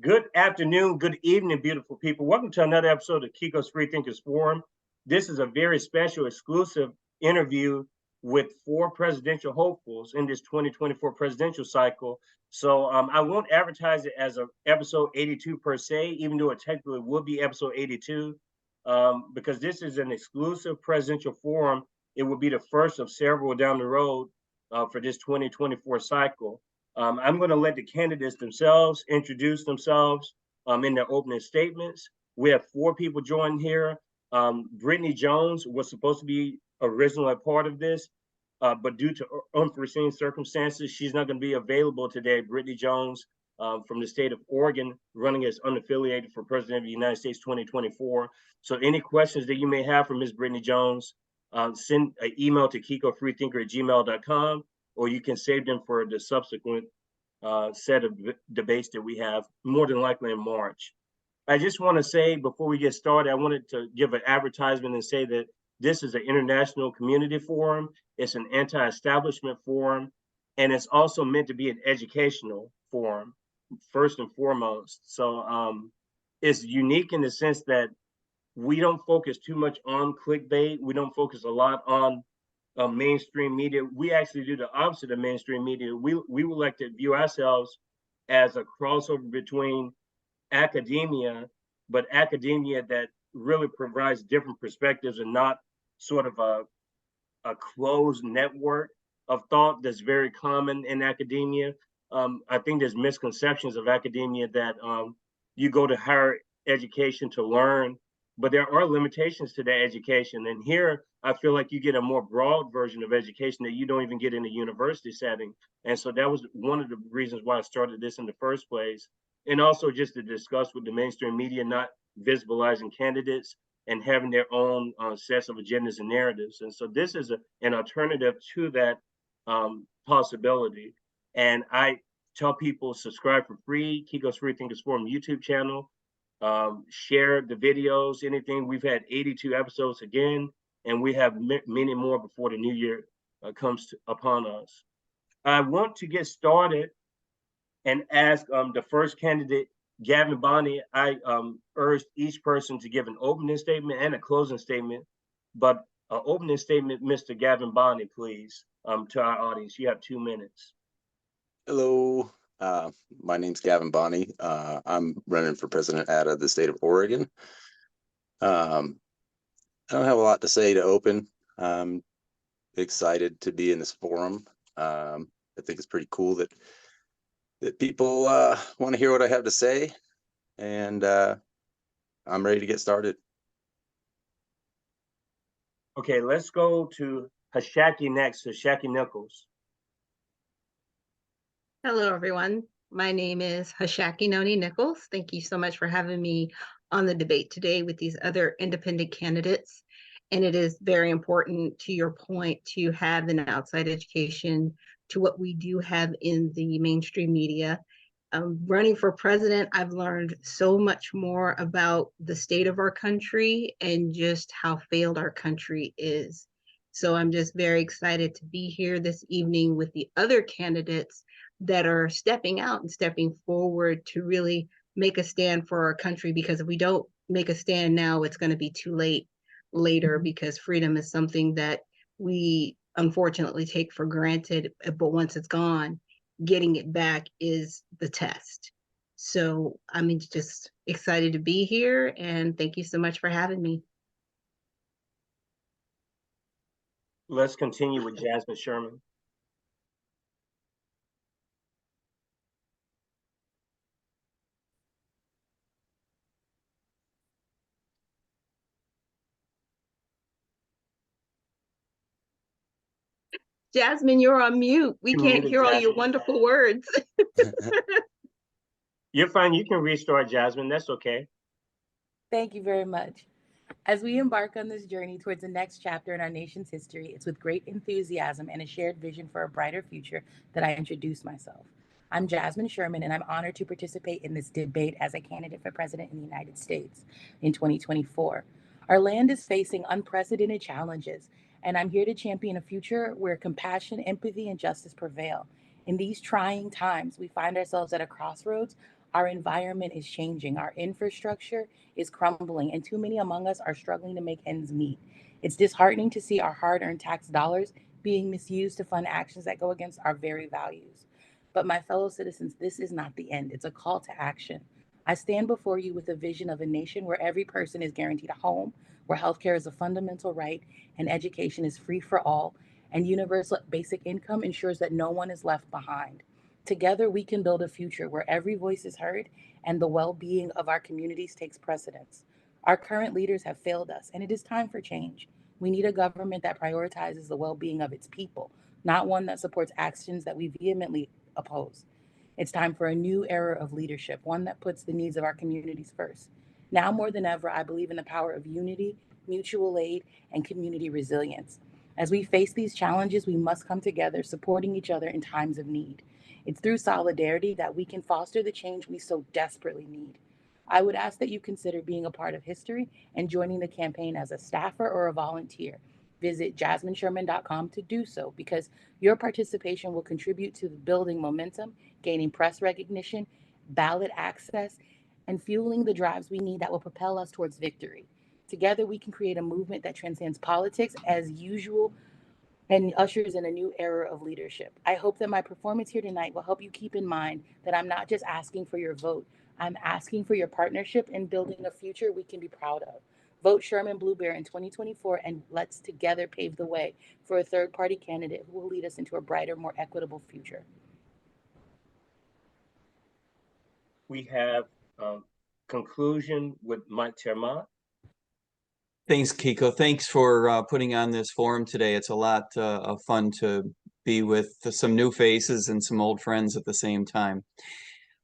Good afternoon, good evening, beautiful people. Welcome to another episode of Kiko's Freethinkers Forum. This is a very special, exclusive interview with four presidential hopefuls in this 2024 presidential cycle. So I won't advertise it as a episode 82 per se, even though it technically will be episode 82, because this is an exclusive presidential forum. It will be the first of several down the road for this 2024 cycle. I'm going to let the candidates themselves introduce themselves in their opening statements. We have four people joining here. Brittany Jones was supposed to be originally a part of this, but due to unforeseen circumstances, she's not going to be available today. Brittany Jones from the state of Oregon, running as unaffiliated for President of the United States 2024. So any questions that you may have for Ms. Brittany Jones, send an email to kikofreethinker@gmail.com, or you can save them for the subsequent set of debates that we have, more than likely in March. I just want to say before we get started, I wanted to give an advertisement and say that this is an international community forum. It's an anti-establishment forum, and it's also meant to be an educational forum, first and foremost. So it's unique in the sense that we don't focus too much on clickbait. We don't focus a lot on mainstream media. We actually do the opposite of mainstream media. We would like to view ourselves as a crossover between academia, but academia that really provides different perspectives and not sort of a closed network of thought that's very common in academia. I think there's misconceptions of academia that you go to higher education to learn, but there are limitations to that education. And here, I feel like you get a more broad version of education that you don't even get in a university setting. And so that was one of the reasons why I started this in the first place. And also just to discuss with the mainstream media, not visibilizing candidates and having their own sets of agendas and narratives. And so this is an alternative to that possibility. And I tell people subscribe for free, Kiko's Freethinkers Forum YouTube channel. Share the videos, anything. We've had 82 episodes again, and we have many more before the new year comes upon us. I want to get started and ask the first candidate, Gavin Bonney. I urged each person to give an opening statement and a closing statement, but an opening statement, Mr. Gavin Bonney, please, to our audience. You have 2 minutes. Hello, my name's Gavin Bonney. I'm running for president out of the state of Oregon. I don't have a lot to say to open. I'm excited to be in this forum. I think it's pretty cool that people want to hear what I have to say, and I'm ready to get started. Okay, let's go to Ashaki next, Ashaki Nichols. Hello, everyone. My name is Ashaki Nichols. Thank you so much for having me on the debate today with these other independent candidates. And it is very important, to your point, to have an outside education to what we do have in the mainstream media. Running for president, I've learned so much more about the state of our country and just how failed our country is. So I'm just very excited to be here this evening with the other candidates that are stepping out and stepping forward to really make a stand for our country, because if we don't make a stand now, it's going to be too late later, because freedom is something that we unfortunately take for granted, but once it's gone, getting it back is the test. So I'm just excited to be here, and thank you so much for having me. Let's continue with Jasmine Sherman. Jasmine, you're on mute. We can't hear all your wonderful words. You're fine. You can restart, Jasmine. That's okay. Thank you very much. As we embark on this journey towards the next chapter in our nation's history, it's with great enthusiasm and a shared vision for a brighter future that I introduce myself. I'm Jasmine Sherman, and I'm honored to participate in this debate as a candidate for president in the United States in 2024. Our land is facing unprecedented challenges, and I'm here to champion a future where compassion, empathy, and justice prevail. In these trying times, we find ourselves at a crossroads Our environment is changing, our infrastructure is crumbling, and too many among us are struggling to make ends meet. It's disheartening to see our hard earned tax dollars being misused to fund actions that go against our very values. But, my fellow citizens, this is not the end, it's a call to action. I stand before you with a vision of a nation where every person is guaranteed a home, where healthcare is a fundamental right, and education is free for all, and universal basic income ensures that no one is left behind. Together, we can build a future where every voice is heard and the well being of our communities takes precedence. Our current leaders have failed us, and it is time for change. We need a government that prioritizes the well being of its people, not one that supports actions that we vehemently oppose. It's time for a new era of leadership, one that puts the needs of our communities first. Now more than ever, I believe in the power of unity, mutual aid, and community resilience. As we face these challenges, we must come together, supporting each other in times of need. It's through solidarity that we can foster the change we so desperately need. I would ask that you consider being a part of history and joining the campaign as a staffer or a volunteer. Visit jasminesherman.com to do so, because your participation will contribute to building momentum, gaining press recognition, ballot access, and fueling the drives we need that will propel us towards victory. Together, we can create a movement that transcends politics as usual and ushers in a new era of leadership. I hope that my performance here tonight will help you keep in mind that I'm not just asking for your vote, I'm asking for your partnership in building a future we can be proud of. Vote Sherman Blueberry in 2024, and let's together pave the way for a third party candidate who will lead us into a brighter, more equitable future. We have conclusion with Maat. Thanks, Kiko. Thanks for putting on this forum today. It's a lot of fun to be with some new faces and some old friends at the same time.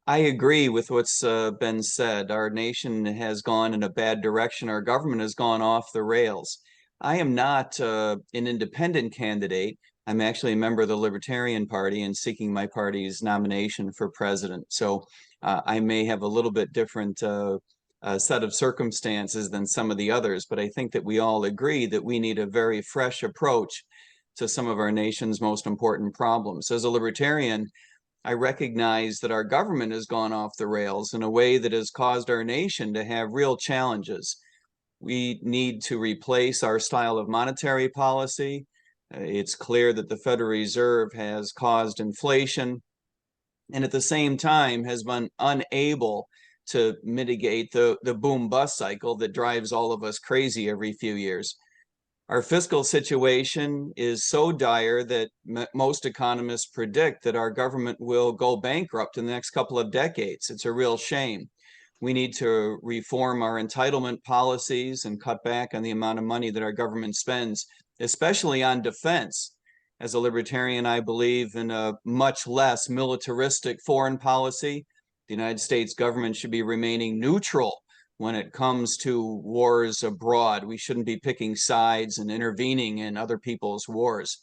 I agree with what's been said. Our nation has gone in a bad direction. Our government has gone off the rails. I am not an independent candidate. I'm actually a member of the Libertarian Party and seeking my party's nomination for president. So I may have a little bit different set of circumstances than some of the others, but I think that we all agree that we need a very fresh approach to some of our nation's most important problems. As a libertarian, I recognize that our government has gone off the rails in a way that has caused our nation to have real challenges. We need to replace our style of monetary policy. It's clear that the Federal Reserve has caused inflation and at the same time has been unable to mitigate the boom-bust cycle that drives all of us crazy every few years. Our fiscal situation is so dire that most economists predict that our government will go bankrupt in the next couple of decades. It's a real shame. We need to reform our entitlement policies and cut back on the amount of money that our government spends, especially on defense. As a libertarian, I believe in a much less militaristic foreign policy. The United States government should be remaining neutral when it comes to wars abroad. We shouldn't be picking sides and intervening in other people's wars.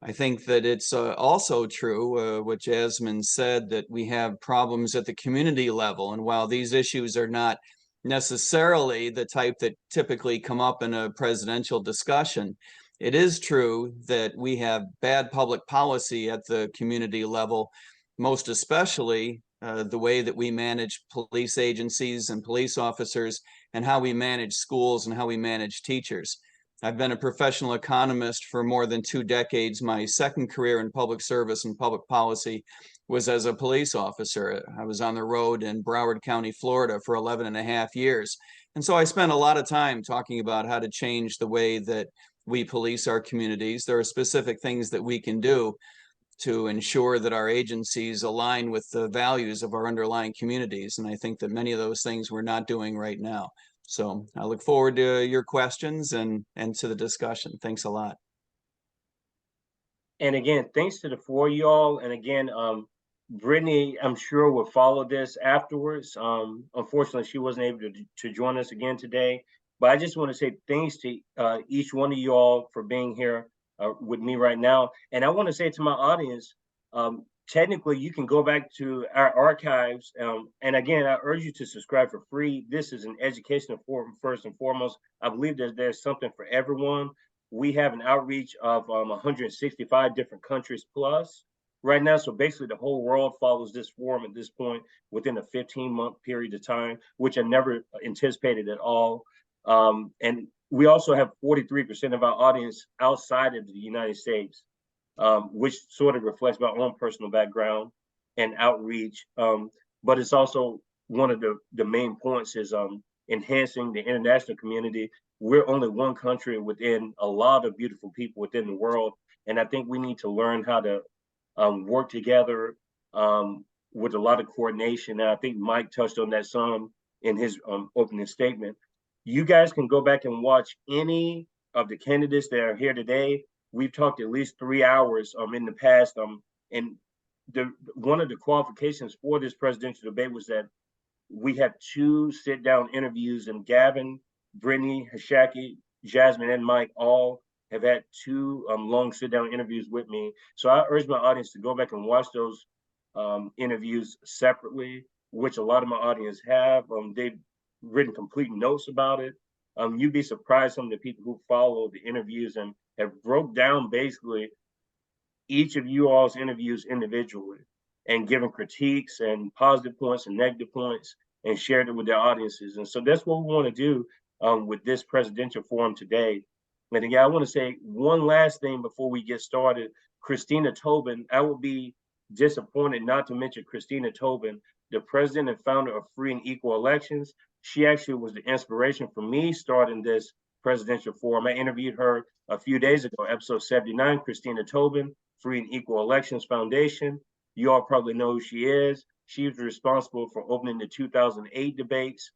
I think that it's also true, what Jasmine said, that we have problems at the community level. And while these issues are not necessarily the type that typically come up in a presidential discussion, it is true that we have bad public policy at the community level, most especially the way that we manage police agencies and police officers, and how we manage schools and how we manage teachers. I've been a professional economist for more than 2 decades. My second career in public service and public policy was as a police officer. I was on the road in Broward County, Florida for 11 and a half years. And so I spent a lot of time talking about how to change the way that we police our communities. There are specific things that we can do to ensure that our agencies align with the values of our underlying communities. And I think that many of those things we're not doing right now. So I look forward to your questions and to the discussion. Thanks a lot. And again, thanks to the 4 of y'all. And again, Brittany, I'm sure will follow this afterwards. Unfortunately, she wasn't able to join us again today. But I just want to say thanks to each one of y'all for being here with me right now. And I want to say to my audience, technically, you can go back to our archives. And again, I urge you to subscribe for free. This is an educational forum, first and foremost. I believe that there's something for everyone. We have an outreach of 165 different countries plus. right now. So basically the whole world follows this forum at this point within a 15-month period of time, which I never anticipated at all. And we also have 43% of our audience outside of the United States, which sort of reflects my own personal background and outreach. But it's also one of the main points is enhancing the international community. We're only one country within a lot of beautiful people within the world. And I think we need to learn how to work together with a lot of coordination. And I think Mike touched on that some in his opening statement. You guys can go back and watch any of the candidates that are here today. We've talked at least 3 hours in the past. And one of the qualifications for this presidential debate was that we have 2 sit-down interviews, and Gavin, Brittany, Ashaki, Jasmine, and Mike all have had 2 long sit-down interviews with me. So I urge my audience to go back and watch those interviews separately, which a lot of my audience have. They've written complete notes about it. You'd be surprised some of the people who follow the interviews and have broke down basically each of you all's interviews individually and given critiques and positive points and negative points and shared it with their audiences. And so that's what we want to do with this presidential forum today. And again, I want to say one last thing before we get started. Christina Tobin, I would be disappointed not to mention Christina Tobin, the president and founder of Free and Equal Elections. She actually was the inspiration for me starting this presidential forum. I interviewed her a few days ago, episode 79, Christina Tobin, Free and Equal Elections Foundation. You all probably know who she is. She was responsible for opening the 2008 debates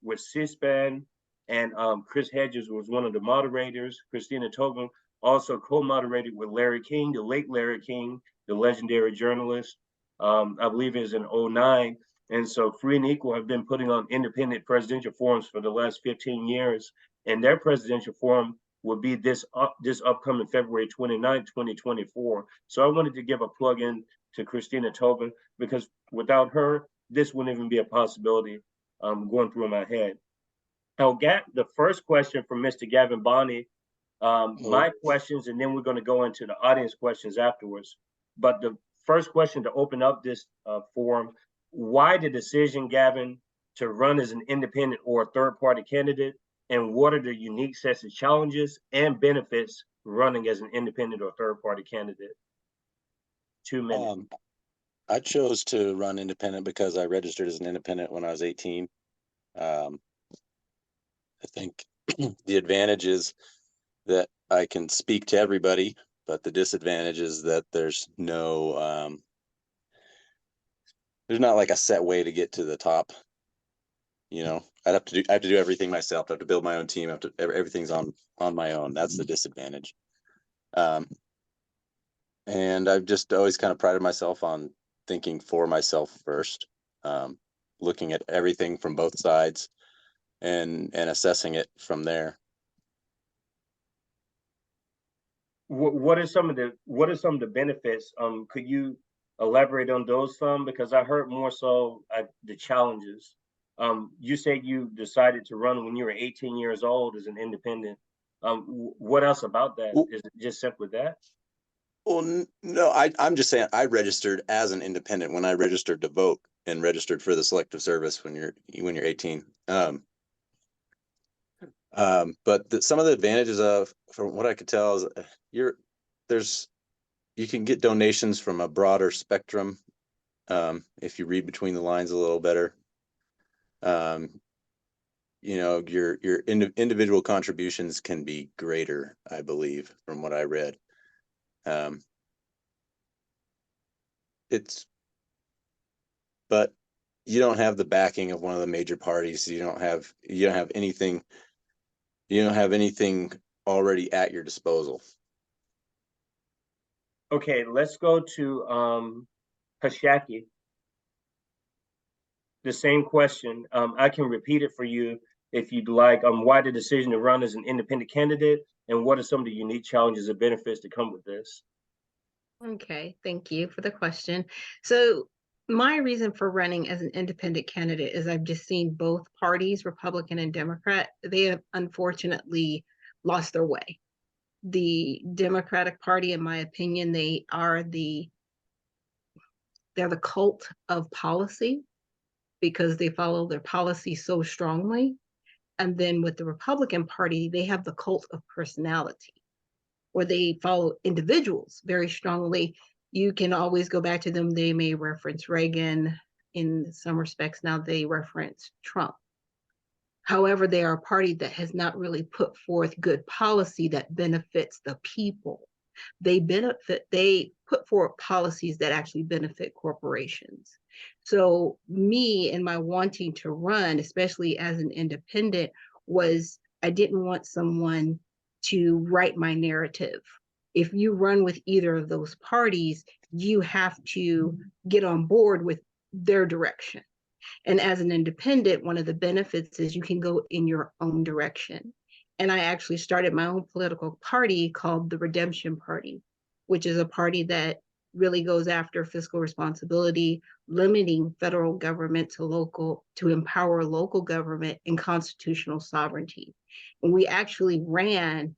with C-SPAN, and Chris Hedges was one of the moderators. Christina Tobin also co-moderated with Larry King, the late Larry King, the legendary journalist. I believe it was in 2009. And so Free and Equal have been putting on independent presidential forums for the last 15 years. And their presidential forum will be this upcoming February 29th, 2024. So I wanted to give a plug in to Christina Tobin, because without her, this wouldn't even be a possibility going through my head. I'll get the first question from Mr. Gavin Bonney, my questions, and then we're going to go into the audience questions afterwards. But the first question to open up this forum, why the decision, Gavin, to run as an independent or a third-party candidate? And what are the unique sets of challenges and benefits running as an independent or third-party candidate? 2 minutes. I chose to run independent because I registered as an independent when I was 18. I think the advantage is that I can speak to everybody, but the disadvantage is that there's no, there's not like a set way to get to the top. You know, I have to do everything myself. I have to build my own team. Everything's on my own. That's the disadvantage. And I've just always kind of prided myself on thinking for myself first, looking at everything from both sides and assessing it from there. What are some of the benefits? Could you elaborate on those some? Because I heard more so the challenges. You said you decided to run when you were 18 years old as an independent. What else about that? Is it just simply that? Well, no, I'm just saying I registered as an independent when I registered to vote and registered for the selective service when you're 18. But some of the advantages from what I could tell is you can get donations from a broader spectrum if you read between the lines a little better. You know, your individual contributions can be greater, I believe, from what I read. But you don't have the backing of one of the major parties. You don't have anything already at your disposal. Okay, let's go to Ashaki. The same question. I can repeat it for you if you'd like. Why the decision to run as an independent candidate, and what are some of the unique challenges and benefits that come with this? Okay, thank you for the question. So my reason for running as an independent candidate is I've just seen both parties, Republican and Democrat, they have unfortunately lost their way. The Democratic Party, in my opinion, they are the they're the cult of policy because they follow their policy so strongly. And then with the Republican Party, they have the cult of personality, where they follow individuals very strongly. You can always go back to them. They may reference Reagan. In some respects, now they reference Trump. However, they are a party that has not really put forth good policy that benefits the people. They put forward policies that actually benefit corporations. So me and my wanting to run, especially as an independent, was I didn't want someone to write my narrative. If you run with either of those parties, you have to get on board with their direction. And as an independent, one of the benefits is you can go in your own direction. And I actually started my own political party called the Redemption Party, which is a party that really goes after fiscal responsibility, limiting federal government to empower local government and constitutional sovereignty. And we actually ran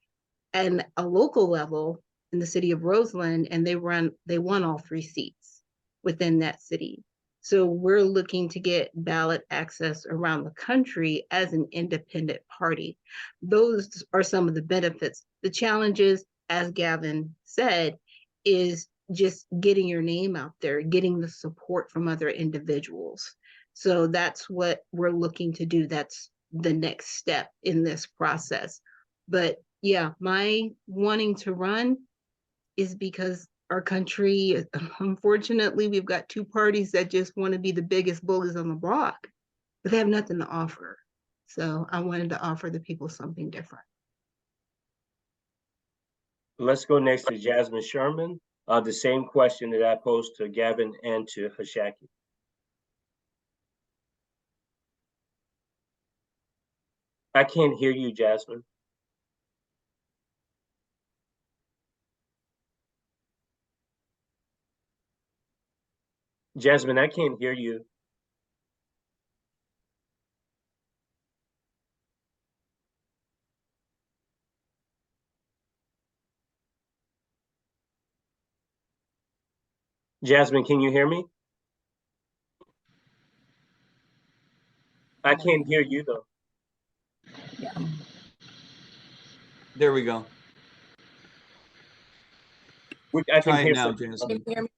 at a local level in the city of Roseland, and they won all 3 seats within that city. So we're looking to get ballot access around the country as an independent party. Those are some of the benefits. The challenges, as Gavin said, is just getting your name out there, getting the support from other individuals. So that's what we're looking to do. That's the next step in this process. But yeah, my wanting to run is because our country, unfortunately, we've got 2 parties that just want to be the biggest bullies on the block, but they have nothing to offer. So I wanted to offer the people something different. Let's go next to Jasmine Sherman. The same question that I posed to Gavin and to Ashaki. I can't hear you, Jasmine. Jasmine, I can't hear you. Jasmine, can you hear me? I can't hear you though. Yeah. There we go. I can Try it hear now, something. Jasmine. Can you hear me?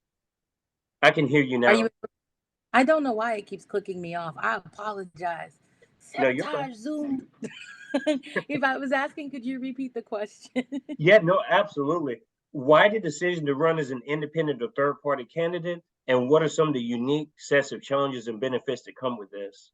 I can hear you now. Are you? I don't know why it keeps clicking me off. I apologize. No, you're fine. Sabotage Zoom. If I was asking, could you repeat the question? Yeah, no, absolutely. Why the decision to run as an independent or third-party candidate, and what are some of the unique sets of challenges and benefits that come with this?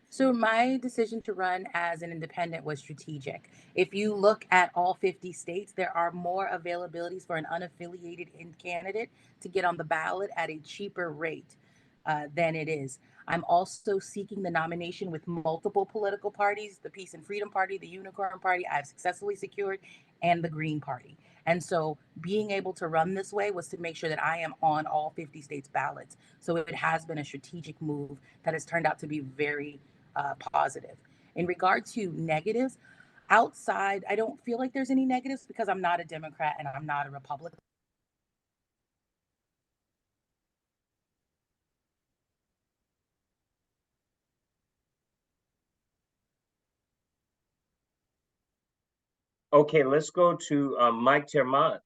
So my decision to run as an independent was strategic. If you look at all 50 states, there are more availabilities for an unaffiliated candidate to get on the ballot at a cheaper rate than it is. I'm also seeking the nomination with multiple political parties, the Peace and Freedom Party, the Unicorn Party, I've successfully secured, and the Green Party. And so being able to run this way was to make sure that I am on all 50 states ballots. So it has been a strategic move that has turned out to be very positive. In regard to negatives, outside, I don't feel like there's any negatives because I'm not a Democrat and I'm not a Republican. Okay, let's go to Mike Termont.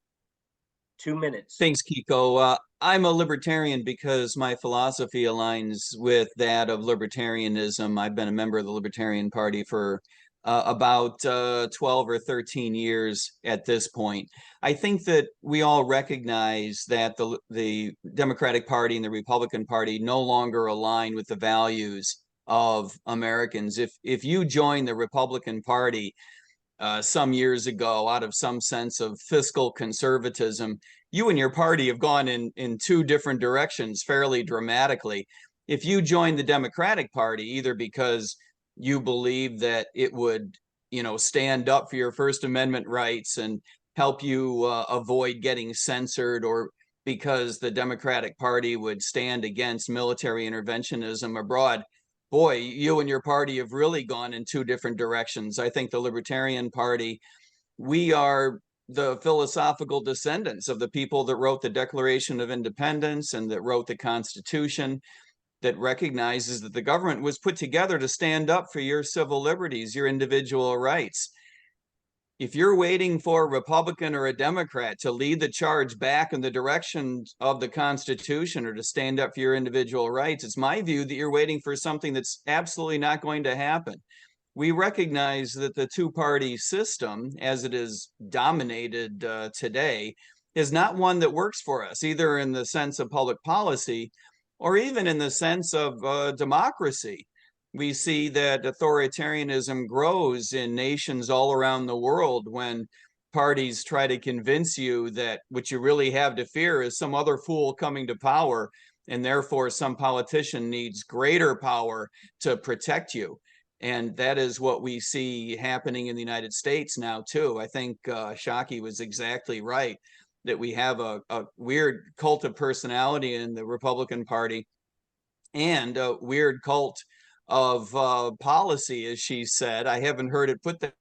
2 minutes. Thanks, Kiko. I'm a libertarian because my philosophy aligns with that of libertarianism. I've been a member of the Libertarian Party for about 12 or 13 years at this point. I think that we all recognize that the Democratic Party and the Republican Party no longer align with the values of Americans. If you join the Republican Party, some years ago, out of some sense of fiscal conservatism, you and your party have gone in 2 different directions fairly dramatically. If you join the Democratic Party, either because you believe that it would, stand up for your First Amendment rights and help you avoid getting censored, or because the Democratic Party would stand against military interventionism abroad, boy, you and your party have really gone in 2 different directions. I think the Libertarian Party, we are the philosophical descendants of the people that wrote the Declaration of Independence and that wrote the Constitution, that recognizes that the government was put together to stand up for your civil liberties, your individual rights. If you're waiting for a Republican or a Democrat to lead the charge back in the direction of the Constitution or to stand up for your individual rights, it's my view that you're waiting for something that's absolutely not going to happen. We recognize that the two-party system, as it is dominated today, is not one that works for us, either in the sense of public policy or even in the sense of democracy. We see that authoritarianism grows in nations all around the world when parties try to convince you that what you really have to fear is some other fool coming to power, and therefore some politician needs greater power to protect you. And that is what we see happening in the United States now, too. I think Ashaki was exactly right, that we have a weird cult of personality in the Republican Party and a weird cult of policy, as she said. I haven't heard it put that.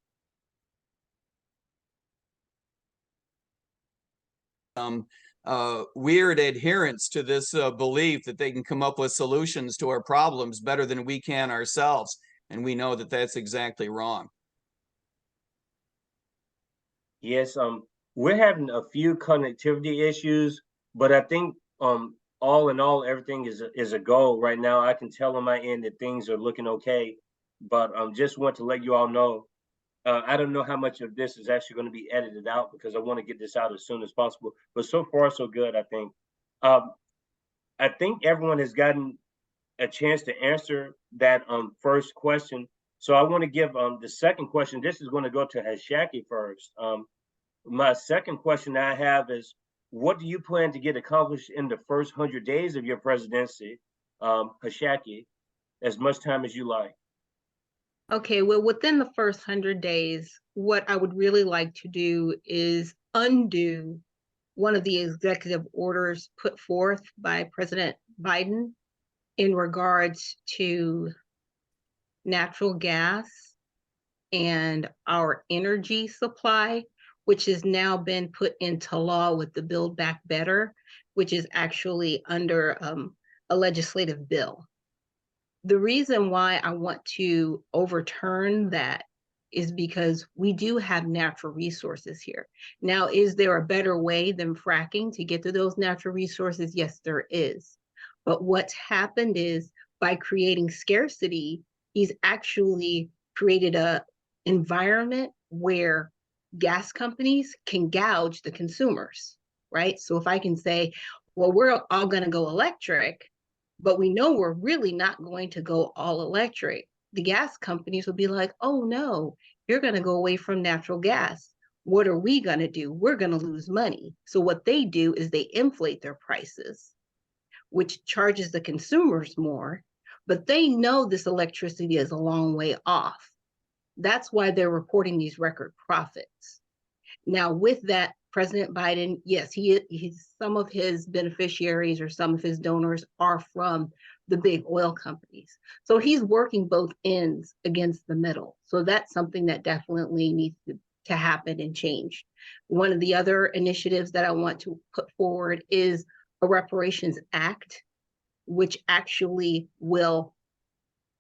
Weird adherence to this belief that they can come up with solutions to our problems better than we can ourselves. And we know that that's exactly wrong. Yes, we're having a few connectivity issues, but I think all in all, everything is a goal right now. I can tell on my end that things are looking okay, but just want to let you all know. I don't know how much of this is actually going to be edited out because I want to get this out as soon as possible. But so far, so good. I think everyone has gotten a chance to answer that first question. So I want to give the second question. This is going to go to Ashaki first. My second question I have is, what do you plan to get accomplished in the first 100 days of your presidency, Ashaki, as much time as you like? Okay, well, within the first 100 days, what I would really like to do is undo one of the executive orders put forth by President Biden in regards to natural gas and our energy supply, which has now been put into law with the Build Back Better, which is actually under a legislative bill. The reason why I want to overturn that is because we do have natural resources here. Now, is there a better way than fracking to get to those natural resources? Yes, there is. But what's happened is by creating scarcity, he's actually created an environment where gas companies can gouge the consumers, right? So if I can say, well, we're all going to go electric, but we know we're really not going to go all electric, the gas companies will be like, oh no, you're going to go away from natural gas. What are we going to do? We're going to lose money. So what they do is they inflate their prices, which charges the consumers more, but they know this electricity is a long way off. That's why they're reporting these record profits. Now, with that, President Biden, yes, he's some of his beneficiaries or some of his donors are from the big oil companies. So he's working both ends against the middle. So that's something that definitely needs to happen and change. One of the other initiatives that I want to put forward is a reparations act, which actually will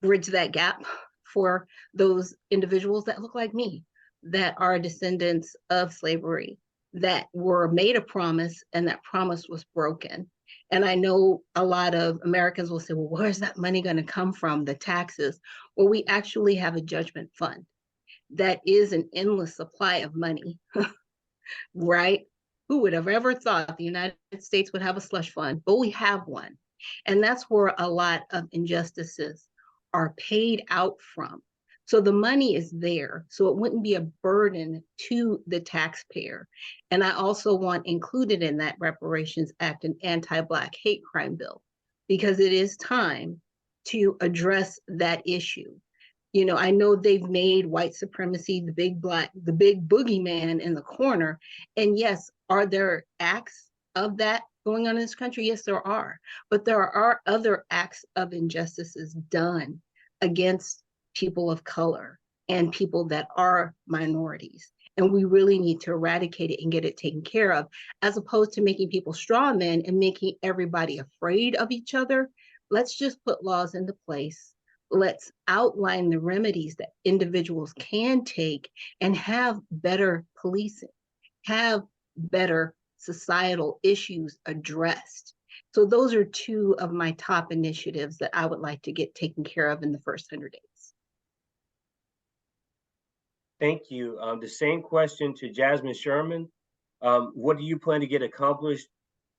bridge that gap for those individuals that look like me, that are descendants of slavery, that were made a promise and that promise was broken. And I know a lot of Americans will say, well, where's that money going to come from, the taxes? Well, we actually have a judgment fund that is an endless supply of money, right? Who would have ever thought the United States would have a slush fund? But we have one. And that's where a lot of injustices are paid out from. So the money is there, so it wouldn't be a burden to the taxpayer. And I also want included in that Reparations Act an anti-Black hate crime bill, because it is time to address that issue. You know, I know they've made white supremacy the big boogeyman in the corner. And yes, are there acts of that going on in this country? Yes, there are. But there are other acts of injustices done against people of color and people that are minorities. And we really need to eradicate it and get it taken care of, as opposed to making people straw men and making everybody afraid of each other. Let's just put laws into place. Let's outline the remedies that individuals can take and have better policing, have better societal issues addressed. So those are two of my top initiatives that I would like to get taken care of in the first 100 days. Thank you. The same question to Jasmine Sherman. What do you plan to get accomplished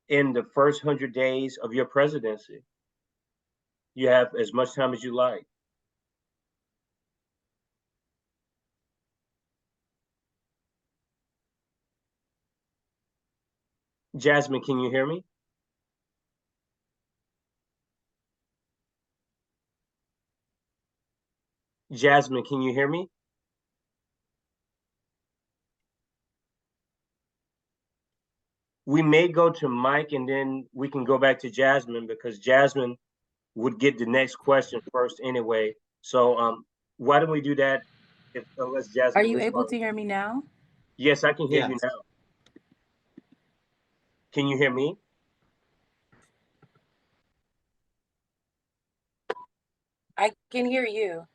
in the first 100 days of your presidency? You have as much time as you like. Jasmine, can you hear me? Jasmine, can you hear me? We may go to Mike and then we can go back to Jasmine, because Jasmine would get the next question first anyway. So why don't we do that unless Jasmine Are you able responds? to hear me now? Yes, I can hear you Yes. now. Can you hear me? I can hear you.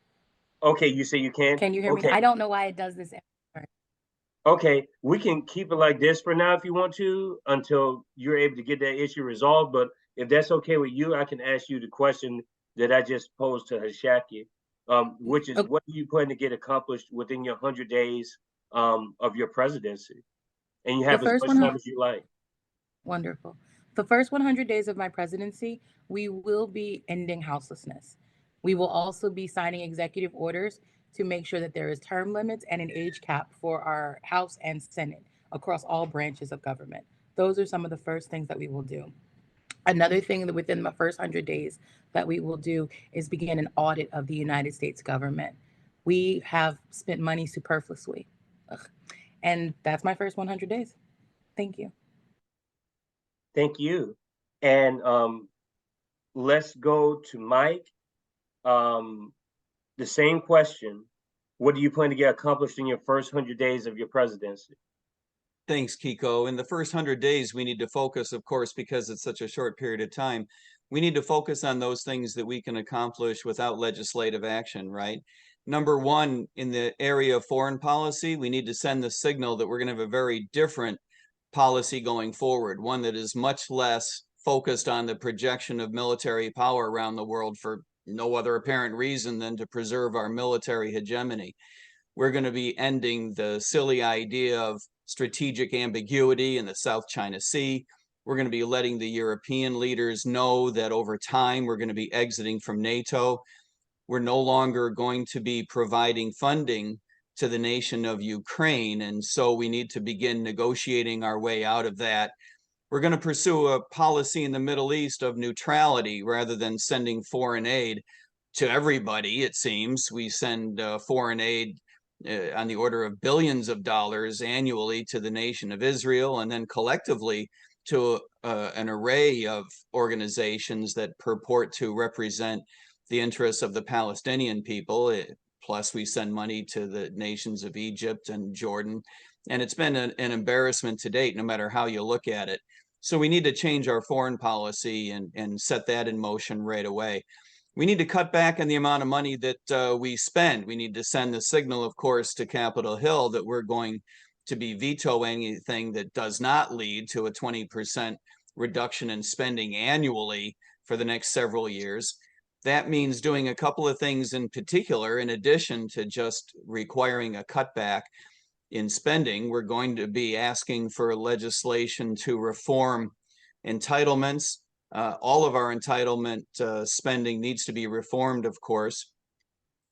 Okay, you say you can? Can you hear me? Okay. I don't know why it does this. Okay, we can keep it like this for now if you want to, until you're able to get that issue resolved. But if that's okay with you, I can ask you the question that I just posed to Ashaki, which is, Okay. what do you plan to get accomplished within your 100 days of your presidency? And you The have as first much 100. time as you like. Wonderful. The first 100 days of my presidency, we will be ending houselessness. We will also be signing executive orders to make sure that there is term limits and an age cap for our House and Senate across all branches of government. Those are some of the first things that we will do. Another thing that within the first 100 days that we will do is begin an audit of the United States government. We have spent money superfluously. Ugh. And that's my first 100 days. Thank you. Thank you. And let's go to Mike. The same question. What do you plan to get accomplished in your first 100 days of your presidency? Thanks, Kiko. In the first 100 days, we need to focus, of course, because it's such a short period of time. We need to focus on those things that we can accomplish without legislative action, right? Number one, in the area of foreign policy, we need to send the signal that we're going to have a very different policy going forward, one that is much less focused on the projection of military power around the world for no other apparent reason than to preserve our military hegemony. We're going to be ending the silly idea of strategic ambiguity in the South China Sea. We're going to be letting the European leaders know that over time we're going to be exiting from NATO. We're no longer going to be providing funding to the nation of Ukraine, and so we need to begin negotiating our way out of that. We're going to pursue a policy in the Middle East of neutrality rather than sending foreign aid to everybody. It seems we send foreign aid on the order of billions of dollars annually to the nation of Israel, and then collectively to an array of organizations that purport to represent the interests of the Palestinian people. Plus, we send money to the nations of Egypt and Jordan. And it's been an embarrassment to date, no matter how you look at it. So we need to change our foreign policy and set that in motion right away. We need to cut back on the amount of money that we spend. We need to send the signal, of course, to Capitol Hill that we're going to be vetoing anything that does not lead to a 20% reduction in spending annually for the next several years. That means doing a couple of things in particular, in addition to just requiring a cutback in spending. We're going to be asking for legislation to reform entitlements. All of our entitlement spending needs to be reformed, of course.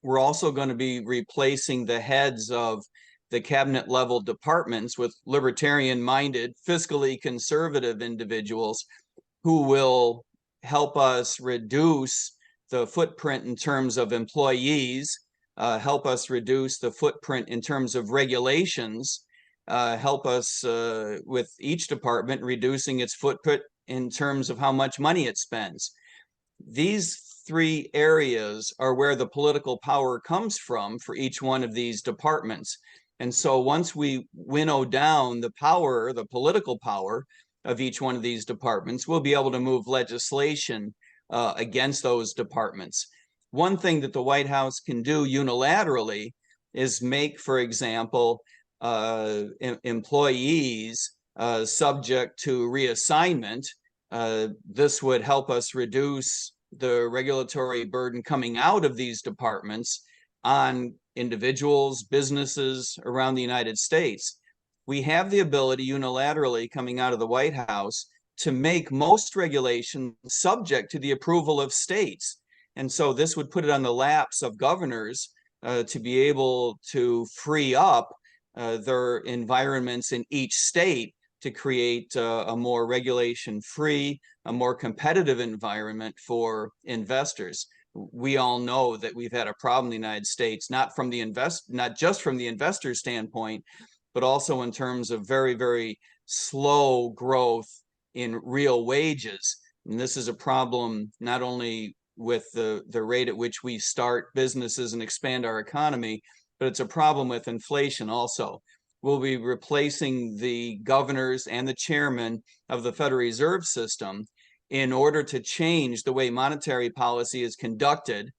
We're also going to be replacing the heads of the cabinet level departments with libertarian-minded, fiscally conservative individuals who will help us reduce the footprint in terms of employees, help us reduce the footprint in terms of regulations, help us with each department reducing its footprint in terms of how much money it spends. These three areas are where the political power comes from for each one of these departments. And so once we winnow down the power, the political power of each one of these departments, we'll be able to move legislation against those departments. One thing that the White House can do unilaterally is make, for example, employees subject to reassignment. This would help us reduce the regulatory burden coming out of these departments on individuals, businesses around the United States. We have the ability unilaterally coming out of the White House to make most regulations subject to the approval of states. And so this would put it on the laps of governors to be able to free up their environments in each state to create a more regulation-free, a more competitive environment for investors. We all know that we've had a problem in the United States, not just from the investor standpoint, but also in terms of very, very slow growth in real wages. And this is a problem not only with the rate at which we start businesses and expand our economy, but it's a problem with inflation also. We'll be replacing the governors and the chairman of the Federal Reserve System in order to change the way monetary policy is conducted,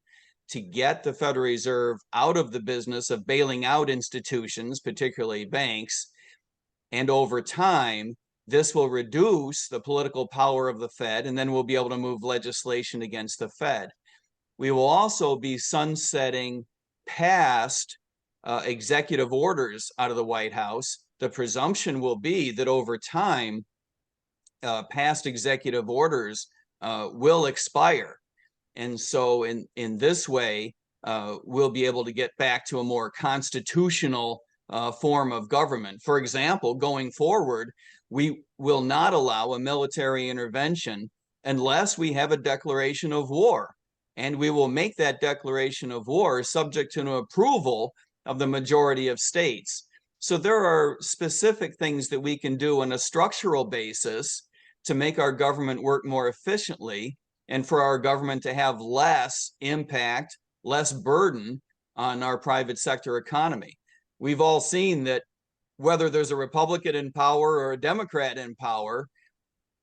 to get the Federal Reserve out of the business of bailing out institutions, particularly banks. And over time, this will reduce the political power of the Fed, and then we'll be able to move legislation against the Fed. We will also be sunsetting past executive orders out of the White House. The presumption will be that over time, past executive orders will expire. And so in this way, we'll be able to get back to a more constitutional form of government. For example, going forward, we will not allow a military intervention unless we have a declaration of war. And we will make that declaration of war subject to an approval of the majority of states. So there are specific things that we can do on a structural basis to make our government work more efficiently and for our government to have less impact, less burden on our private sector economy. We've all seen that whether there's a Republican in power or a Democrat in power,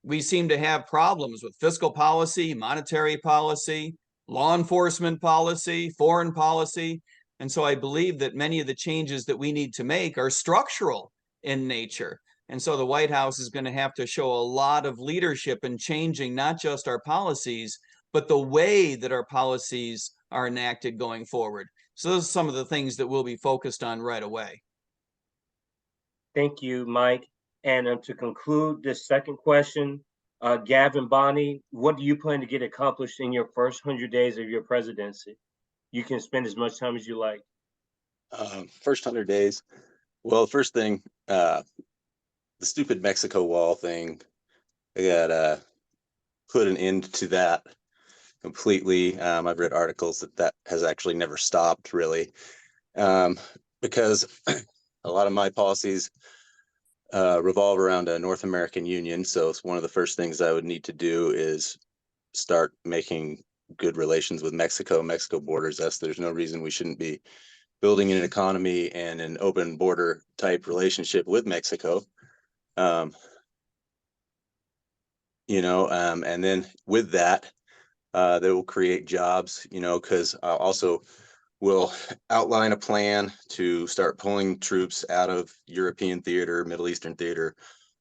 we seem to have problems with fiscal policy, monetary policy, law enforcement policy, foreign policy. And so I believe that many of the changes that we need to make are structural in nature. And so the White House is going to have to show a lot of leadership in changing not just our policies, but the way that our policies are enacted going forward. So those are some of the things that we'll be focused on right away. Thank you, Mike. And to conclude this second question, Gavin Bonney, what do you plan to get accomplished in your first 100 days of your presidency? You can spend as much time as you like. First 100 days. Well, first thing, the stupid Mexico wall thing, I got put an end to that completely. I've read articles that has actually never stopped, really, because a lot of my policies revolve around a North American Union. So it's one of the first things I would need to do is start making good relations with Mexico. Mexico borders us. There's no reason we shouldn't be building an economy and an open border type relationship with Mexico. And then with that, they will create jobs, because also we'll outline a plan to start pulling troops out of European theater, Middle Eastern theater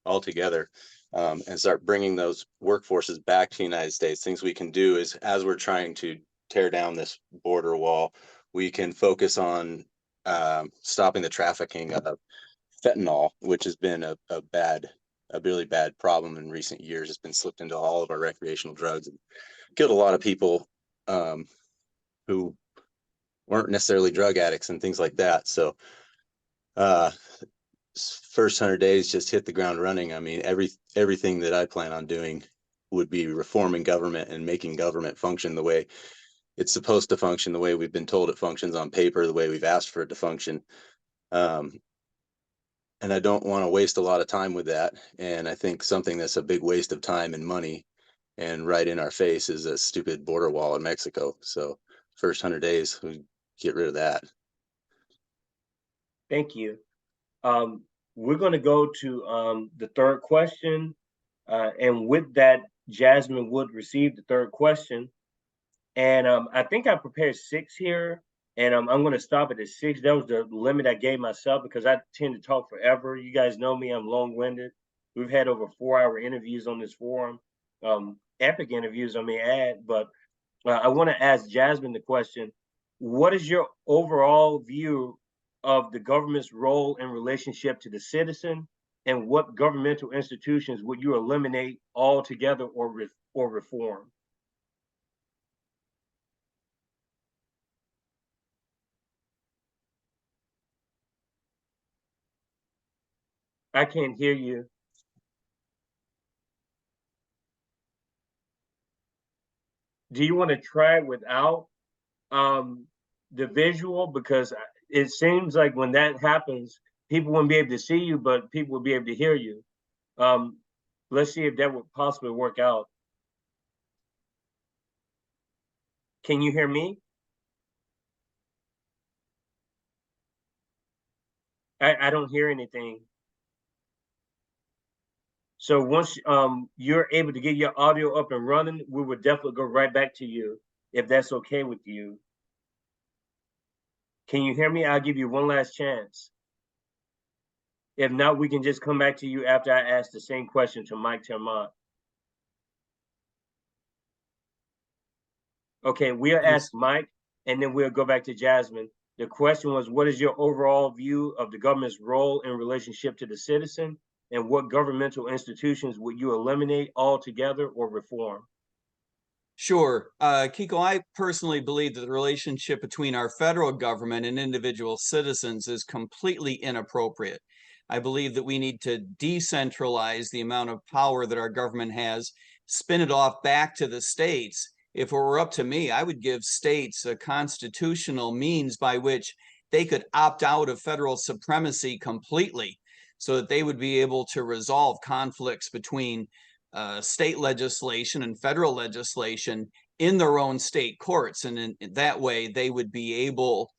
altogether, and start bringing those workforces back to the United States. Things we can do is, as we're trying to tear down this border wall, we can focus on stopping the trafficking of fentanyl, which has been a really bad problem in recent years. It's been slipped into all of our recreational drugs and killed a lot of people who weren't necessarily drug addicts and things like that. So first 100 days, just hit the ground running. I mean, everything that I plan on doing would be reforming government and making government function the way it's supposed to function, the way we've been told it functions on paper, the way we've asked for it to function. And I don't want to waste a lot of time with that. And I think something that's a big waste of time and money and right in our face is a stupid border wall in Mexico. So first 100 days, we get rid of that. Thank you. We're going to go to the third question. And with that, Jasmine would receive the third question. And I think I prepared 6 here, and I'm going to stop at 6. That was the limit I gave myself because I tend to talk forever. You guys know me, I'm long-winded. We've had over 4-hour interviews on this forum, epic interviews, I may add. But I want to ask Jasmine the question, what is your overall view of the government's role in relationship to the citizen, and what governmental institutions would you eliminate altogether or reform? I can't hear you. Do you want to try it without the visual? Because it seems like when that happens, people won't be able to see you, but people will be able to hear you. Let's see if that would possibly work out. Can you hear me? I don't hear anything. So once you're able to get your audio up and running, we would definitely go right back to you, if that's okay with you. Can you hear me? I'll give you one last chance. If not, we can just come back to you after I ask the same question to Mike Termont. Okay, we'll ask Mike, and then we'll go back to Jasmine. The question was, what is your overall view of the government's role in relationship to the citizen, and what governmental institutions would you eliminate altogether or reform? Sure. Kiko, I personally believe that the relationship between our federal government and individual citizens is completely inappropriate. I believe that we need to decentralize the amount of power that our government has, spin it off back to the states. If it were up to me, I would give states a constitutional means by which they could opt out of federal supremacy completely, so that they would be able to resolve conflicts between state legislation and federal legislation in their own state courts. And in that way, they would be able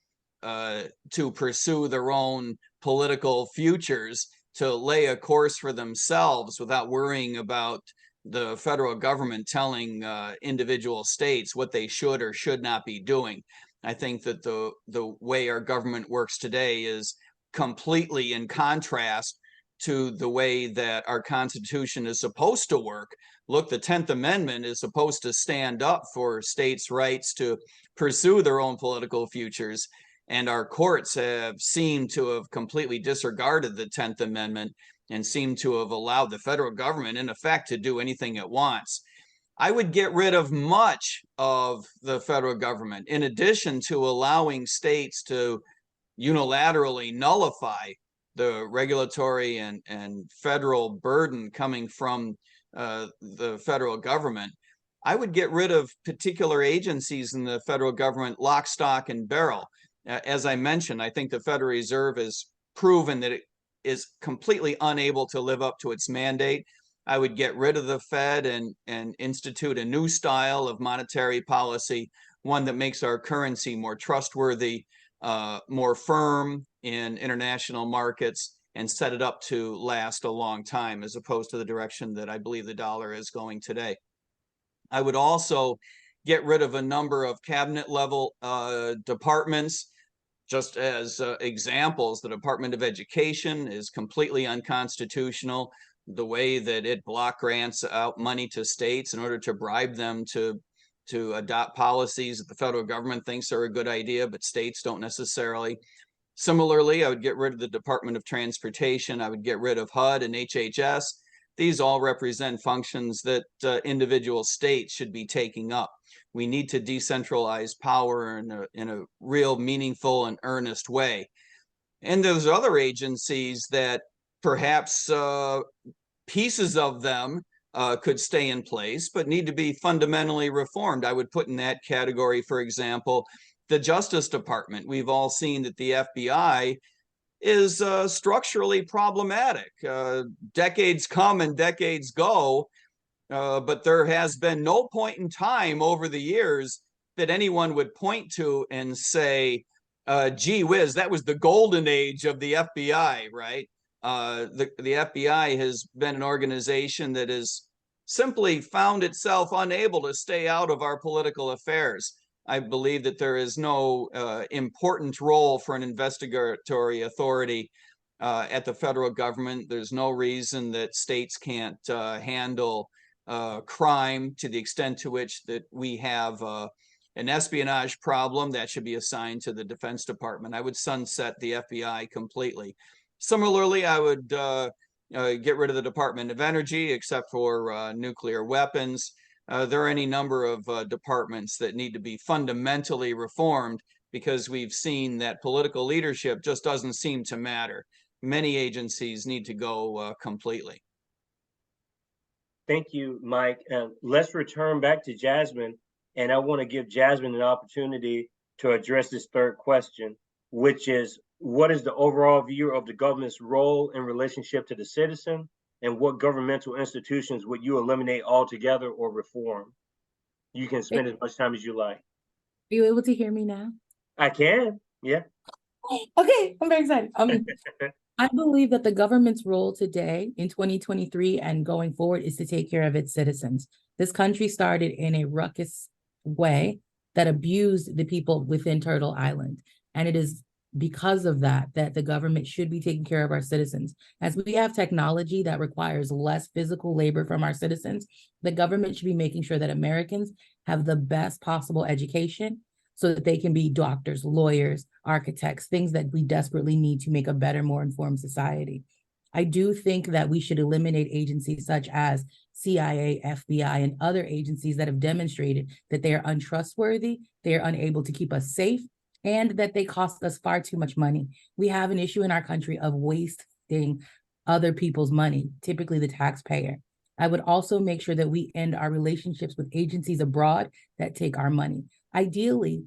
to pursue their own political futures, to lay a course for themselves without worrying about the federal government telling individual states what they should or should not be doing. I think that the way our government works today is completely in contrast to the way that our Constitution is supposed to work. Look, the 10th Amendment is supposed to stand up for states' rights to pursue their own political futures. And our courts have seemed to have completely disregarded the 10th Amendment and seem to have allowed the federal government, in effect, to do anything it wants. I would get rid of much of the federal government, in addition to allowing states to unilaterally nullify the regulatory and federal burden coming from the federal government. I would get rid of particular agencies in the federal government, lock, stock, and barrel. As I mentioned, I think the Federal Reserve has proven that it is completely unable to live up to its mandate. I would get rid of the Fed and institute a new style of monetary policy, one that makes our currency more trustworthy, more firm in international markets, and set it up to last a long time, as opposed to the direction that I believe the dollar is going today. I would also get rid of a number of cabinet level departments. Just as examples, the Department of Education is completely unconstitutional. The way that it block grants out money to states in order to bribe them to adopt policies that the federal government thinks are a good idea, but states don't necessarily. Similarly, I would get rid of the Department of Transportation. I would get rid of HUD and HHS. These all represent functions that individual states should be taking up. We need to decentralize power in a real meaningful and earnest way. And there's other agencies that perhaps pieces of them could stay in place, but need to be fundamentally reformed. I would put in that category, for example, the Justice Department. We've all seen that the FBI is structurally problematic. Decades come and decades go, but there has been no point in time over the years that anyone would point to and say, gee whiz, that was the golden age of the FBI, right? The FBI has been an organization that has simply found itself unable to stay out of our political affairs. I believe that there is no important role for an investigatory authority at the federal government. There's no reason that states can't handle crime to the extent to which that we have an espionage problem that should be assigned to the Defense Department. I would sunset the FBI completely. Similarly, I would get rid of the Department of Energy, except for nuclear weapons. There are any number of departments that need to be fundamentally reformed because we've seen that political leadership just doesn't seem to matter. Many agencies need to go completely. Thank you, Mike. Let's return back to Jasmine, and I want to give Jasmine an opportunity to address this third question, which is, what is the overall view of the government's role in relationship to the citizen, and what governmental institutions would you eliminate altogether or reform? You can spend as much time as you like. Are you able to hear me now? I can, yeah. Okay, I'm very excited. I believe that the government's role today in 2023 and going forward is to take care of its citizens. This country started in a ruckus way that abused the people within Turtle Island. And it is because of that the government should be taking care of our citizens. As we have technology that requires less physical labor from our citizens, the government should be making sure that Americans have the best possible education so that they can be doctors, lawyers, architects, things that we desperately need to make a better, more informed society. I do think that we should eliminate agencies such as CIA, FBI, and other agencies that have demonstrated that they are untrustworthy, they are unable to keep us safe, and that they cost us far too much money. We have an issue in our country of wasting other people's money, typically the taxpayer. I would also make sure that we end our relationships with agencies abroad that take our money. Ideally,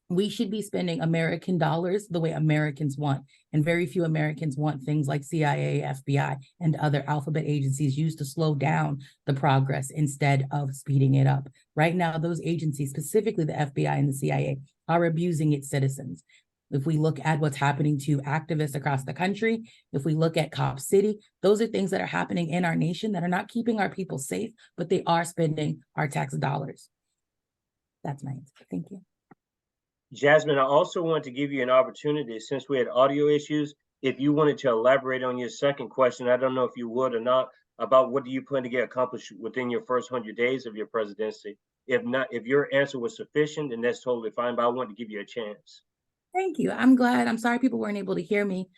we should be spending American dollars the way Americans want. And very few Americans want things like CIA, FBI, and other alphabet agencies used to slow down the progress instead of speeding it up. Right now, those agencies, specifically the FBI and the CIA, are abusing its citizens. If we look at what's happening to activists across the country, if we look at Cop City, those are things that are happening in our nation that are not keeping our people safe, but they are spending our tax dollars. That's my answer. Thank you. Jasmine, I also want to give you an opportunity, since we had audio issues, if you wanted to elaborate on your second question, I don't know if you would or not, about what do you plan to get accomplished within your first 100 days of your presidency. If not, if your answer was sufficient, then that's totally fine, but I want to give you a chance. Thank you. I'm glad. I'm sorry people weren't able to hear me.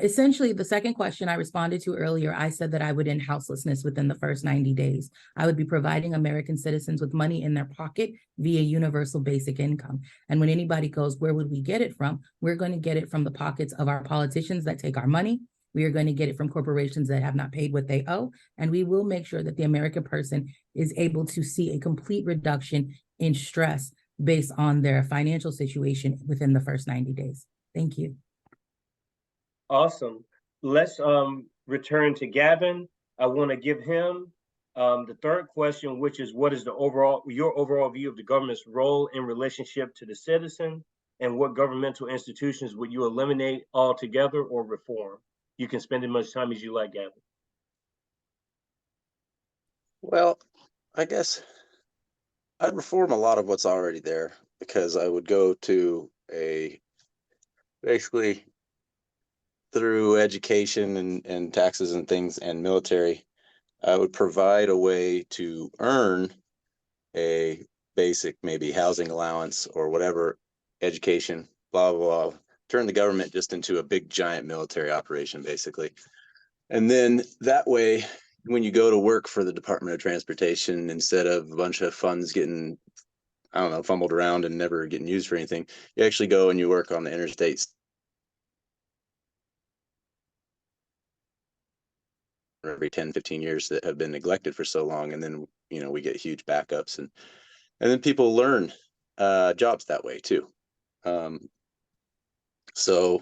Essentially, the second question I responded to earlier, I said that I would end houselessness within the first 90 days. I would be providing American citizens with money in their pocket via universal basic income. And when anybody goes, where would we get it from? We're going to get it from the pockets of our politicians that take our money. We are going to get it from corporations that have not paid what they owe. And we will make sure that the American person is able to see a complete reduction in stress based on their financial situation within the first 90 days. Thank you. Awesome. Let's return to Gavin. I want to give him the third question, which is, what is your overall view of the government's role in relationship to the citizen, and what governmental institutions would you eliminate altogether or reform? You can spend as much time as you like, Gavin. Well, I guess I'd reform a lot of what's already there, because I would go to basically through education and taxes and things and military, I would provide a way to earn a basic, maybe housing allowance or whatever, education, blah, blah, blah. Turn the government just into a big giant military operation, basically. And then that way, when you go to work for the Department of Transportation, instead of a bunch of funds getting, I don't know, fumbled around and never getting used for anything, you actually go and you work on the interstates every 10, 15 years that have been neglected for so long. And then, we get huge backups, and then people learn jobs that way too. So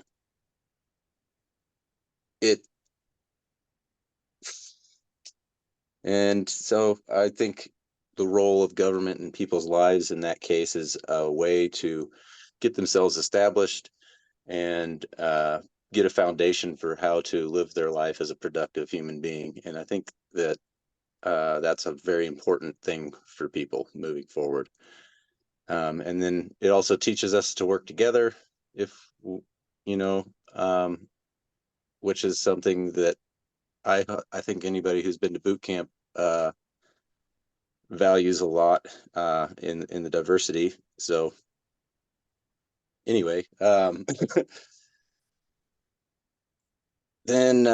I think the role of government in people's lives in that case is a way to get themselves established and get a foundation for how to live their life as a productive human being. And I think that that's a very important thing for people moving forward. And then it also teaches us to work together, which is something that I think anybody who's been to boot camp values a lot in the diversity. So anyway, then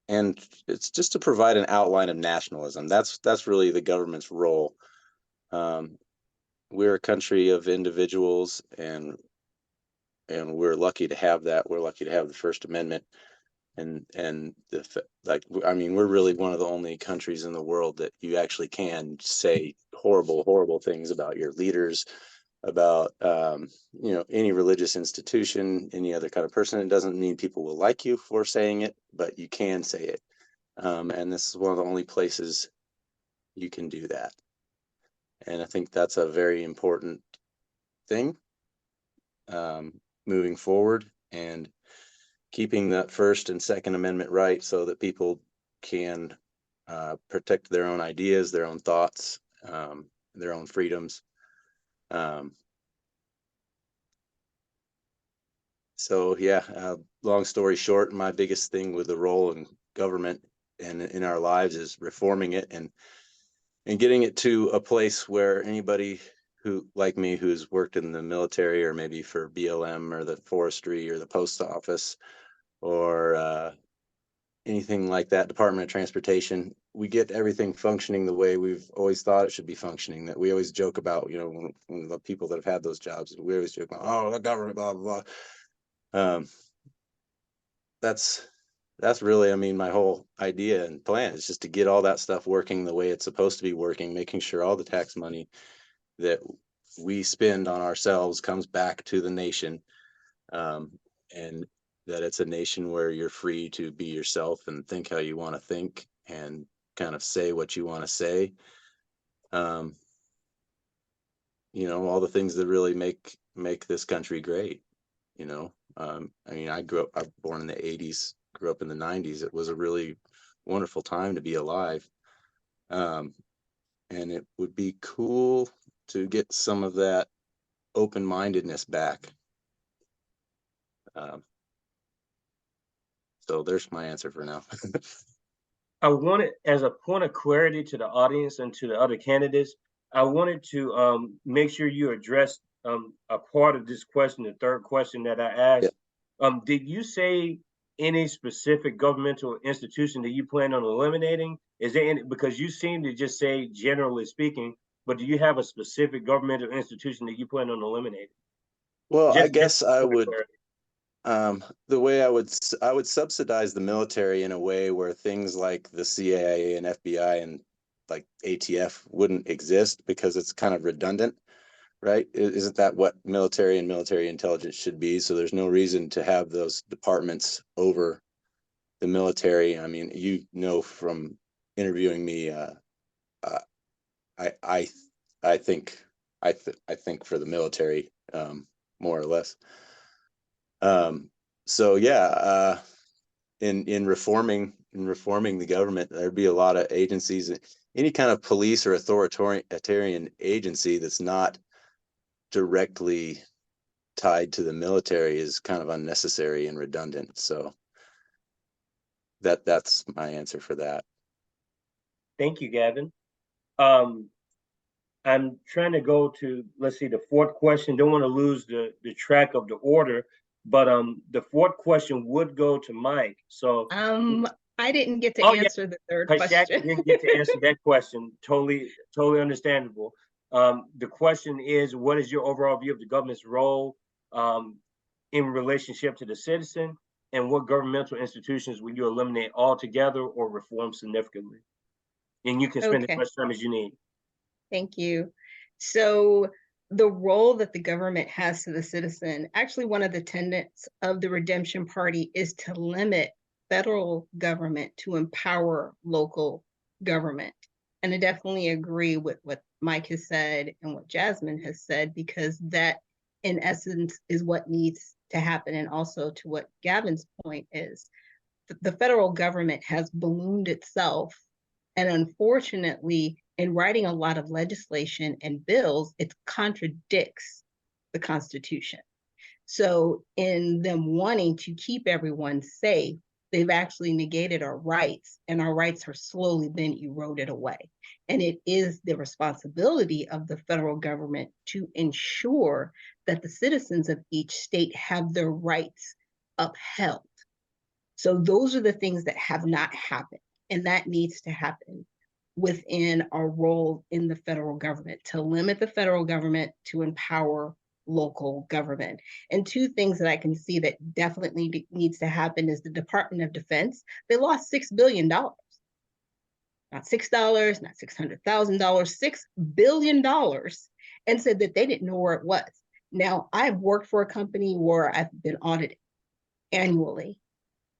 and it's just to provide an outline of nationalism. That's really the government's role. We're a country of individuals, and we're lucky to have that. We're lucky to have the First Amendment, and we're really one of the only countries in the world that you actually can say horrible things about your leaders, about any religious institution, any other kind of person. It doesn't mean people will like you for saying it, but you can say it. And this is one of the only places you can do that. And I think that's a very important thing moving forward, and keeping that First and Second Amendment right so that people can protect their own ideas, their own thoughts, their own freedoms. So yeah, long story short, my biggest thing with the role in government and in our lives is reforming it and getting it to a place where anybody who, like me, who's worked in the military or maybe for BLM or the forestry or the post office or anything like that, Department of Transportation, we get everything functioning the way we've always thought it should be functioning. That we always joke about, when the people that have had those jobs, we always joke about, oh, the government, blah, blah, blah. That's really, my whole idea and plan is just to get all that stuff working the way it's supposed to be working, making sure all the tax money that we spend on ourselves comes back to the nation, and that it's a nation where you're free to be yourself and think how you want to think and kind of say what you want to say. All the things that really make this country great. I was born in the 80s, grew up in the 90s. It was a really wonderful time to be alive. And it would be cool to get some of that open-mindedness back. So there's my answer for now. I wanted, as a point of clarity to the audience and to the other candidates, I wanted to make sure you addressed a part of this question, the third question that I asked. Yeah. Did you say any specific governmental institution that you plan on eliminating? Is there any, because you seem to just say generally speaking, but do you have a specific governmental institution that you plan on eliminating? Well, I guess I would. The way I would subsidize the military in a way where things like the CIA and FBI and like ATF wouldn't exist, because it's kind of redundant, right? Isn't that what military and military intelligence should be? So there's no reason to have those departments over the military. From interviewing me, I think for the military, more or less. So yeah, in reforming the government, there'd be a lot of agencies, any kind of police or authoritarian agency that's not directly tied to the military is kind of unnecessary and redundant. So that's my answer for that. Thank you, Gavin. I'm trying to go to, let's see, the fourth question. Don't want to lose the track of the order, but the fourth question would go to Mike. So I didn't get to answer the third question. Didn't get to answer that question. Totally understandable. The question is, what is your overall view of the government's role in relationship to the citizen, and what governmental institutions will you eliminate altogether or reform significantly? And you can spend as much time as you need. Thank you. So the role that the government has to the citizen, actually one of the tenets of the Redemption Party is to limit federal government to empower local government. And I definitely agree with what Mike has said and what Jasmine has said, because that in essence is what needs to happen. And also to what Gavin's point is, the federal government has ballooned itself. And unfortunately, in writing a lot of legislation and bills, it contradicts the Constitution. So in them wanting to keep everyone safe, they've actually negated our rights, and our rights are slowly being eroded away. And it is the responsibility of the federal government to ensure that the citizens of each state have their rights upheld. So those are the things that have not happened, and that needs to happen within our role in the federal government, to limit the federal government, to empower local government. And two things that I can see that definitely needs to happen is the Department of Defense. They lost $6 billion. Not $6, not $600,000, $6 billion, and said that they didn't know where it was. Now, I've worked for a company where I've been audited annually.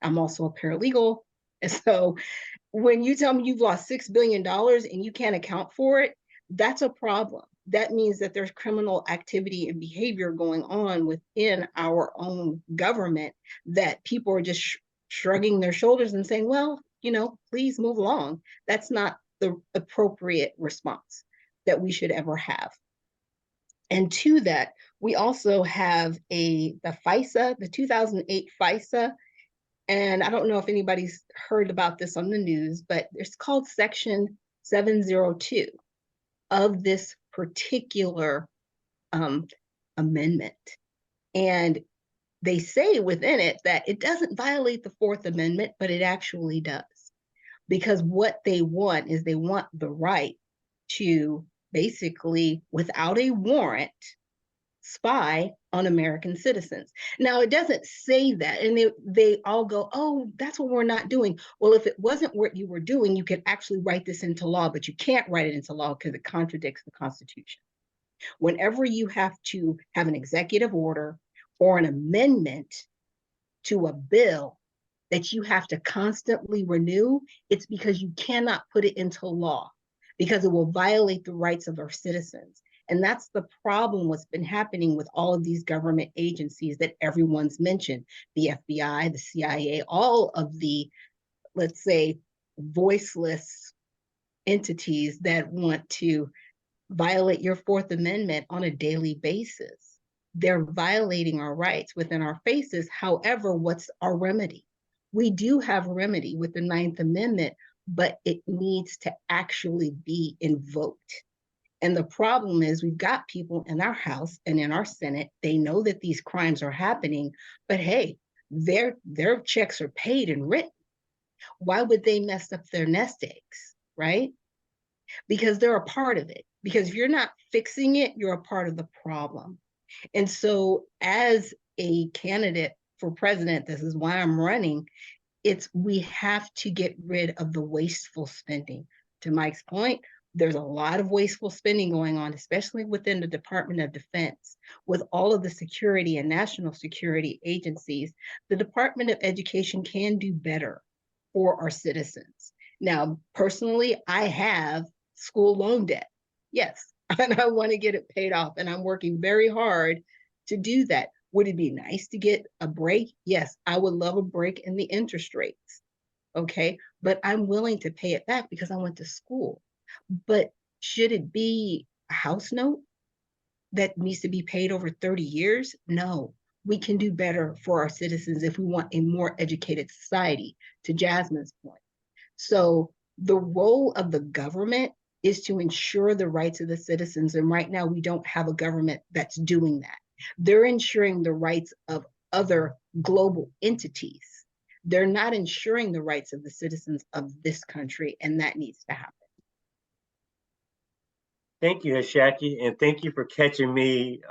I'm also a paralegal. And so when you tell me you've lost $6 billion and you can't account for it, that's a problem. That means that there's criminal activity and behavior going on within our own government that people are just shrugging their shoulders and saying, well, you know, please move along. That's not the appropriate response that we should ever have. And to that, we also have the FISA, the 2008 FISA. And I don't know if anybody's heard about this on the news, but it's called Section 702 of this particular amendment. And they say within it that it doesn't violate the Fourth Amendment, but it actually does. Because what they want is they want the right to basically, without a warrant, spy on American citizens. Now, it doesn't say that, and they all go, oh, that's what we're not doing. Well, if it wasn't what you were doing, you could actually write this into law, but you can't write it into law because it contradicts the Constitution. Whenever you have to have an executive order or an amendment to a bill that you have to constantly renew, it's because you cannot put it into law, because it will violate the rights of our citizens. And that's the problem what's been happening with all of these government agencies that everyone's mentioned, the FBI, the CIA, all of the, let's say, voiceless entities that want to violate your Fourth Amendment on a daily basis. They're violating our rights within our faces. However, what's our remedy? We do have a remedy with the Ninth Amendment, but it needs to actually be invoked. And the problem is we've got people in our House and in our Senate, they know that these crimes are happening, but hey, their checks are paid and written. Why would they mess up their nest eggs, right? Because they're a part of it. Because if you're not fixing it, you're a part of the problem. And so as a candidate for president, this is why I'm running, we have to get rid of the wasteful spending. To Mike's point, there's a lot of wasteful spending going on, especially within the Department of Defense. With all of the security and national security agencies, the Department of Education can do better for our citizens. Now, personally, I have school loan debt. Yes, and I want to get it paid off, and I'm working very hard to do that. Would it be nice to get a break? Yes, I would love a break in the interest rates. Okay, but I'm willing to pay it back because I went to school. But should it be a house note that needs to be paid over 30 years? No, we can do better for our citizens if we want a more educated society, to Jasmine's point. So the role of the government is to ensure the rights of the citizens. And right now, we don't have a government that's doing that. They're ensuring the rights of other global entities. They're not ensuring the rights of the citizens of this country, and that needs to happen. Thank you, Ashaki, and thank you for catching me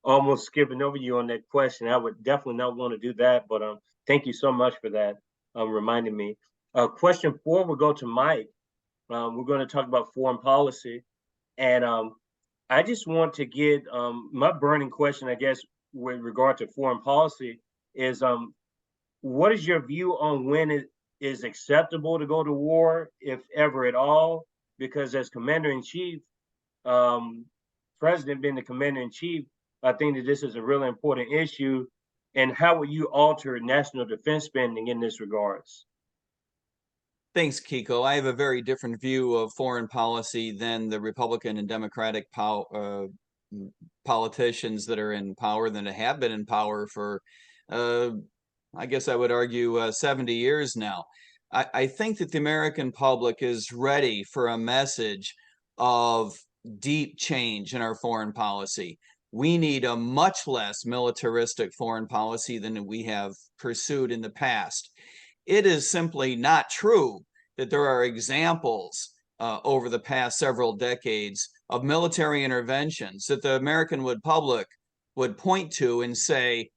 almost skipping over you on that question. I would definitely not want to do that, but thank you so much for that, reminding me. Question 4 will go to Mike. We're going to talk about foreign policy, and I just want to get my burning question, I guess, with regard to foreign policy is what is your view on when it is acceptable to go to war, if ever at all? Because as Commander-in-Chief, president being the commander in chief, I think that this is a really important issue. And how would you alter national defense spending in this regards? Thanks, Kiko. I have a very different view of foreign policy than the Republican and Democratic politicians that are in power, that have been in power for, I guess I would argue, 70 years now. I think that the American public is ready for a message of deep change in our foreign policy. We need a much less militaristic foreign policy than we have pursued in the past. It is simply not true that there are examples over the past several decades of military interventions that the American public would point to and say,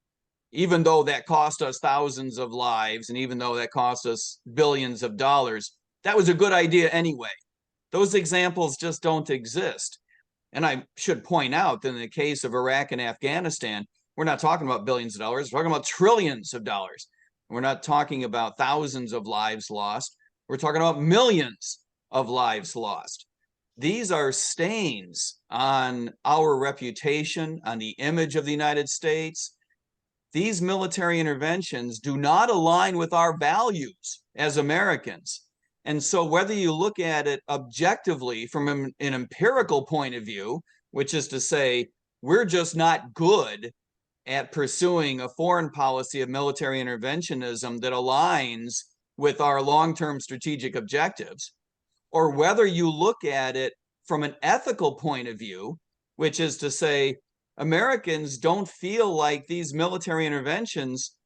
even though that cost us thousands of lives, and even though that cost us billions of dollars, that was a good idea anyway. Those examples just don't exist. And I should point out that in the case of Iraq and Afghanistan, we're not talking about billions of dollars, we're talking about trillions of dollars. We're not talking about thousands of lives lost. We're talking about millions of lives lost. These are stains on our reputation, on the image of the United States. These military interventions do not align with our values as Americans. And so whether you look at it objectively from an empirical point of view, which is to say, we're just not good at pursuing a foreign policy of military interventionism that aligns with our long-term strategic objectives, or whether you look at it from an ethical point of view, which is to say, Americans don't feel like these military interventions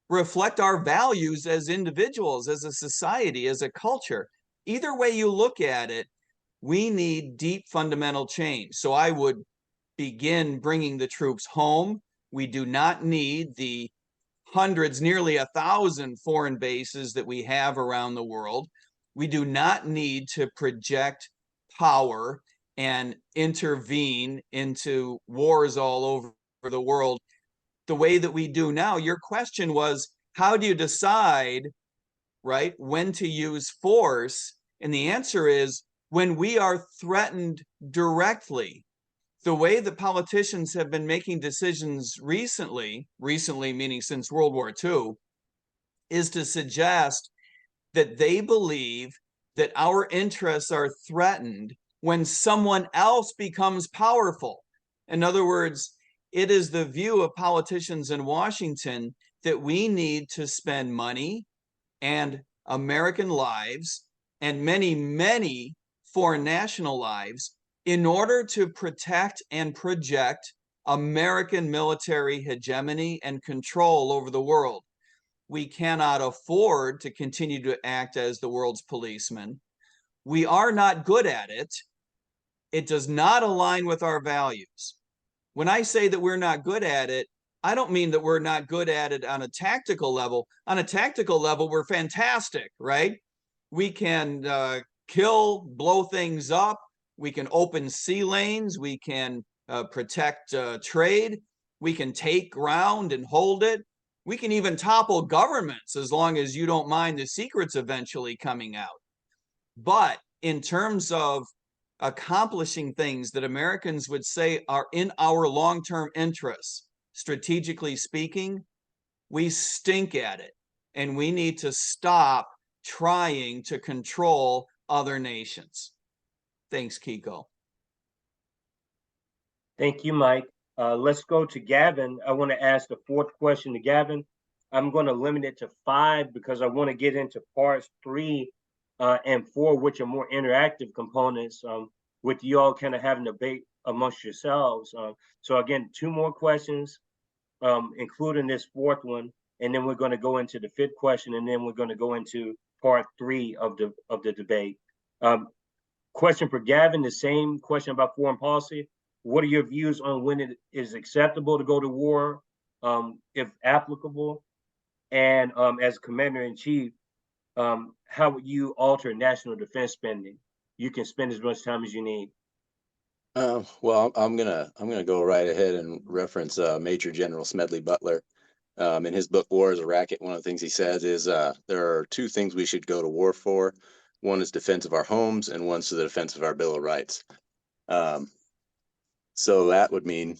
reflect our values as individuals, as a society, as a culture. Either way you look at it, we need deep fundamental change. So I would begin bringing the troops home. We do not need the hundreds, nearly 1,000 foreign bases that we have around the world. We do not need to project power and intervene into wars all over the world the way that we do now. Your question was, how do you decide, right, when to use force? And the answer is when we are threatened directly. The way that politicians have been making decisions recently meaning since World War II, is to suggest that they believe that our interests are threatened when someone else becomes powerful. In other words, it is the view of politicians in Washington that we need to spend money and American lives and many, many foreign national lives in order to protect and project American military hegemony and control over the world. We cannot afford to continue to act as the world's policeman. We are not good at it. It does not align with our values. When I say that we're not good at it, I don't mean that we're not good at it on a tactical level. On a tactical level, we're fantastic, right? We can kill, blow things up. We can open sea lanes. We can protect trade. We can take ground and hold it. We can even topple governments as long as you don't mind the secrets eventually coming out. But in terms of accomplishing things that Americans would say are in our long-term interests, strategically speaking, we stink at it. And we need to stop trying to control other nations. Thanks, Kiko. Thank you, Mike. Let's go to Gavin. I want to ask the fourth question to Gavin. I'm going to limit it to 5 because I want to get into parts 3 and 4, which are more interactive components with you all kind of having a debate amongst yourselves. So again, 2 more questions, including this 4th one, and then we're going to go into the 5th question, and then we're going to go into part 3 of the debate. Question for Gavin, the same question about foreign policy. What are your views on when it is acceptable to go to war, if applicable? And as Commander-in-Chief, how would you alter national defense spending? You can spend as much time as you need. Well, I'm gonna go right ahead and reference Major General Smedley Butler. In his book War is a Racket, one of the things he says is there are 2 things we should go to war for. One is defense of our homes, and one's to the defense of our Bill of Rights. So that would mean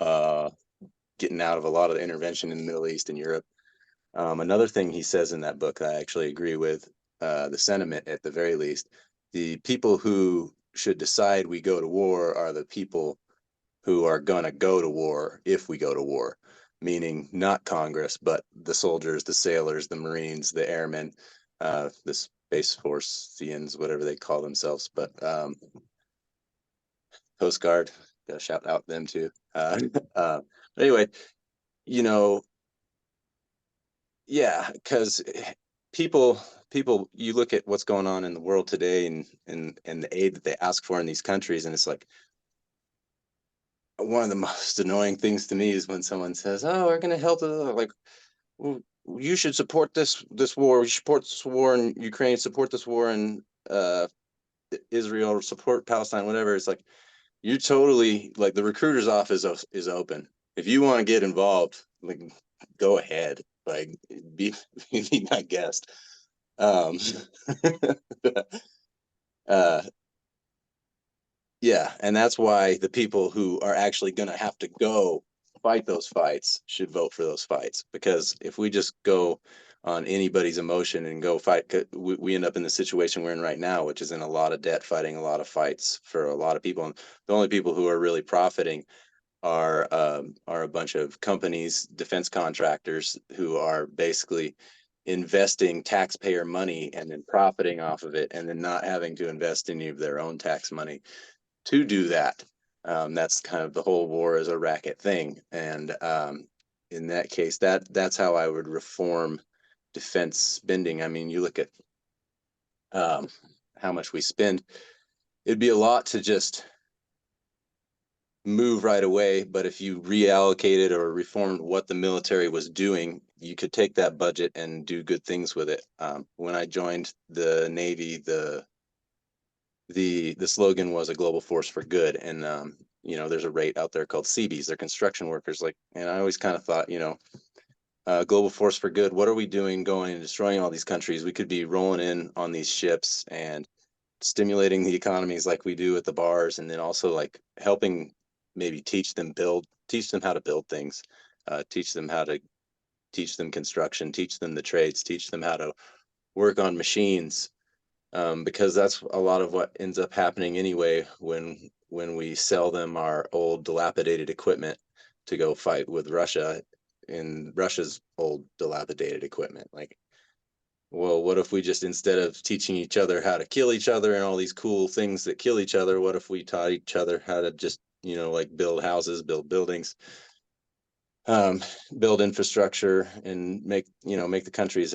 getting out of a lot of the intervention in the Middle East and Europe. Another thing he says in that book, I actually agree with the sentiment at the very least. The people who should decide we go to war are the people who are going to go to war if we go to war, meaning not Congress, but the soldiers, the sailors, the Marines, the airmen, the Space Forceans, whatever they call themselves. But Coast Guard, gotta shout out them too. Anyway, you know, yeah, because people, you look at what's going on in the world today and the aid that they ask for in these countries, and it's like, one of the most annoying things to me is when someone says, "Oh, we're going to help," like, well, you should support this war. You support this war in Ukraine. Support this war in Israel. Or support Palestine. Whatever. It's like, you're totally, like, the recruiter's office is open. If you want to get involved, like, go ahead. Like, be my guest. uh, Yeah, and that's why the people who are actually going to have to go fight those fights should vote for those fights. Because if we just go on anybody's emotion and go fight, we end up in the situation we're in right now, which is in a lot of debt, fighting a lot of fights for a lot of people. And the only people who are really profiting are a bunch of companies, defense contractors, who are basically investing taxpayer money and then profiting off of it, and then not having to invest any of their own tax money to do that. That's kind of the whole war is a racket thing. And in that case, that's how I would reform defense spending. I mean, you look at how much we spend, it'd be a lot to just move right away. But if you reallocated or reformed what the military was doing, you could take that budget and do good things with it. When I joined the Navy, the slogan was a global force for good. And there's a rate out there called CBs, they're construction workers. Like, and I always kind of thought, global force for good, what are we doing going and destroying all these countries? We could be rolling in on these ships and stimulating the economies like we do at the bars, and then also like helping maybe teach them how to build things, teach them construction, teach them the trades, teach them how to work on machines, because that's a lot of what ends up happening anyway when we sell them our old dilapidated equipment to go fight with Russia in Russia's old dilapidated equipment. Like, well, what if we just, instead of teaching each other how to kill each other and all these cool things that kill each other, what if we taught each other how to just, like, build houses, build buildings, build infrastructure, and make the countries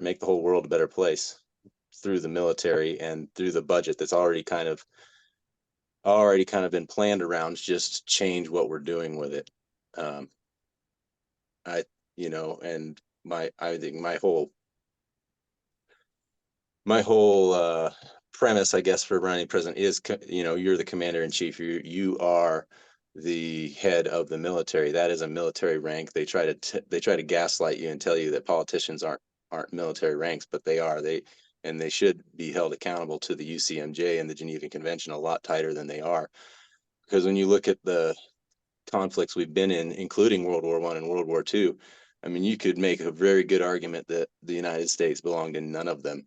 make the whole world a better place through the military and through the budget that's already kind of been planned around, just change what we're doing with it. And I think my whole premise, I guess, for running president is, you're the commander in chief. You are the head of the military. That is a military rank. They try to gaslight you and tell you that politicians aren't military ranks, but they are. They should be held accountable to the UCMJ and the Geneva Convention a lot tighter than they are. Because when you look at the conflicts we've been in, including World War I and World War II, I mean, you could make a very good argument that the United States belonged in none of them.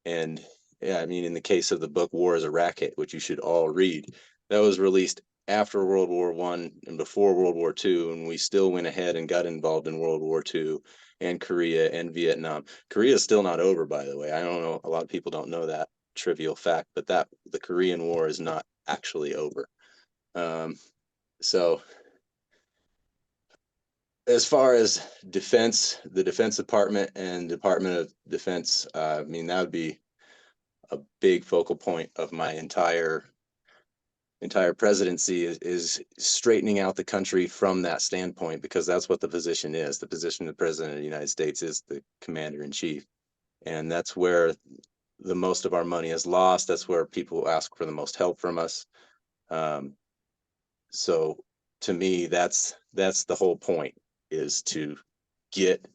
And yeah, I mean, in the case of the book War is a Racket, which you should all read, that was released after World War I and before World War II, and we still went ahead and got involved in World War II and Korea and Vietnam. Korea is still not over, by the way. I don't know, a lot of people don't know that trivial fact, but the Korean War is not actually over. So as far as defense, the Defense Department and Department of Defense, I mean, that would be a big focal point of my entire presidency, is straightening out the country from that standpoint, because that's what the position is. The position of the president of the United States is the commander in chief. And that's where the most of our money is lost. That's where people ask for the most help from us. So to me, that's the whole point, is to get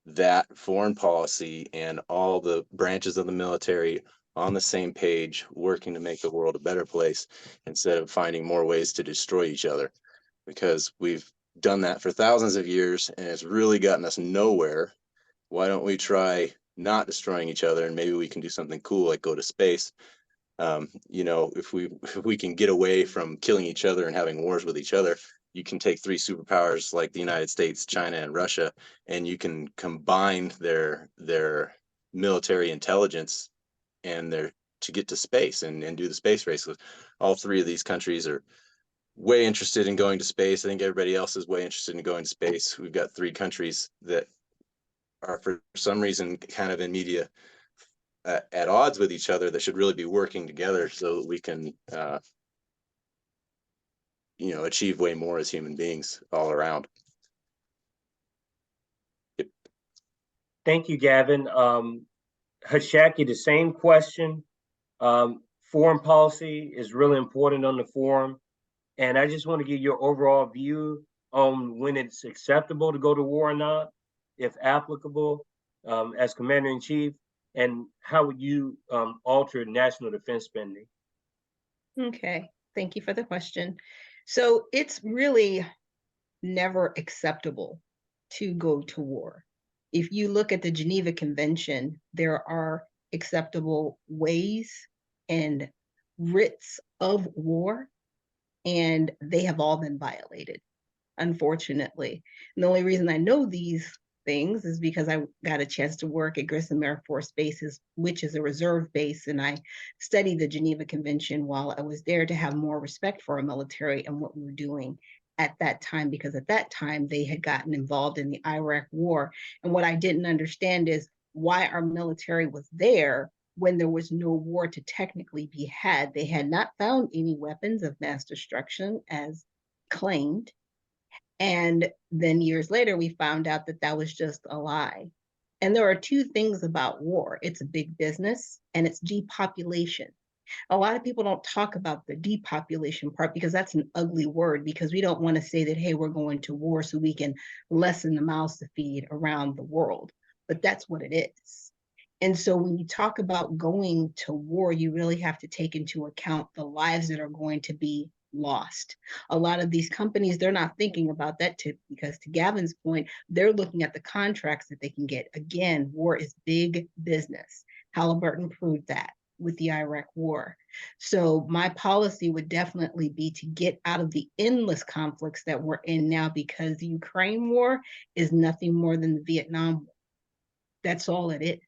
that foreign policy and all the branches of the military on the same page, working to make the world a better place instead of finding more ways to destroy each other. Because we've done that for thousands of years and it's really gotten us nowhere. Why don't we try not destroying each other, and maybe we can do something cool like go to space? If we can get away from killing each other and having wars with each other, you can take three superpowers like the United States, China, and Russia, and you can combine their military intelligence and to get to space and do the space race. All three of these countries are way interested in going to space. I think everybody else is way interested in going to space. We've got three countries that are for some reason kind of in media at odds with each other that should really be working together so that we can achieve way more as human beings all around. Yep. Thank you, Gavin. Ashaki, the same question. Foreign policy is really important on the forum. And I just want to get your overall view on when it's acceptable to go to war or not, if applicable, as Commander-in-Chief, and how would you alter national defense spending? Okay, thank you for the question. So it's really never acceptable to go to war. If you look at the Geneva Convention, there are acceptable ways and writs of war, and they have all been violated, unfortunately. And the only reason I know these things is because I got a chance to work at Grissom Air Force Base, which is a reserve base, and I studied the Geneva Convention while I was there to have more respect for our military and what we were doing at that time, because at that time they had gotten involved in the Iraq War. And what I didn't understand is why our military was there when there was no war to technically be had. They had not found any weapons of mass destruction as claimed. And then years later, we found out that that was just a lie. And there are two things about war. It's a big business and it's depopulation. A lot of people don't talk about the depopulation part because that's an ugly word, because we don't want to say that, hey, we're going to war so we can lessen the mouths to feed around the world. But that's what it is. And so when you talk about going to war, you really have to take into account the lives that are going to be lost. A lot of these companies, they're not thinking about that because to Gavin's point, they're looking at the contracts that they can get. Again, war is big business. Halliburton proved that with the Iraq War. So my policy would definitely be to get out of the endless conflicts that we're in now, because the Ukraine war is nothing more than the Vietnam War. That's all it is.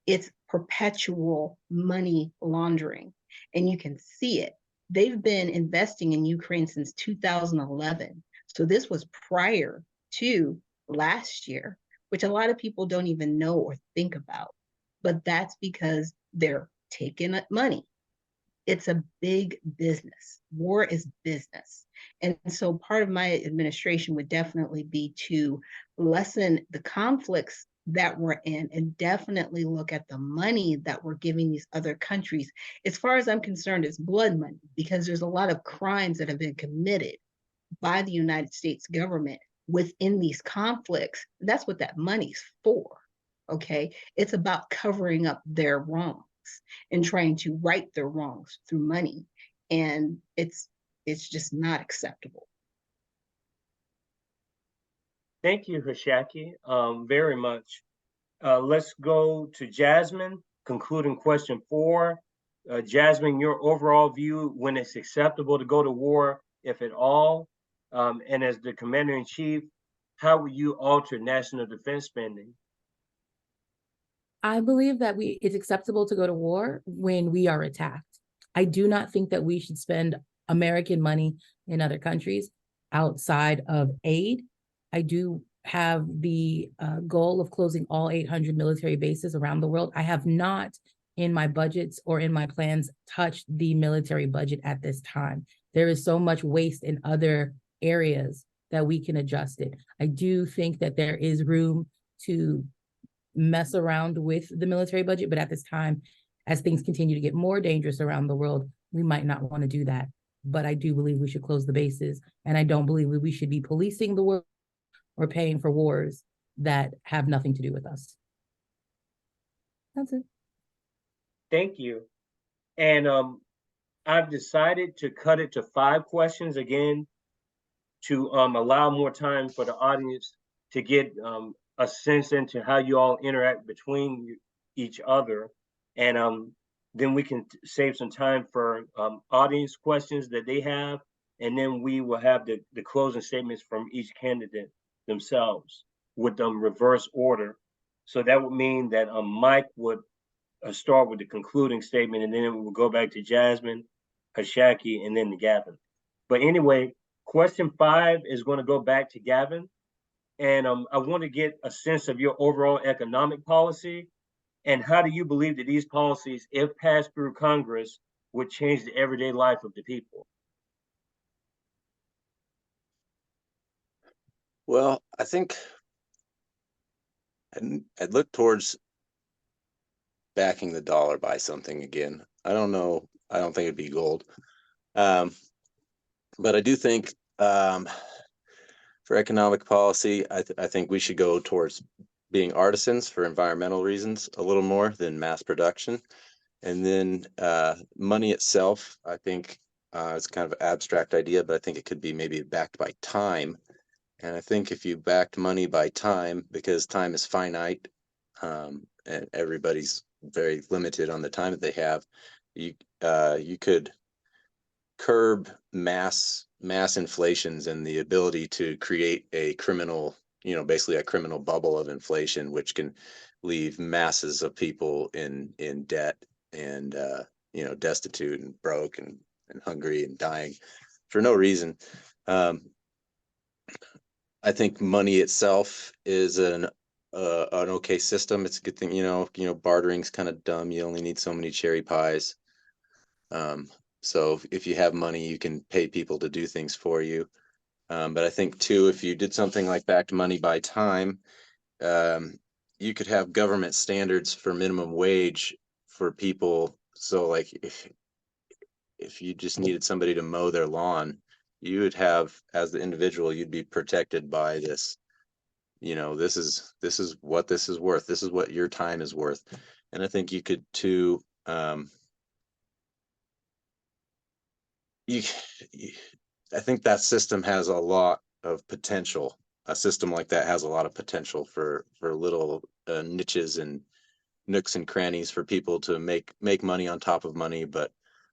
It's perpetual money laundering, and you can see it. They've been investing in Ukraine since 2011. So this was prior to last year, which a lot of people don't even know or think about. But that's because they're taking money. It's a big business. War is business. And so part of my administration would definitely be to lessen the conflicts that we're in and definitely look at the money that we're giving these other countries. As far as I'm concerned, it's blood money, because there's a lot of crimes that have been committed by the United States government within these conflicts. That's what that money's for, okay? It's about covering up their wrongs and trying to right their wrongs through money. And it's just not acceptable. Thank you, Ashaki, very much. Let's go to Jasmine, concluding question 4. Jasmine, your overall view when it's acceptable to go to war, if at all, and as the Commander-in-Chief, how will you alter national defense spending? I believe that it's acceptable to go to war when we are attacked. I do not think that we should spend American money in other countries outside of aid. I do have the goal of closing all 800 military bases around the world. I have not, in my budgets or in my plans, touched the military budget at this time. There is so much waste in other areas that we can adjust it. I do think that there is room to mess around with the military budget, but at this time, as things continue to get more dangerous around the world, we might not want to do that. But I do believe we should close the bases, and I don't believe we should be policing the world or paying for wars that have nothing to do with us. That's it. Thank you. And I've decided to cut it to 5 questions again to allow more time for the audience to get a sense into how you all interact between each other. And then we can save some time for audience questions that they have. And then we will have the closing statements from each candidate themselves with reverse order. So that would mean that Mike would start with the concluding statement, and then it will go back to Jasmine, Ashaki, and then to Gavin. But anyway, question 5 is going to go back to Gavin. And I want to get a sense of your overall economic policy and how do you believe that these policies, if passed through Congress, would change the everyday life of the people? Well, I think I'd look towards backing the dollar by something again. I don't know. I don't think it'd be gold. But I do think for economic policy, I think we should go towards being artisans for environmental reasons a little more than mass production. And then money itself, I think it's kind of an abstract idea, but I think it could be maybe backed by time. And I think if you backed money by time, because time is finite, and everybody's very limited on the time that they have, you could curb mass inflations and the ability to create a criminal, basically a criminal bubble of inflation, which can leave masses of people in debt and destitute and broke and hungry and dying for no reason. I think money itself is an okay system. It's a good thing. Bartering's kind of dumb. You only need so many cherry pies. So if you have money, you can pay people to do things for you. But I think too, if you did something like backed money by time, you could have government standards for minimum wage for people. So like if you just needed somebody to mow their lawn, you would have, as the individual, you'd be protected by this. This is what this is worth. This is what your time is worth. And I think you could too. I think that system has a lot of potential. A system like that has a lot of potential for little niches and nooks and crannies for people to make money on top of money, but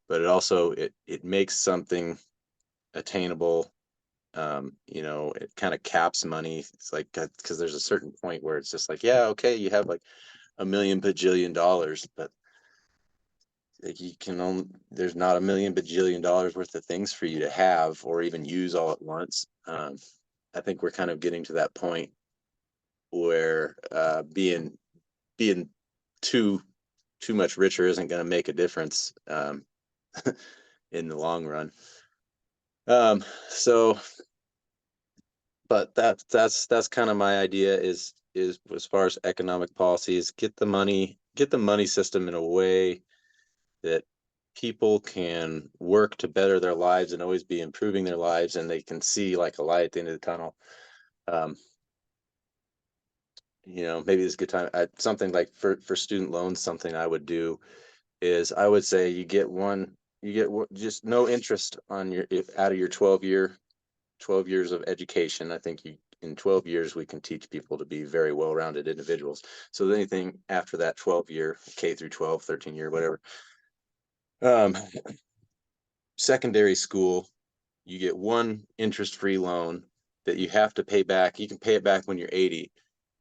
it also it makes something attainable. It kind of caps money. It's like, because there's a certain point where it's just like, yeah, okay, you have like $1 million bajillion, but like there's not $1 million bajillion worth of things for you to have or even use all at once. I think we're kind of getting to that point where being too much richer isn't going to make a difference in the long run. But that's kind of my idea is as far as economic policies, get the money system in a way that people can work to better their lives and always be improving their lives, and they can see like a light at the end of the tunnel. Maybe it's a good time. Something like for student loans, something I would do is I would say you get just no interest on out of your 12 years of education. I think in 12 years, we can teach people to be very well-rounded individuals. So anything after that 12-year, K through 12, 13-year, whatever, secondary school, you get one interest-free loan that you have to pay back. You can pay it back when you're 80,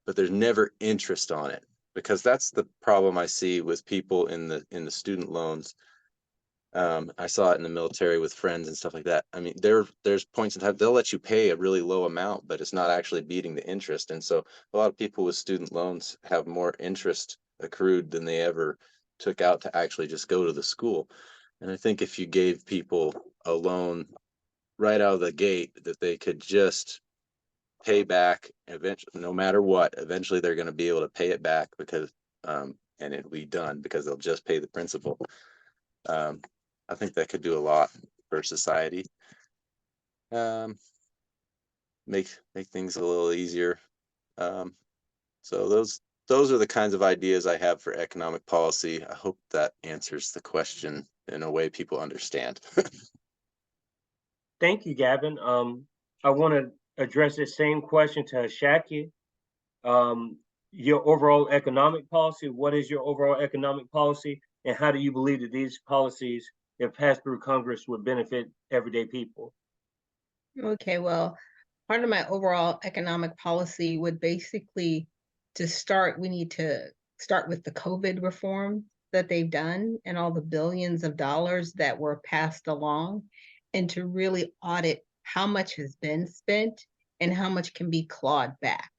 but there's never interest on it, because that's the problem I see with people in the student loans. I saw it in the military with friends and stuff like that. I mean, there's points in time they'll let you pay a really low amount, but it's not actually beating the interest. And so a lot of people with student loans have more interest accrued than they ever took out to actually just go to the school. And I think if you gave people a loan right out of the gate that they could just pay back eventually, no matter what, eventually they're going to be able to pay it back because and it'll be done because they'll just pay the principal. I think that could do a lot for society. Make things a little easier. So those are the kinds of ideas I have for economic policy. I hope that answers the question in a way people understand. Thank you, Gavin. I want to address the same question to Ashaki. Your overall economic policy, what is your overall economic policy? And how do you believe that these policies, if passed through Congress, would benefit everyday people? Okay, well, part of my overall economic policy would basically, to start, we need to start with the COVID reform that they've done and all the billions of dollars that were passed along, and to really audit how much has been spent and how much can be clawed back.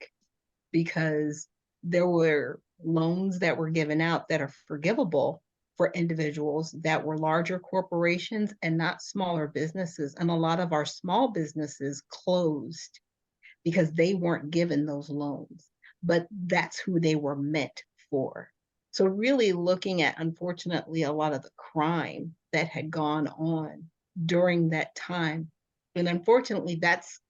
Because there were loans that were given out that are forgivable for individuals that were larger corporations and not smaller businesses. And a lot of our small businesses closed because they weren't given those loans, but that's who they were meant for. So really looking at, unfortunately, a lot of the crime that had gone on during that time. And unfortunately, that's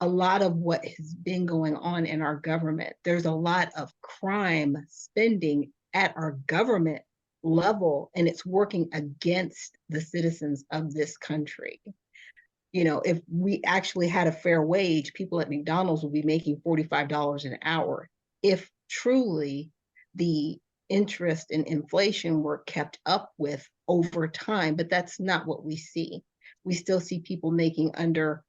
a lot of what has been going on in our government. There's a lot of crime spending at our government level, and it's working against the citizens of this country. You know, if we actually had a fair wage, people at McDonald's would be making $45 an hour if truly the interest and inflation were kept up with over time. But that's not what we see. We still see people making under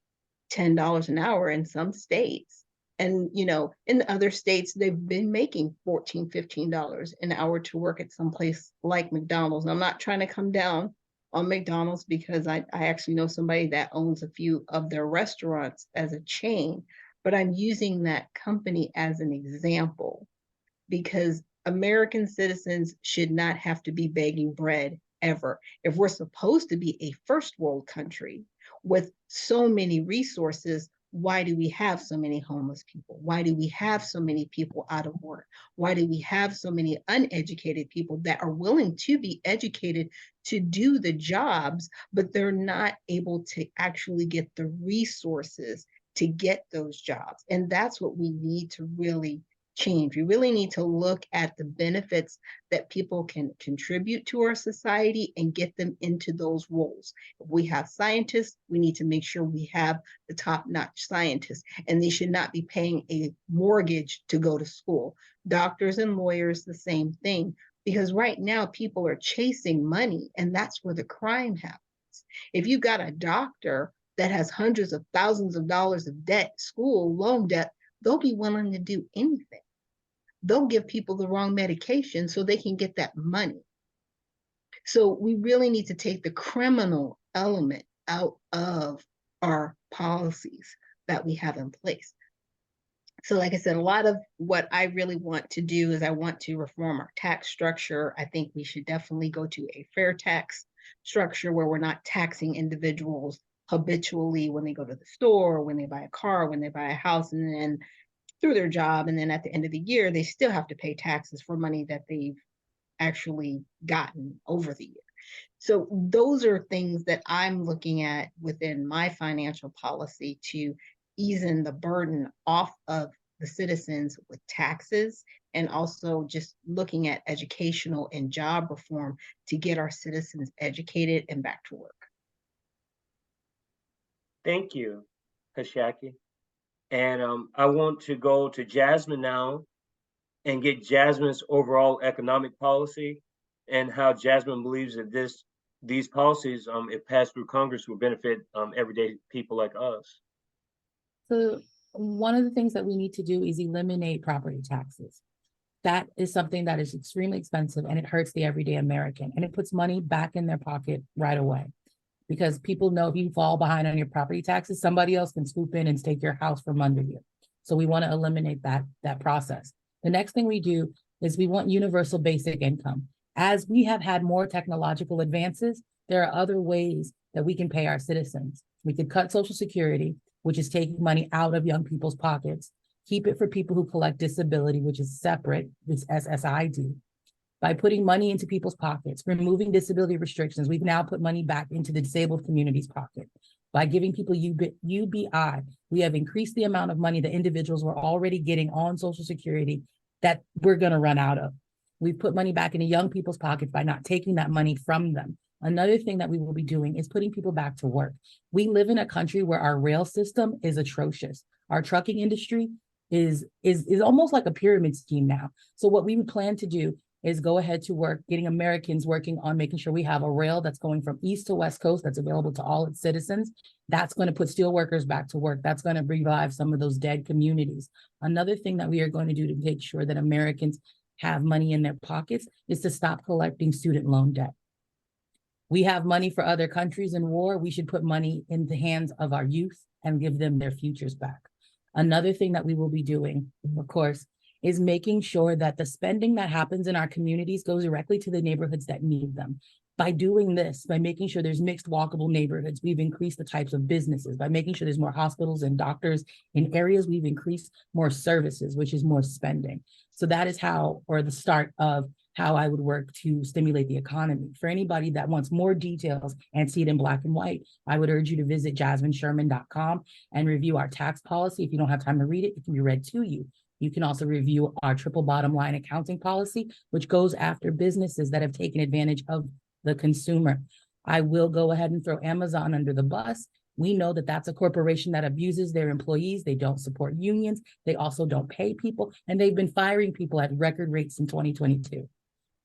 $10 an hour in some states. And, you know, in other states, they've been making $14, $15 an hour to work at some place like McDonald's. And I'm not trying to come down on McDonald's because I actually know somebody that owns a few of their restaurants as a chain, but I'm using that company as an example because American citizens should not have to be begging bread ever. If we're supposed to be a first world country with so many resources, why do we have so many homeless people? Why do we have so many people out of work? Why do we have so many uneducated people that are willing to be educated to do the jobs, but they're not able to actually get the resources to get those jobs? And that's what we need to really change. We really need to look at the benefits that people can contribute to our society and get them into those roles. If we have scientists, we need to make sure we have the top-notch scientists, and they should not be paying a mortgage to go to school. Doctors and lawyers, the same thing, because right now people are chasing money, and that's where the crime happens. If you got a doctor that has hundreds of thousands of dollars of debt, school loan debt, they'll be willing to do anything. They'll give people the wrong medication so they can get that money. So we really need to take the criminal element out of our policies that we have in place. So like I said, a lot of what I really want to do is I want to reform our tax structure. I think we should definitely go to a fair tax structure where we're not taxing individuals habitually when they go to the store, when they buy a car, when they buy a house, and then through their job. And then at the end of the year, they still have to pay taxes for money that they've actually gotten over the year. So those are things that I'm looking at within my financial policy to ease the burden off of the citizens with taxes, and also just looking at educational and job reform to get our citizens educated and back to work. Thank you, Ashaki. And I want to go to Jasmine now and get Jasmine's overall economic policy and how Jasmine believes that these policies, if passed through Congress, will benefit everyday people like us. So one of the things that we need to do is eliminate property taxes. That is something that is extremely expensive, and it hurts the everyday American, and it puts money back in their pocket right away. Because people know if you fall behind on your property taxes, somebody else can swoop in and take your house from under you. So we want to eliminate that process. The next thing we do is we want universal basic income. As we have had more technological advances, there are other ways that we can pay our citizens. We could cut Social Security, which is taking money out of young people's pockets, keep it for people who collect disability, which is separate, which SSI do. By putting money into people's pockets, removing disability restrictions, we've now put money back into the disabled community's pocket. By giving people UBI, we have increased the amount of money that individuals were already getting on Social Security that we're going to run out of. We've put money back into young people's pockets by not taking that money from them. Another thing that we will be doing is putting people back to work. We live in a country where our rail system is atrocious. Our trucking industry is almost like a pyramid scheme now. So what we would plan to do is go ahead to work, getting Americans working on making sure we have a rail that's going from east to west coast that's available to all its citizens. That's going to put steel workers back to work. That's going to revive some of those dead communities. Another thing that we are going to do to make sure that Americans have money in their pockets is to stop collecting student loan debt. We have money for other countries in war. We should put money in the hands of our youth and give them their futures back. Another thing that we will be doing, of course, is making sure that the spending that happens in our communities goes directly to the neighborhoods that need them. By doing this, by making sure there's mixed walkable neighborhoods, we've increased the types of businesses. By making sure there's more hospitals and doctors in areas, we've increased more services, which is more spending. So that is how, or the start of how I would work to stimulate the economy. For anybody that wants more details and see it in black and white, I would urge you to visit jasminesherman.com and review our tax policy. If you don't have time to read it, it can be read to you. You can also review our triple bottom line accounting policy, which goes after businesses that have taken advantage of the consumer. I will go ahead and throw Amazon under the bus. We know that that's a corporation that abuses their employees. They don't support unions. They also don't pay people, and they've been firing people at record rates in 2022.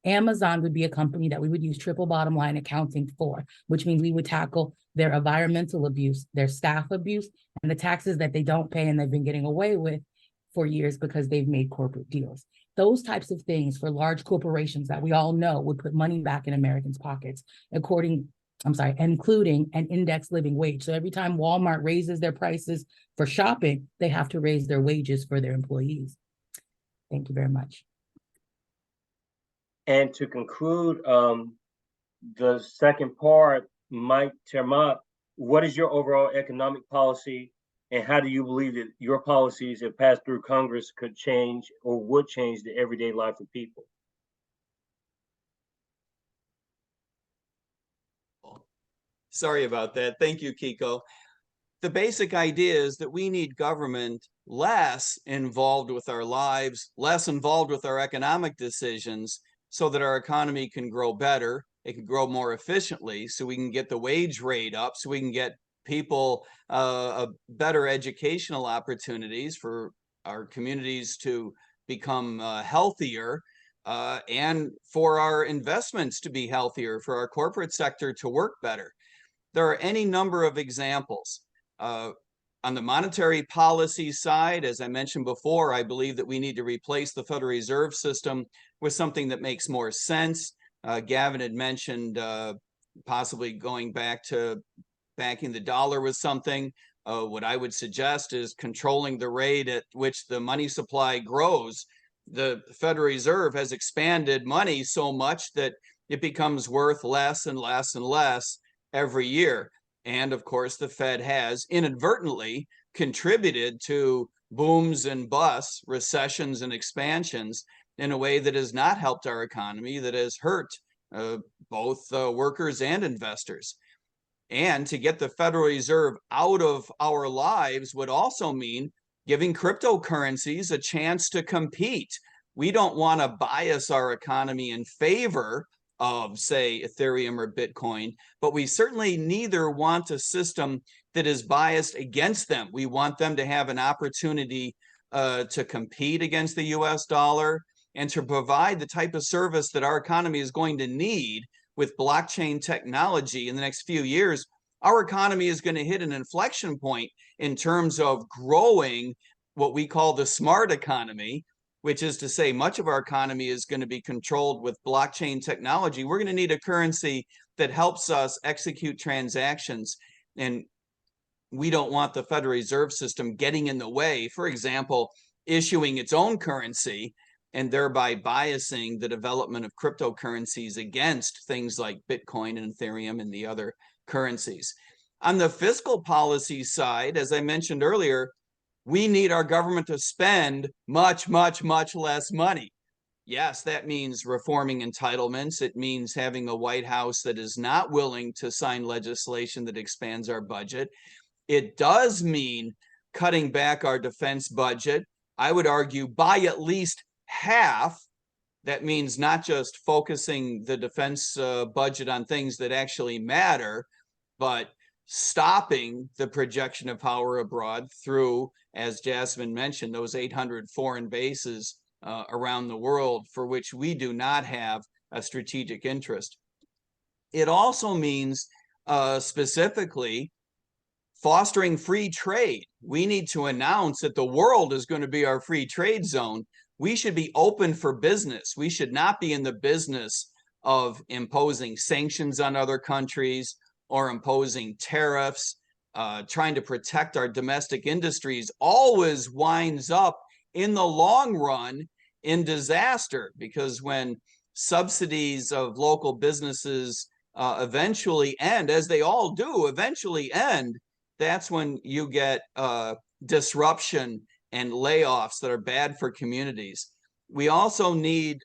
Amazon would be a company that we would use triple bottom line accounting for, which means we would tackle their environmental abuse, their staff abuse, and the taxes that they don't pay and they've been getting away with for years because they've made corporate deals. Those types of things for large corporations that we all know would put money back in Americans' pockets, including an index living wage. So every time Walmart raises their prices for shopping, they have to raise their wages for their employees. Thank you very much. And to conclude the second part, Mike Termat, what is your overall economic policy, and how do you believe that your policies, if passed through Congress, could change or would change the everyday life of people? Sorry about that. Thank you, Kiko. The basic idea is that we need government less involved with our lives, less involved with our economic decisions, so that our economy can grow better, it can grow more efficiently, so we can get the wage rate up, so we can get people better educational opportunities for our communities to become healthier, and for our investments to be healthier, for our corporate sector to work better. There are any number of examples. On the monetary policy side, as I mentioned before, I believe that we need to replace the Federal Reserve System with something that makes more sense. Gavin had mentioned possibly going back to backing the dollar with something. What I would suggest is controlling the rate at which the money supply grows. The Federal Reserve has expanded money so much that it becomes worth less and less and less every year. And of course, the Fed has inadvertently contributed to booms and busts, recessions and expansions in a way that has not helped our economy, that has hurt both workers and investors. And to get the Federal Reserve out of our lives would also mean giving cryptocurrencies a chance to compete. We don't want to bias our economy in favor of, say, Ethereum or Bitcoin, but we certainly neither want a system that is biased against them. We want them to have an opportunity to compete against the US dollar and to provide the type of service that our economy is going to need with blockchain technology in the next few years. Our economy is going to hit an inflection point in terms of growing what we call the smart economy, which is to say much of our economy is going to be controlled with blockchain technology. We're going to need a currency that helps us execute transactions. And we don't want the Federal Reserve System getting in the way, for example, issuing its own currency and thereby biasing the development of cryptocurrencies against things like Bitcoin and Ethereum and the other currencies. On the fiscal policy side, as I mentioned earlier, we need our government to spend much, much, much less money. Yes, that means reforming entitlements. It means having a White House that is not willing to sign legislation that expands our budget. It does mean cutting back our defense budget, I would argue, by at least half, that means not just focusing the defense budget on things that actually matter, but stopping the projection of power abroad through, as Jasmine mentioned, those 800 foreign bases around the world for which we do not have a strategic interest. It also means specifically fostering free trade. We need to announce that the world is going to be our free trade zone. We should be open for business. We should not be in the business of imposing sanctions on other countries or imposing tariffs. Trying to protect our domestic industries always winds up in the long run in disaster, because when subsidies of local businesses eventually end, as they all do eventually end, that's when you get disruption and layoffs that are bad for communities. We also need,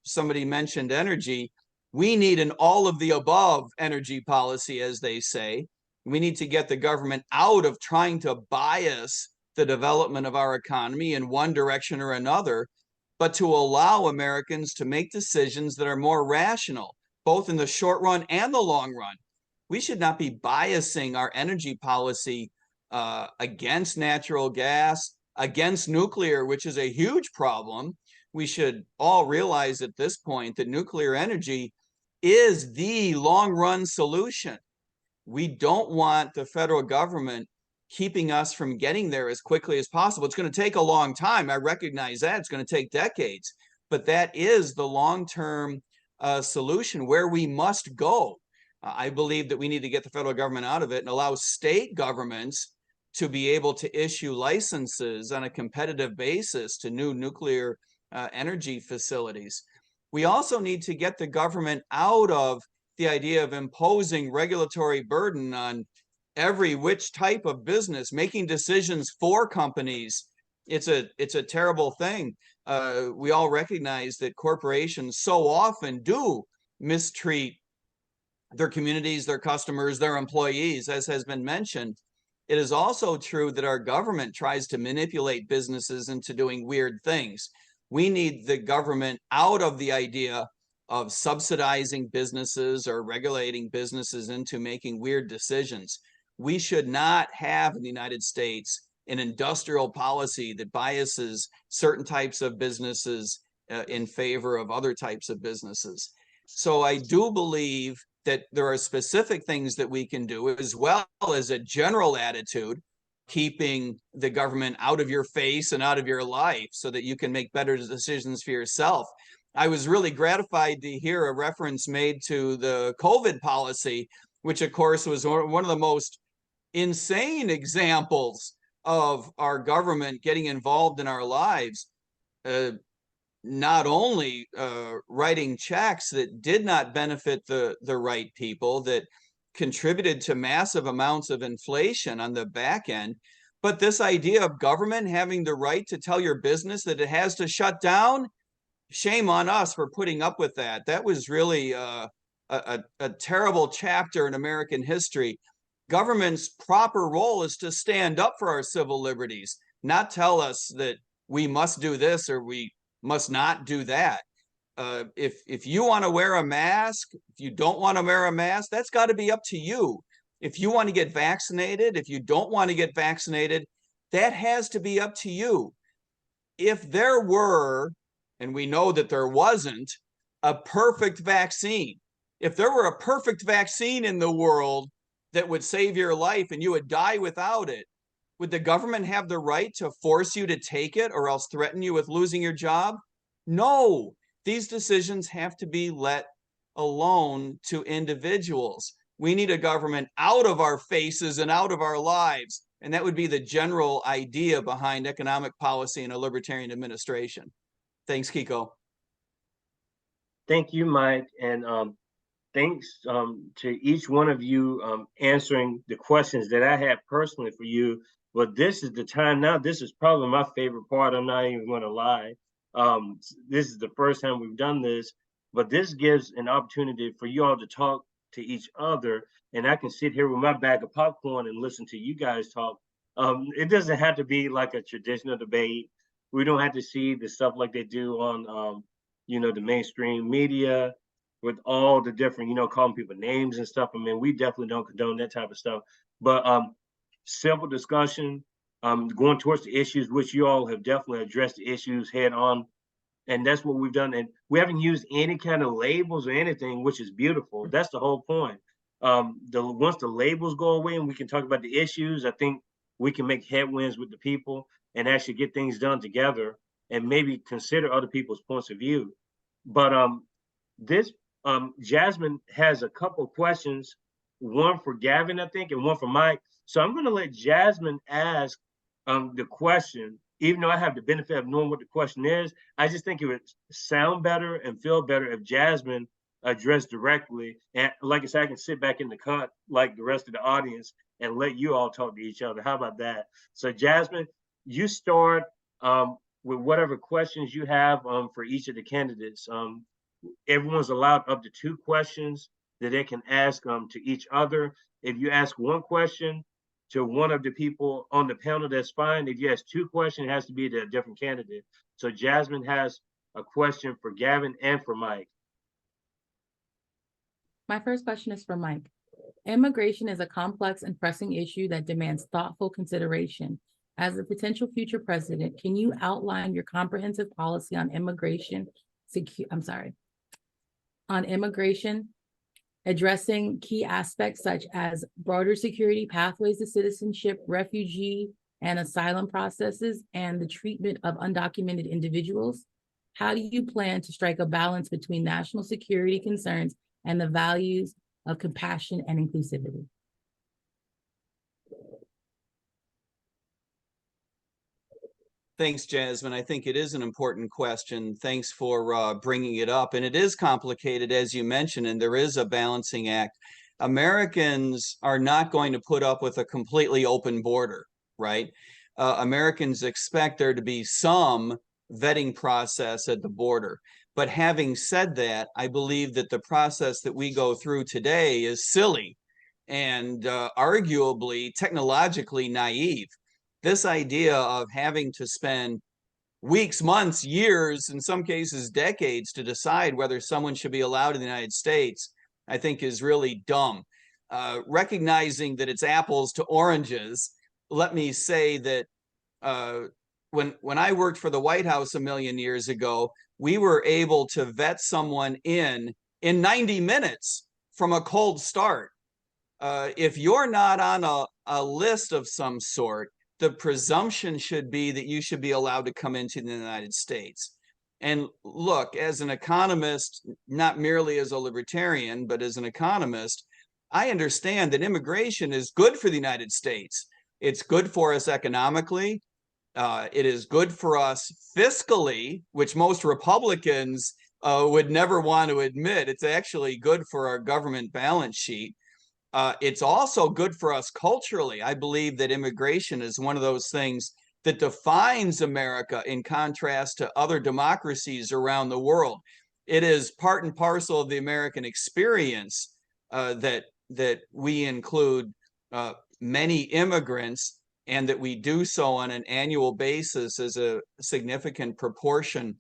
somebody mentioned energy, we need an all of the above energy policy, as they say. We need to get the government out of trying to bias the development of our economy in one direction or another, but to allow Americans to make decisions that are more rational, both in the short run and the long run. We should not be biasing our energy policy against natural gas, against nuclear, which is a huge problem. We should all realize at this point that nuclear energy is the long-run solution. We don't want the federal government keeping us from getting there as quickly as possible. It's going to take a long time. I recognize that. It's going to take decades. But that is the long-term solution where we must go. I believe that we need to get the federal government out of it and allow state governments to be able to issue licenses on a competitive basis to new nuclear energy facilities. We also need to get the government out of the idea of imposing regulatory burden on every which type of business, making decisions for companies. It's a terrible thing. We all recognize that corporations so often do mistreat their communities, their customers, their employees, as has been mentioned. It is also true that our government tries to manipulate businesses into doing weird things. We need the government out of the idea of subsidizing businesses or regulating businesses into making weird decisions. We should not have in the United States an industrial policy that biases certain types of businesses in favor of other types of businesses. So I do believe that there are specific things that we can do, as well as a general attitude, keeping the government out of your face and out of your life so that you can make better decisions for yourself. I was really gratified to hear a reference made to the COVID policy, which of course was one of the most insane examples of our government getting involved in our lives. Not only writing checks that did not benefit the right people, that contributed to massive amounts of inflation on the back end, but this idea of government having the right to tell your business that it has to shut down, shame on us for putting up with that. That was really a terrible chapter in American history. Government's proper role is to stand up for our civil liberties, not tell us that we must do this or we must not do that. If you want to wear a mask, if you don't want to wear a mask, that's got to be up to you. If you want to get vaccinated, if you don't want to get vaccinated, that has to be up to you. If there were, and we know that there wasn't, a perfect vaccine, if there were a perfect vaccine in the world that would save your life and you would die without it, would the government have the right to force you to take it or else threaten you with losing your job? No, these decisions have to be let alone to individuals. We need a government out of our faces and out of our lives. And that would be the general idea behind economic policy in a libertarian administration. Thanks, Kiko. Thank you, Mike. And thanks to each one of you answering the questions that I had personally for you. But this is the time now. This is probably my favorite part. I'm not even going to lie. This is the first time we've done this, but this gives an opportunity for you all to talk to each other. And I can sit here with my bag of popcorn and listen to you guys talk. It doesn't have to be like a traditional debate. We don't have to see the stuff like they do on, the mainstream media with all the different, calling people names and stuff. I mean, we definitely don't condone that type of stuff. But simple discussion, going towards the issues, which you all have definitely addressed the issues head on. And that's what we've done. And we haven't used any kind of labels or anything, which is beautiful. That's the whole point. Once the labels go away and we can talk about the issues, I think we can make headwinds with the people and actually get things done together and maybe consider other people's points of view. But this Jasmine has a couple of questions, one for Gavin, I think, and one for Mike. So I'm going to let Jasmine ask the question, even though I have the benefit of knowing what the question is. I just think it would sound better and feel better if Jasmine addressed directly. And like I said, I can sit back in the cut like the rest of the audience and let you all talk to each other. How about that? So Jasmine, you start with whatever questions you have for each of the candidates. Everyone's allowed up to 2 questions that they can ask to each other. If you ask one question to one of the people on the panel, that's fine. If you ask 2 questions, it has to be to a different candidate. So Jasmine has a question for Gavin and for Mike. My first question is for Mike. Immigration is a complex and pressing issue that demands thoughtful consideration. As a potential future president, can you outline your comprehensive policy on immigration, addressing key aspects such as broader security pathways to citizenship, refugee and asylum processes, and the treatment of undocumented individuals? How do you plan to strike a balance between national security concerns and the values of compassion and inclusivity? Thanks, Jasmine. I think it is an important question. Thanks for bringing it up. And it is complicated, as you mentioned, and there is a balancing act. Americans are not going to put up with a completely open border, right? Americans expect there to be some vetting process at the border. But having said that, I believe that the process that we go through today is silly and arguably technologically naive. This idea of having to spend weeks, months, years, in some cases decades to decide whether someone should be allowed in the United States, I think is really dumb. Recognizing that it's apples to oranges, let me say that when I worked for the White House a million years ago, we were able to vet someone in 90 minutes from a cold start. If you're not on a list of some sort, the presumption should be that you should be allowed to come into the United States. And look, as an economist, not merely as a libertarian, but as an economist, I understand that immigration is good for the United States. It's good for us economically. It is good for us fiscally, which most Republicans would never want to admit. It's actually good for our government balance sheet. It's also good for us culturally. I believe that immigration is one of those things that defines America in contrast to other democracies around the world. It is part and parcel of the American experience that we include many immigrants, and that we do so on an annual basis as a significant proportion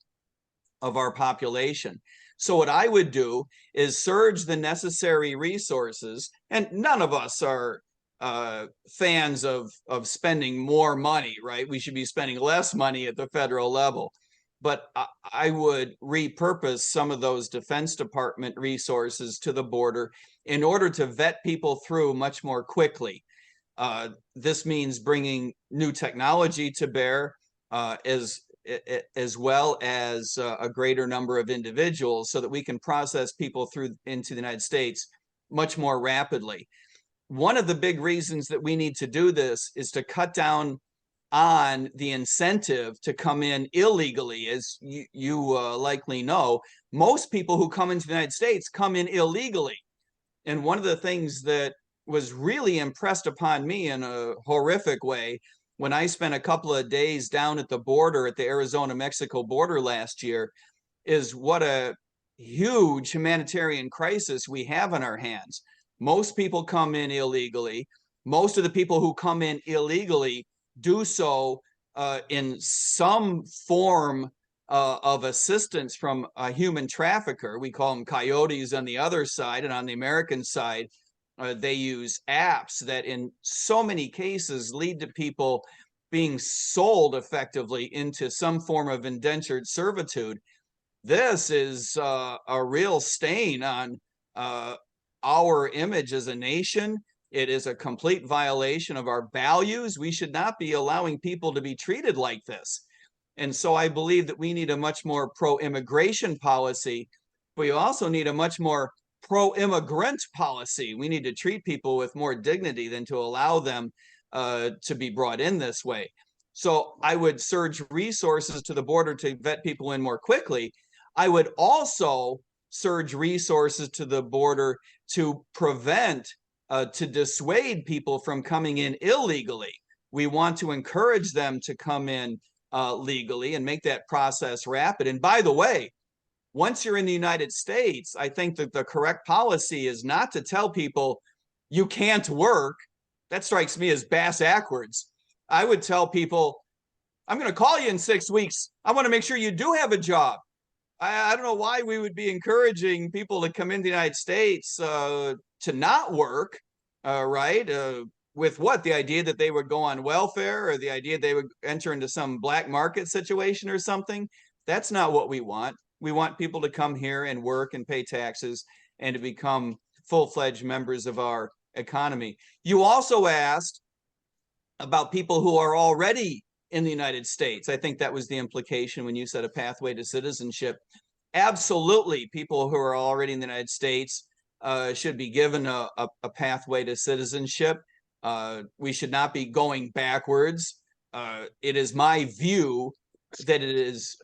of our population. So what I would do is surge the necessary resources, and none of us are fans of spending more money, right? We should be spending less money at the federal level. But I would repurpose some of those Defense Department resources to the border in order to vet people through much more quickly. This means bringing new technology to bear, as well as a greater number of individuals, so that we can process people through into the United States much more rapidly. One of the big reasons that we need to do this is to cut down on the incentive to come in illegally. As you likely know, most people who come into the United States come in illegally. And one of the things that was really impressed upon me in a horrific way when I spent a couple of days down at the border, at the Arizona-Mexico border last year, is what a huge humanitarian crisis we have on our hands. Most people come in illegally. Most of the people who come in illegally do so in some form of assistance from a human trafficker. We call them coyotes on the other side, and on the American side, they use apps that in so many cases lead to people being sold effectively into some form of indentured servitude. This is a real stain on our image as a nation. It is a complete violation of our values. We should not be allowing people to be treated like this. And so I believe that we need a much more pro-immigration policy, but we also need a much more pro-immigrant policy. We need to treat people with more dignity than to allow them to be brought in this way. So I would surge resources to the border to vet people in more quickly. I would also surge resources to the border to prevent, to dissuade people from coming in illegally. We want to encourage them to come in legally and make that process rapid. And by the way, once you're in the United States, I think that the correct policy is not to tell people you can't work. That strikes me as bass-ackwards. I would tell people, I'm going to call you in 6 weeks. I want to make sure you do have a job. I don't know why we would be encouraging people to come into the United States to not work, right? With what? The idea that they would go on welfare, or the idea they would enter into some black market situation or something. That's not what we want. We want people to come here and work and pay taxes and to become full-fledged members of our economy. You also asked about people who are already in the United States. I think that was the implication when you said a pathway to citizenship. Absolutely, people who are already in the United States should be given a pathway to citizenship. We should not be going backwards. It is my view that it is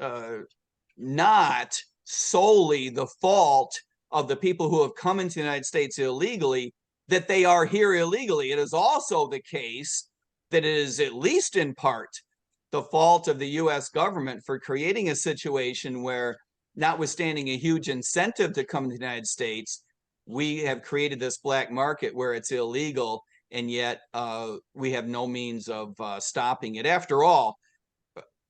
not solely the fault of the people who have come into the United States illegally that they are here illegally. It is also the case that it is, at least in part, the fault of the U.S. government for creating a situation where, notwithstanding a huge incentive to come to the United States, we have created this black market where it's illegal, and yet we have no means of stopping it. After all,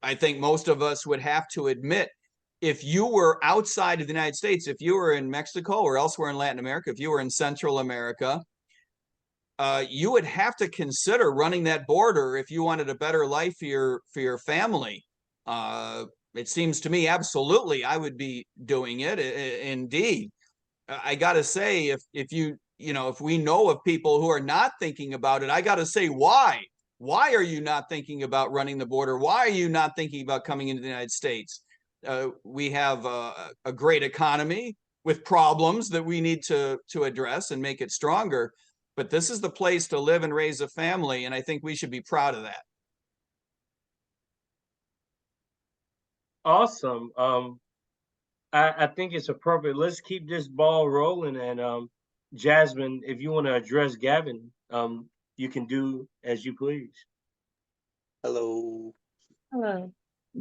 I think most of us would have to admit, if you were outside of the United States, if you were in Mexico or elsewhere in Latin America, if you were in Central America, you would have to consider running that border if you wanted a better life for your family. It seems to me absolutely I would be doing it. Indeed, I got to say, if we know of people who are not thinking about it, I got to say, why? Why are you not thinking about running the border? Why are you not thinking about coming into the United States? We have a great economy with problems that we need to address and make it stronger. But this is the place to live and raise a family, and I think we should be proud of that. Awesome. I think it's appropriate. Let's keep this ball rolling. And Jasmine, if you want to address Gavin, you can do as you please. Hello. Hello.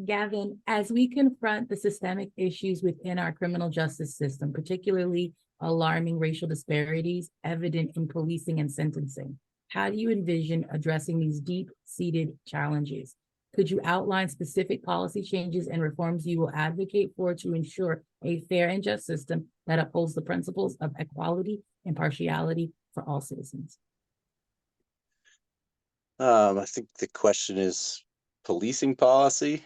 Gavin, as we confront the systemic issues within our criminal justice system, particularly alarming racial disparities evident in policing and sentencing, how do you envision addressing these deep-seated challenges? Could you outline specific policy changes and reforms you will advocate for to ensure a fair and just system that upholds the principles of equality and impartiality for all citizens? I think the question is policing policy.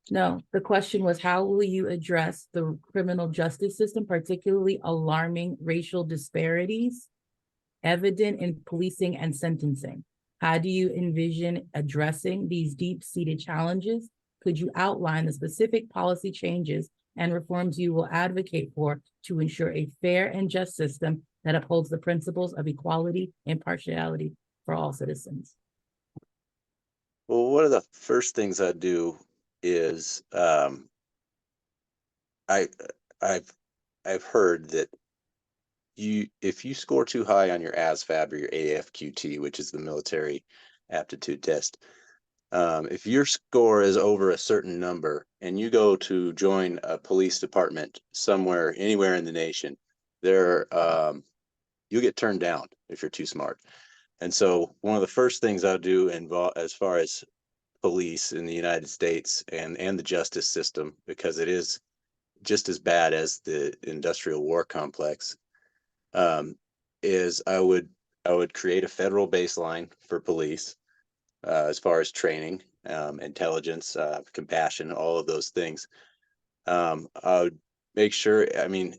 No, the question was, how will you address the criminal justice system, particularly alarming racial disparities evident in policing and sentencing? How do you envision addressing these deep-seated challenges? Could you outline the specific policy changes and reforms you will advocate for to ensure a fair and just system that upholds the principles of equality and impartiality for all citizens? Well, one of the first things I do is I've heard that if you score too high on your ASVAB or your AFQT, which is the military aptitude test, if your score is over a certain number and you go to join a police department somewhere, anywhere in the nation, you get turned down if you're too smart. And so one of the first things I'll do as far as police in the United States and the justice system, because it is just as bad as the industrial war complex, is I would create a federal baseline for police as far as training, intelligence, compassion, all of those things. I would make sure, I mean,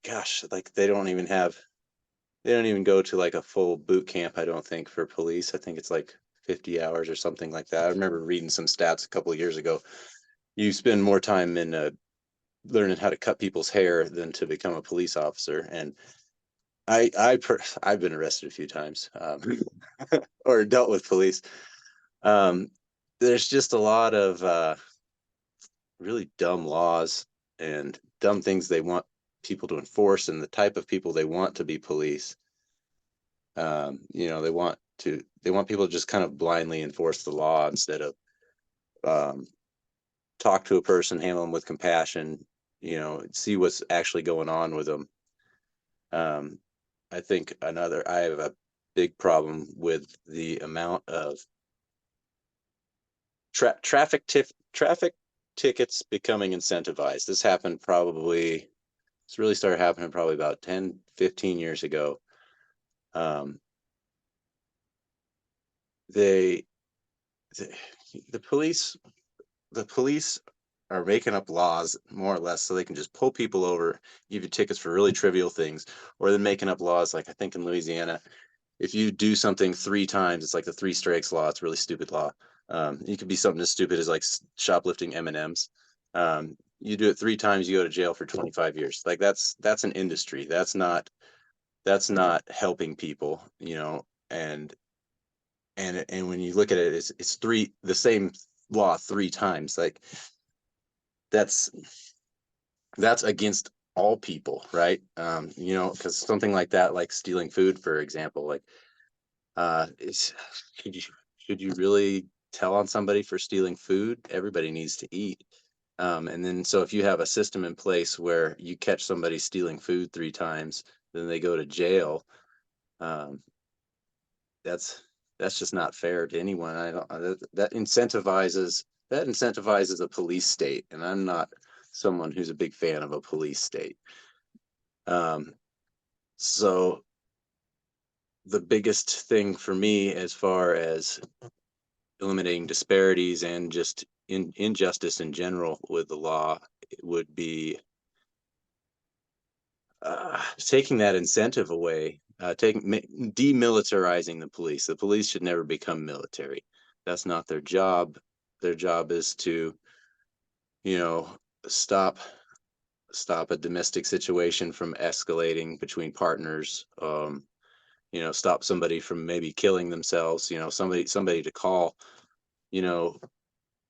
gosh, like they don't even go to like a full boot camp, I don't think, for police. I think it's like 50 hours or something like that. I remember reading some stats a couple of years ago. You spend more time in learning how to cut people's hair than to become a police officer. And I've been arrested a few times, or dealt with police. There's just a lot of really dumb laws and dumb things they want people to enforce, and the type of people they want to be police. They want people to just kind of blindly enforce the law instead of talk to a person, handle them with compassion, see what's actually going on with them. I think I have a big problem with the amount of traffic tickets becoming incentivized. This really started happening probably about 10, 15 years ago. The police are making up laws more or less so they can just pull people over, give you tickets for really trivial things, or they're making up laws like I think in Louisiana, if you do something 3 times, it's like the 3 strikes law. It's a really stupid law. It could be something as stupid as like shoplifting M&Ms. You do it 3 times, you go to jail for 25 years. Like that's an industry. That's not helping people, and when you look at it, it's the same law 3 times. Like that's against all people, right? Because something like that, like stealing food, for example, like should you really tell on somebody for stealing food? Everybody needs to eat. And then so if you have a system in place where you catch somebody stealing food 3 times, then they go to jail. That's just not fair to anyone. I don't that incentivizes a police state, and I'm not someone who's a big fan of a police state. So the biggest thing for me as far as eliminating disparities and just injustice in general with the law would be taking that incentive away, demilitarizing the police. The police should never become military. That's not their job. Their job is to, stop a domestic situation from escalating between partners. Stop somebody from maybe killing themselves. Somebody to call.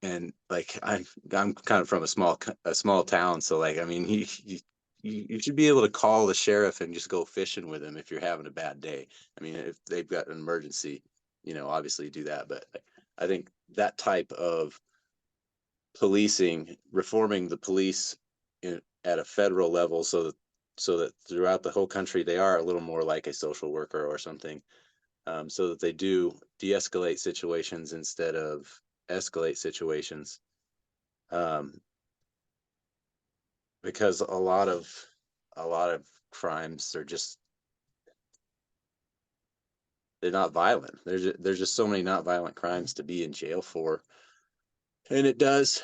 And like I'm kind of from a small town, so like I mean you should be able to call the sheriff and just go fishing with him if you're having a bad day. I mean, if they've got an emergency, obviously do that. But I think that type of policing, reforming the police at a federal level, so that throughout the whole country they are a little more like a social worker or something, so that they do de-escalate situations instead of escalate situations, because a lot of crimes are just, they're not violent. There's just so many not violent crimes to be in jail for, and it does,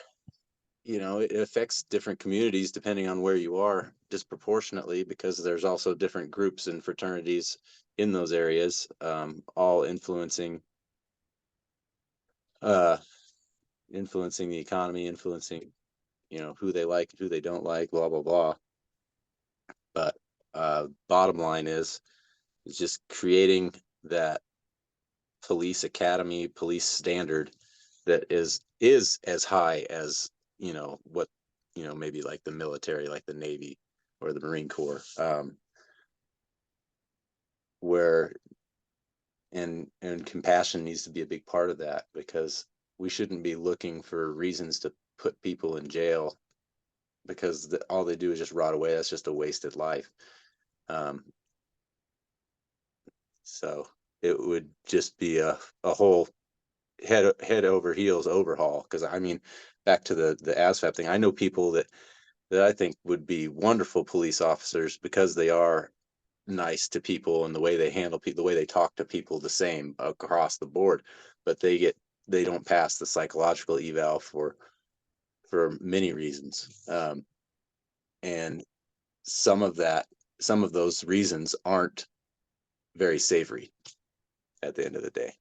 it affects different communities depending on where you are disproportionately, because there's also different groups and fraternities in those areas, all influencing the economy, influencing who they like, who they don't like, blah blah blah. But bottom line is just creating that police academy, police standard that is as high as what maybe like the military, like the Navy or the Marine Corps, where and compassion needs to be a big part of that, because we shouldn't be looking for reasons to put people in jail because all they do is just rot away. That's just a wasted life. So it would just be a whole head over heels overhaul. Because I mean, back to the ASVAB thing, I know people that I think would be wonderful police officers because they are nice to people and the way they handle people, the way they talk to people, the same across the board, but they don't pass the psychological eval for many reasons. And some of those reasons aren't very savory at the end of the day.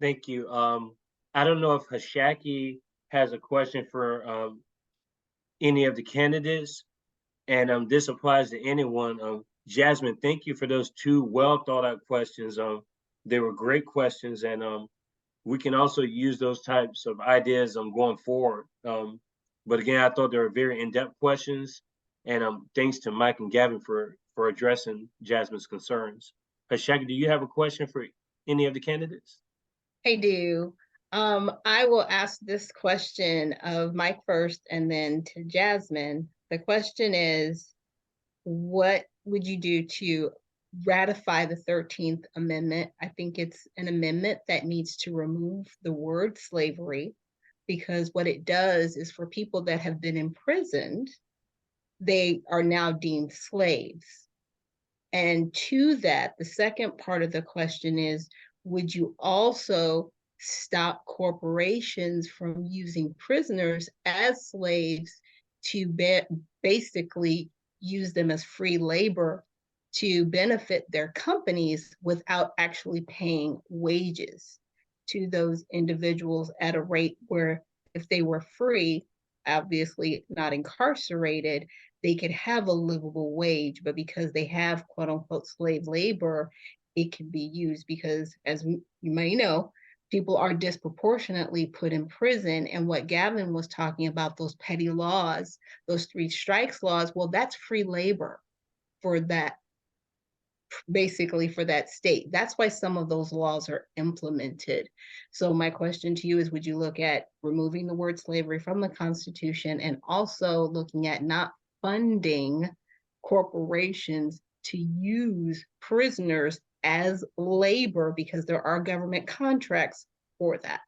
Thank you. I don't know if Ashaki has a question for any of the candidates, and this applies to anyone. Jasmine, thank you for those two well thought out questions. They were great questions, and we can also use those types of ideas going forward. But again, I thought they were very in-depth questions, and thanks to Mike and Gavin for addressing Jasmine's concerns. Ashaki, do you have a question for any of the candidates? I do. I will ask this question of Mike first and then to Jasmine. The question is, what would you do to ratify the 13th Amendment? I think it's an amendment that needs to remove the word slavery, because what it does is for people that have been imprisoned, they are now deemed slaves. And to that, the second part of the question is, would you also stop corporations from using prisoners as slaves to basically use them as free labor to benefit their companies without actually paying wages to those individuals at a rate where if they were free, obviously not incarcerated, they could have a livable wage, but because they have quote unquote slave labor, it can be used because, as you may know, people are disproportionately put in prison. And what Gavin was talking about, those petty laws, those 3 strikes laws, well, that's free labor for that, basically for that state. That's why some of those laws are implemented. So my question to you is, would you look at removing the word slavery from the Constitution and also looking at not funding corporations to use prisoners as labor, because there are government contracts for that?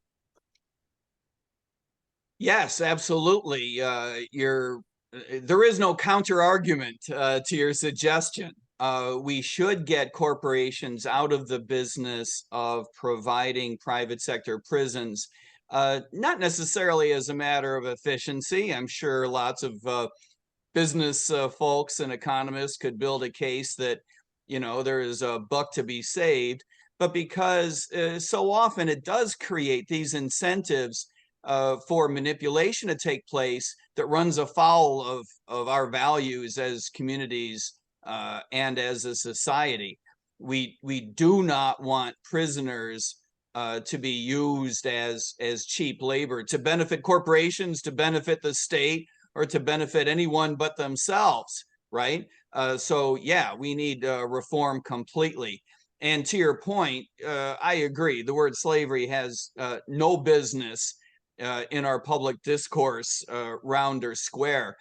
Yes, absolutely. There is no counter argument to your suggestion. We should get corporations out of the business of providing private sector prisons, not necessarily as a matter of efficiency. I'm sure lots of business folks and economists could build a case that, there is a buck to be saved, but because so often it does create these incentives for manipulation to take place that runs afoul of our values as communities and as a society. We do not want prisoners to be used as cheap labor to benefit corporations, to benefit the state, or to benefit anyone but themselves, right? So yeah, we need reform completely. And to your point, I agree. The word slavery has no business in our public discourse, round or square.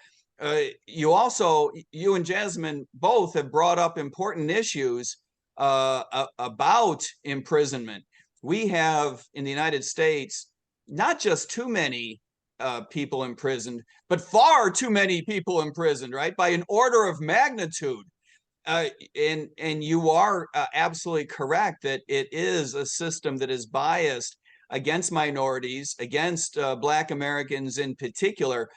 You and Jasmine both have brought up important issues about imprisonment. We have in the United States not just too many people imprisoned, but far too many people imprisoned, right? By an order of magnitude. And you are absolutely correct that it is a system that is biased against minorities, against Black Americans in particular.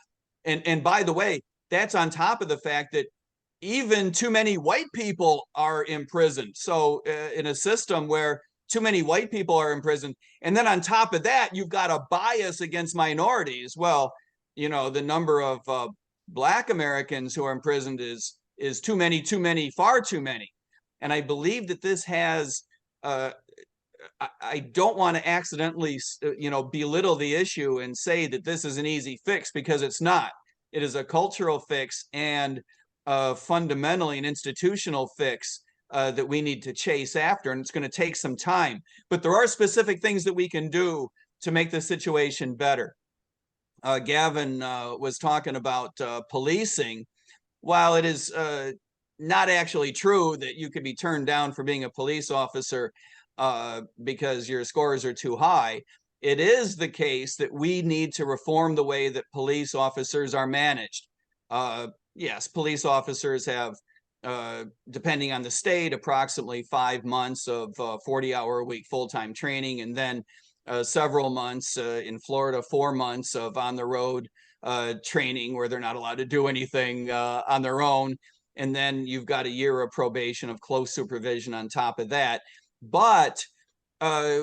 And by the way, that's on top of the fact that even too many white people are imprisoned. So in a system where too many white people are imprisoned, and then on top of that, you've got a bias against minorities. Well, the number of Black Americans who are imprisoned is too many, far too many. And I believe that this has, I don't want to accidentally, belittle the issue and say that this is an easy fix, because it's not. It is a cultural fix and fundamentally an institutional fix that we need to chase after, and it's going to take some time. But there are specific things that we can do to make the situation better. Gavin was talking about policing. While it is not actually true that you could be turned down for being a police officer because your scores are too high. It is the case that we need to reform the way that police officers are managed. Yes, police officers have, depending on the state, approximately 5 months of 40-hour-a-week full-time training, and then several months in Florida, 4 months of on-the-road training where they're not allowed to do anything on their own. And then you've got a year of probation of close supervision on top of that. But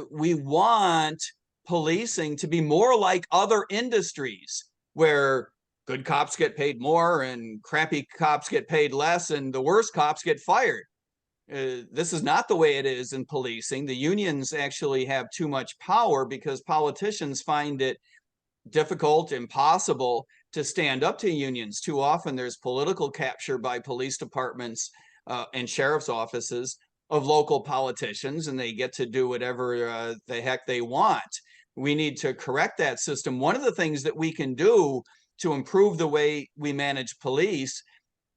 we want policing to be more like other industries where good cops get paid more and crappy cops get paid less and the worst cops get fired. This is not the way it is in policing. The unions actually have too much power because politicians find it difficult, impossible to stand up to unions. Too often there's political capture by police departments and sheriff's offices of local politicians, and they get to do whatever the heck they want. We need to correct that system. One of the things that we can do to improve the way we manage police,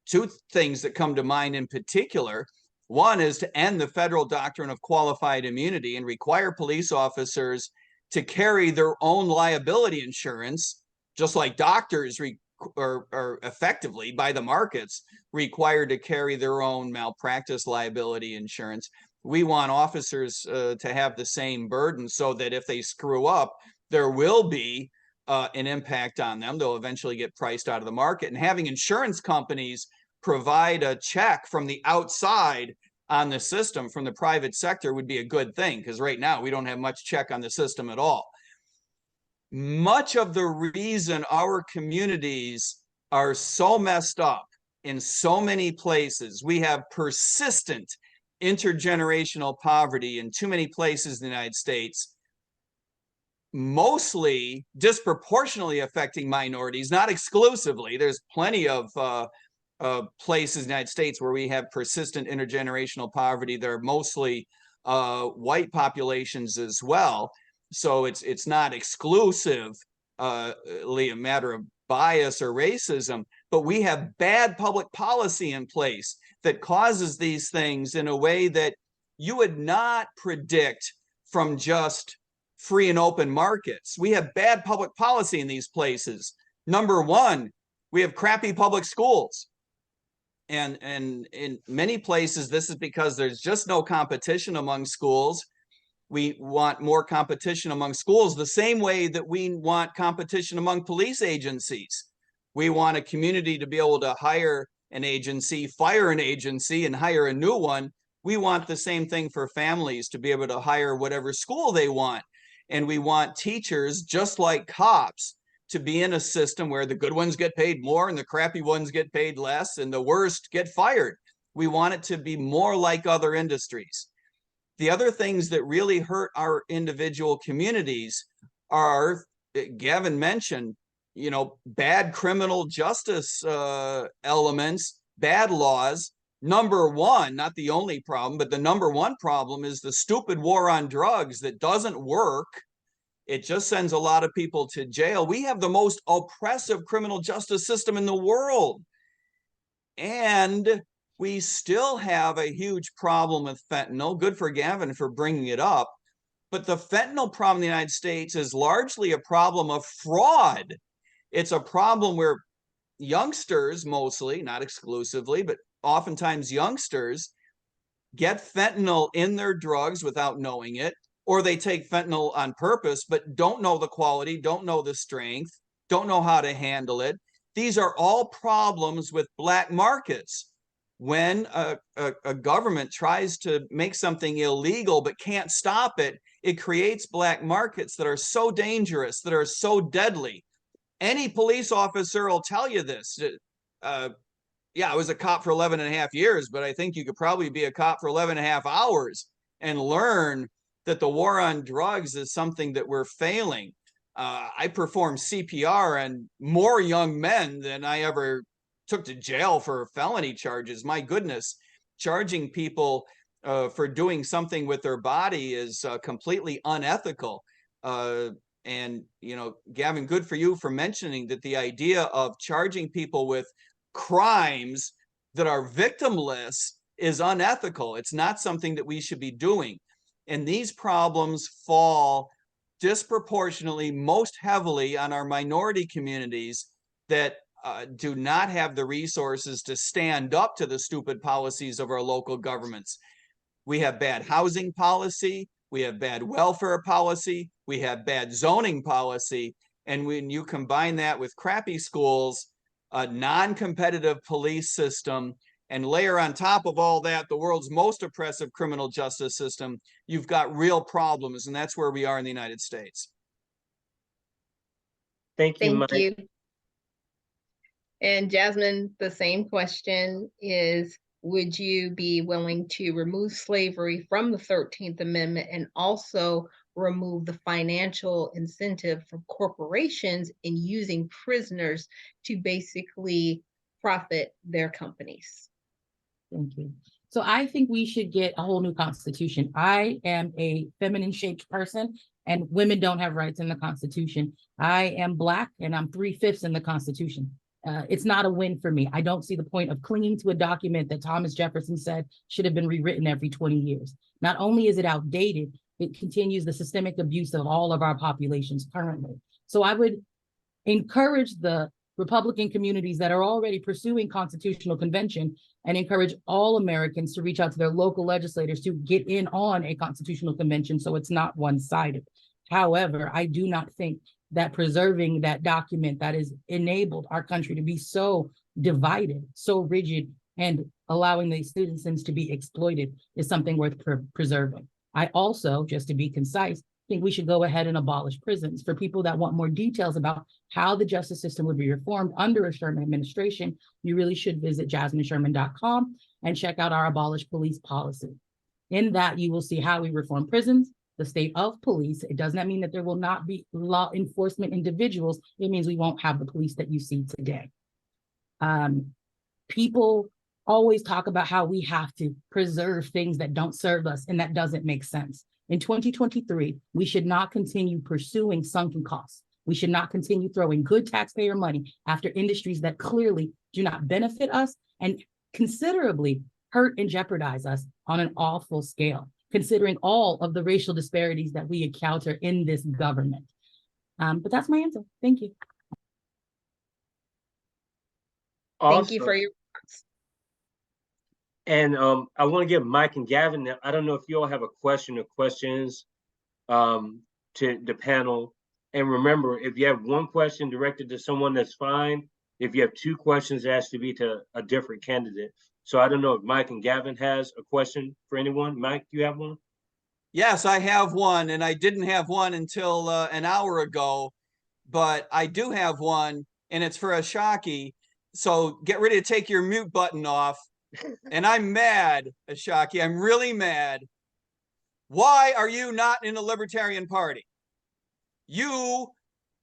two things that come to mind in particular. One is to end the federal doctrine of qualified immunity and require police officers to carry their own liability insurance, just like doctors are effectively by the markets required to carry their own malpractice liability insurance. We want officers to have the same burden so that if they screw up, there will be an impact on them. They'll eventually get priced out of the market. And having insurance companies provide a check from the outside on the system from the private sector would be a good thing, because right now we don't have much check on the system at all. Much of the reason our communities are so messed up in so many places, we have persistent intergenerational poverty in too many places in the United States, mostly disproportionately affecting minorities, not exclusively. There's plenty of places in the United States where we have persistent intergenerational poverty. They're mostly white populations as well. So it's not exclusively a matter of bias or racism, but we have bad public policy in place that causes these things in a way that you would not predict from just free and open markets. We have bad public policy in these places. Number one, we have crappy public schools. And in many places, this is because there's just no competition among schools. We want more competition among schools the same way that we want competition among police agencies. We want a community to be able to hire an agency, fire an agency, and hire a new one. We want the same thing for families to be able to hire whatever school they want. And we want teachers, just like cops, to be in a system where the good ones get paid more and the crappy ones get paid less and the worst get fired. We want it to be more like other industries. The other things that really hurt our individual communities are, Gavin mentioned, bad criminal justice elements, bad laws. Number one, not the only problem, but the number one problem is the stupid war on drugs that doesn't work. It just sends a lot of people to jail. We have the most oppressive criminal justice system in the world. And we still have a huge problem with fentanyl. Good for Gavin for bringing it up. But the fentanyl problem in the United States is largely a problem of fraud. It's a problem where youngsters, mostly, not exclusively, but oftentimes youngsters get fentanyl in their drugs without knowing it, or they take fentanyl on purpose, but don't know the quality, don't know the strength, don't know how to handle it. These are all problems with black markets. When a government tries to make something illegal but can't stop it, it creates black markets that are so dangerous, that are so deadly. Any police officer will tell you this. Yeah, I was a cop for 11 and a half years, but I think you could probably be a cop for 11 and a half hours and learn that the war on drugs is something that we're failing. I performed CPR on more young men than I ever took to jail for felony charges. My goodness, charging people for doing something with their body is completely unethical. And, Gavin, good for you for mentioning that the idea of charging people with crimes that are victimless is unethical. It's not something that we should be doing. And these problems fall disproportionately, most heavily on our minority communities that do not have the resources to stand up to the stupid policies of our local governments. We have bad housing policy, we have bad welfare policy, we have bad zoning policy. And when you combine that with crappy schools, a non-competitive police system, and layer on top of all that the world's most oppressive criminal justice system, you've got real problems. And that's where we are in the United States. Thank you, Thank Mike. you. And Jasmine, the same question is, would you be willing to remove slavery from the 13th Amendment and also remove the financial incentive for corporations in using prisoners to basically profit their companies? Thank you. So I think we should get a whole new constitution. I am a feminine shaped person and women don't have rights in the Constitution. I am Black and I'm 3/5 in the Constitution. It's not a win for me. I don't see the point of clinging to a document that Thomas Jefferson said should have been rewritten every 20 years. Not only is it outdated, it continues the systemic abuse of all of our populations currently. So I would encourage the Republican communities that are already pursuing constitutional convention and encourage all Americans to reach out to their local legislators to get in on a constitutional convention so it's not one-sided. However, I do not think that preserving that document that has enabled our country to be so divided, so rigid, and allowing the citizens to be exploited is something worth preserving. I also, just to be concise, think we should go ahead and abolish prisons. For people that want more details about how the justice system would be reformed under a Sherman administration, you really should visit jasminesherman.com and check out our abolish police policy. In that, you will see how we reform prisons, the state of police. It does not mean that there will not be law enforcement individuals. It means we won't have the police that you see today. People always talk about how we have to preserve things that don't serve us, and that doesn't make sense. In 2023, we should not continue pursuing sunken costs. We should not continue throwing good taxpayer money after industries that clearly do not benefit us and considerably hurt and jeopardize us on an awful scale, considering all of the racial disparities that we encounter in this government. But that's my answer. Thank you. Thank you for your response. And I want to give Mike and Gavin, I don't know if you all have a question or questions to the panel. And remember, if you have one question directed to someone, that's fine. If you have two questions, it has to be to a different candidate. So I don't know if Mike and Gavin has a question for anyone. Mike, do you have one? Yes, I have one, and I didn't have one until an hour ago, but I do have one, and it's for Ashaki. So get ready to take your mute button off. And I'm mad, Ashaki. I'm really mad. Why are you not in the Libertarian Party? You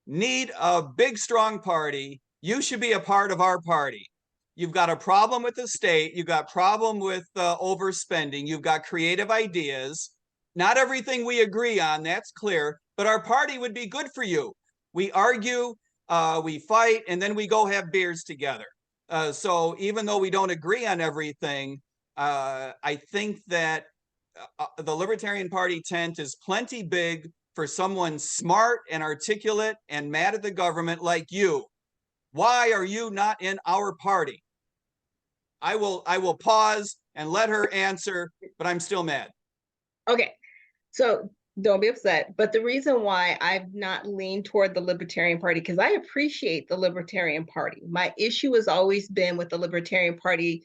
need a big, strong party. You should be a part of our party. You've got a problem with the state. You've got a problem with overspending. You've got creative ideas. Not everything we agree on, that's clear, but our party would be good for you. We argue, we fight, and then we go have beers together. So even though we don't agree on everything, I think that the Libertarian Party tent is plenty big for someone smart and articulate and mad at the government like you. Why are you not in our party? I will pause and let her answer, but I'm still mad. Okay, so don't be upset. But the reason why I've not leaned toward the Libertarian Party, because I appreciate the Libertarian Party. My issue has always been with the Libertarian Party.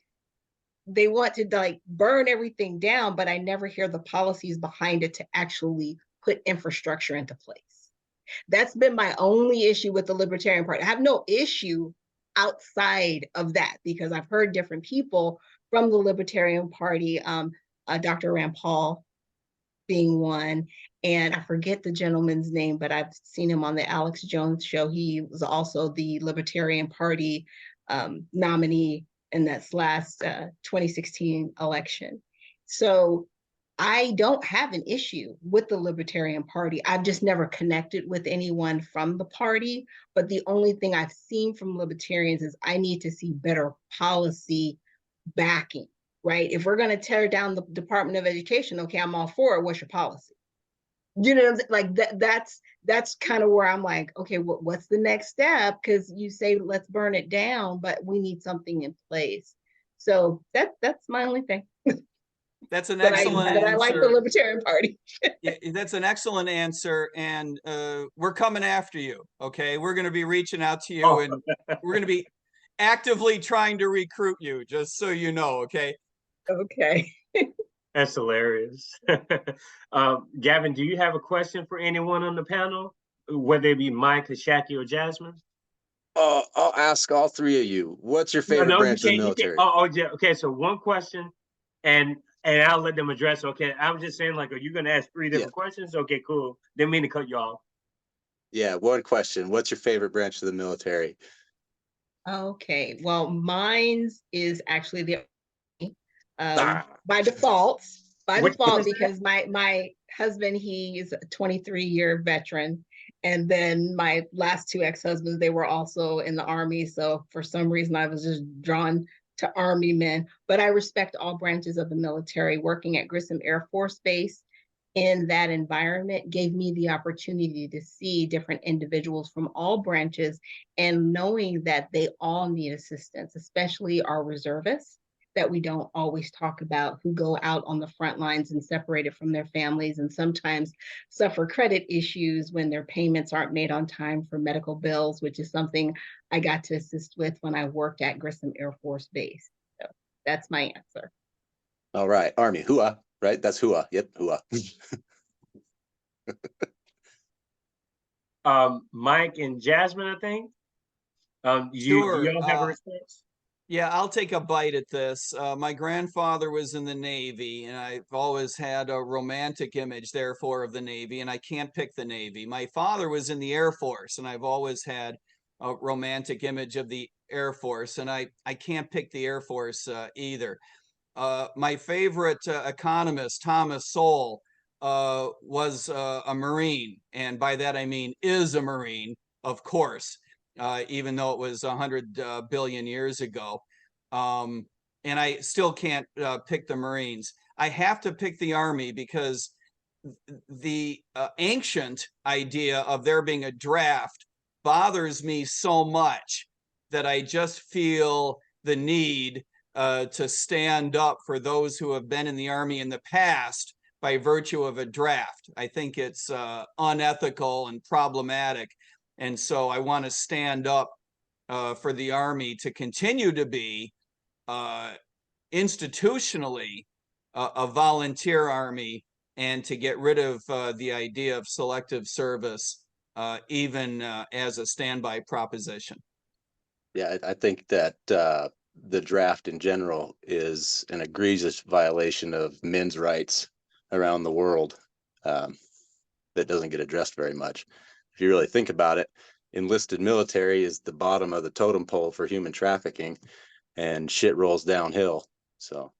They want to like burn everything down, but I never hear the policies behind it to actually put infrastructure into place. That's been my only issue with the Libertarian Party. I have no issue outside of that because I've heard different people from the Libertarian Party, Dr. Rand Paul being one, and I forget the gentleman's name, but I've seen him on the Alex Jones show. He was also the Libertarian Party nominee in that last 2016 election. So I don't have an issue with the Libertarian Party. I've just never connected with anyone from the party. But the only thing I've seen from libertarians is I need to see better policy backing, right? If we're going to tear down the Department of Education, okay, I'm all for it. What's your policy? You know, like that's kind of where I'm like, okay, what's the next step? Because you say let's burn it down, but we need something in place. So that's my only thing. That's an But excellent I like the answer. Libertarian Party. Yeah, that's an excellent answer, and we're coming after you. Okay, we're going to be reaching out to you, and we're going to be actively trying to recruit you. Just so you know, okay. Okay. That's hilarious. Gavin, do you have a question for anyone on the panel, whether it be Mike, Ashaki, or Jasmine? I'll ask all three of you. What's your No, favorite no, you branch of the can't. You can't. military? Oh, yeah. Okay, so one question, and I'll let them address. Okay, I'm just saying, like, are you going to ask three Yeah. different questions? Okay, cool. Didn't mean to cut you off. Yeah, one question. What's your favorite branch of the military? Okay. Well, mine's is actually the Ah, by default. Which one is that? Because my husband, he is a 23-year veteran, and then my last two ex-husbands, they were also in the Army. So for some reason, I was just drawn to Army men. But I respect all branches of the military. Working at Grissom Air Force Base in that environment gave me the opportunity to see different individuals from all branches, and knowing that they all need assistance, especially our reservists that we don't always talk about, who go out on the front lines and separated from their families, and sometimes suffer credit issues when their payments aren't made on time for medical bills, which is something I got to assist with when I worked at Grissom Air Force Base. So that's my answer. all right. Army, hooah, right? That's hooah. Yep, hooah. Mike and Jasmine, I think. Sure. You all have a response? Yeah, I'll take a bite at this. My grandfather was in the Navy, and I've always had a romantic image, therefore, of the Navy, and I can't pick the Navy. My father was in the Air Force, and I've always had a romantic image of the Air Force, and I can't pick the Air Force either. My favorite economist, Thomas Sowell, was a Marine, and by that I mean is a Marine, of course. Even though it was 100 billion years ago. And I still can't pick the Marines. I have to pick the Army because the ancient idea of there being a draft bothers me so much that I just feel the need to stand up for those who have been in the Army in the past by virtue of a draft. I think it's unethical and problematic. And so I want to stand up for the Army to continue to be institutionally a volunteer Army, and to get rid of the idea of selective service, even as a standby proposition. Yeah, I think that the draft in general is an egregious violation of men's rights around the world that doesn't get addressed very much. If you really think about it, enlisted military is the bottom of the totem pole for human trafficking, and shit rolls downhill. So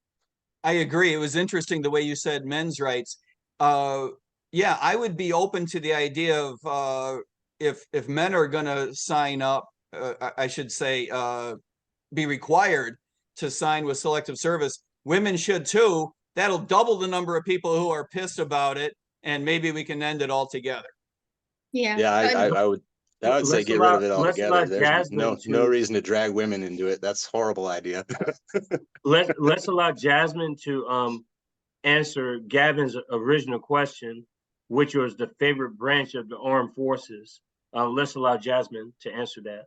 I agree. It was interesting the way you said men's rights. Yeah, I would be open to the idea of if men are going to sign up, I should say, be required to sign with selective service, women should too. That'll double the number of people who are pissed about it, and maybe we can end it altogether. yeah, I would say get rid of it altogether. There's no reason to drag women into it. That's a horrible idea. let's allow Jasmine to answer Gavin's original question, which was the favorite branch of the armed forces. Let's allow Jasmine to answer that.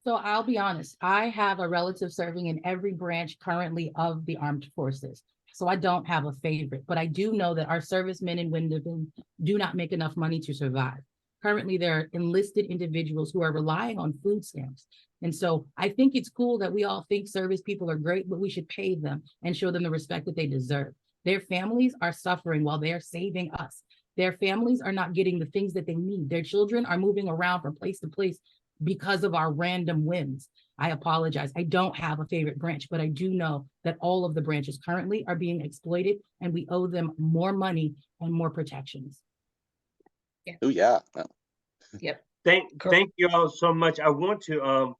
So I'll be honest, I have a relative serving in every branch currently of the armed forces. So I don't have a favorite, but I do know that our servicemen and women do not make enough money to survive. Currently, there are enlisted individuals who are relying on food stamps. And so I think it's cool that we all think service people are great, but we should pay them and show them the respect that they deserve. Their families are suffering while they're saving us. Their families are not getting the things that they need. Their children are moving around from place to place because of our random whims. I apologize. I don't have a favorite branch, but I do know that all of the branches currently are being exploited, and we owe them more money and more protections. Yeah. Oh yeah. Yep. Thank you all so much. I want to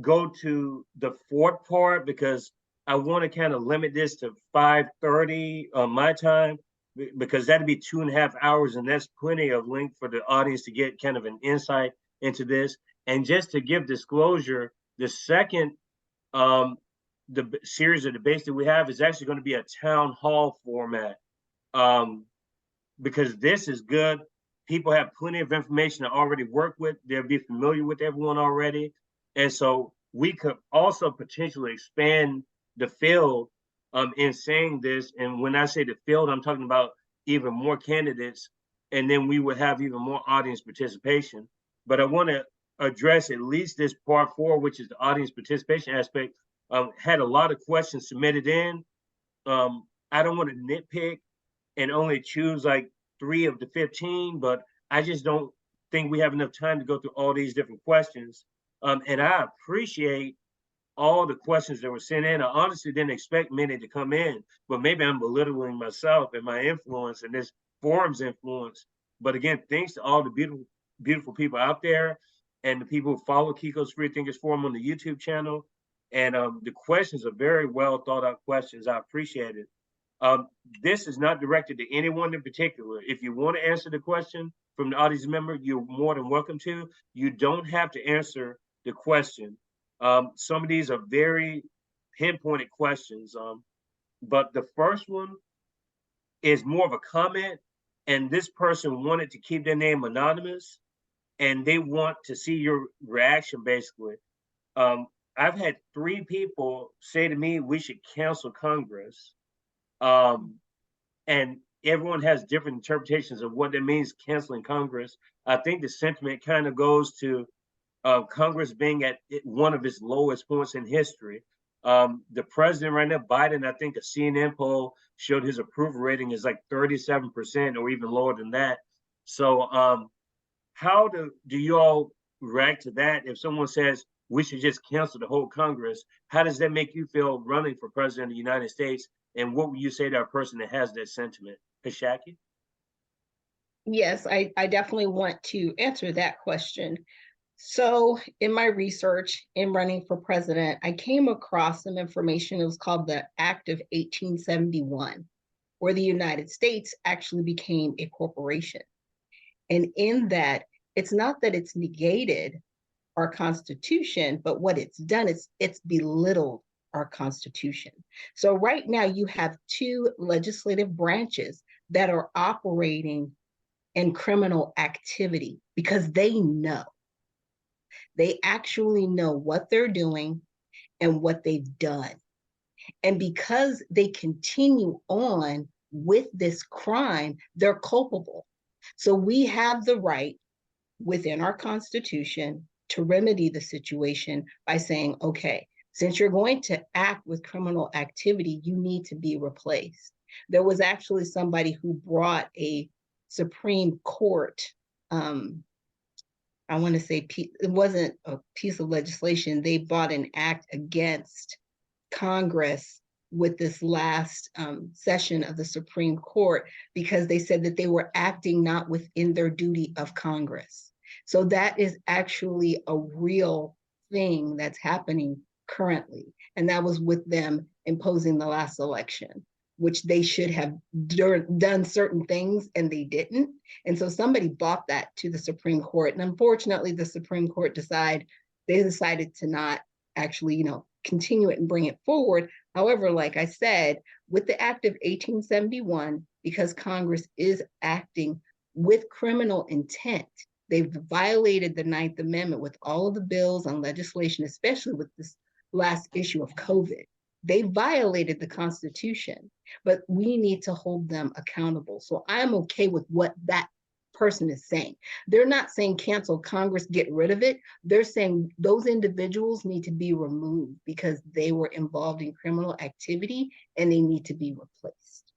go to the fourth part, because I want to kind of limit this to 5:30 my time, because that'd be 2.5 hours, and that's plenty of length for the audience to get kind of an insight into this. And just to give disclosure, the second the series of debates that we have is actually going to be a town hall format, because this is good. People have plenty of information to already work with. They'll be familiar with everyone already. And so we could also potentially expand the field in saying this. And when I say the field, I'm talking about even more candidates. And then we would have even more audience participation. But I want to address at least this part 4, which is the audience participation aspect. Had a lot of questions submitted in. I don't want to nitpick and only choose like 3 of the 15, but I just don't think we have enough time to go through all these different questions. And I appreciate all the questions that were sent in. I honestly didn't expect many to come in, but maybe I'm belittling myself and my influence and this forum's influence. But again, thanks to all the beautiful, beautiful people out there and the people who follow Kiko's Freethinkers Forum on the YouTube channel. And the questions are very well thought out questions. I appreciate it. This is not directed to anyone in particular. If you want to answer the question from the audience member, you're more than welcome to. You don't have to answer the question. Some of these are very pinpointed questions. But the first one is more of a comment, and this person wanted to keep their name anonymous, and they want to see your reaction, basically. I've had 3 people say to me, we should cancel Congress. And everyone has different interpretations of what that means, canceling Congress. I think the sentiment kind of goes to Congress being at one of its lowest points in history. The president right now, Biden, I think a CNN poll showed his approval rating is like 37% or even lower than that. So how do you all react to that? If someone says we should just cancel the whole Congress, how does that make you feel running for president of the United States? And what would you say to a person that has that sentiment? Ashaki? Yes, I definitely want to answer that question. So in my research in running for president, I came across some information. It was called the Act of 1871, where the United States actually became a corporation. And in that, it's not that it's negated our Constitution, but what it's done is it's belittled our Constitution. So right now you have 2 legislative branches that are operating in criminal activity because they actually know what they're doing and what they've done. And because they continue on with this crime, they're culpable. So we have the right within our Constitution to remedy the situation by saying, okay, since you're going to act with criminal activity, you need to be replaced. There was actually somebody who brought a Supreme Court, I want to say it wasn't a piece of legislation. They brought an act against Congress with this last session of the Supreme Court because they said that they were acting not within their duty of Congress. So that is actually a real thing that's happening currently. And that was with them imposing the last election, which they should have done certain things and they didn't. And so somebody brought that to the Supreme Court. And unfortunately, the Supreme Court decided to not actually, continue it and bring it forward. However, like I said, with the Act of 1871, because Congress is acting with criminal intent, they've violated the 9th Amendment with all of the bills and legislation, especially with this last issue of COVID. They violated the Constitution, but we need to hold them accountable. So I'm okay with what that person is saying. They're not saying cancel Congress, get rid of it. They're saying those individuals need to be removed because they were involved in criminal activity and they need to be replaced.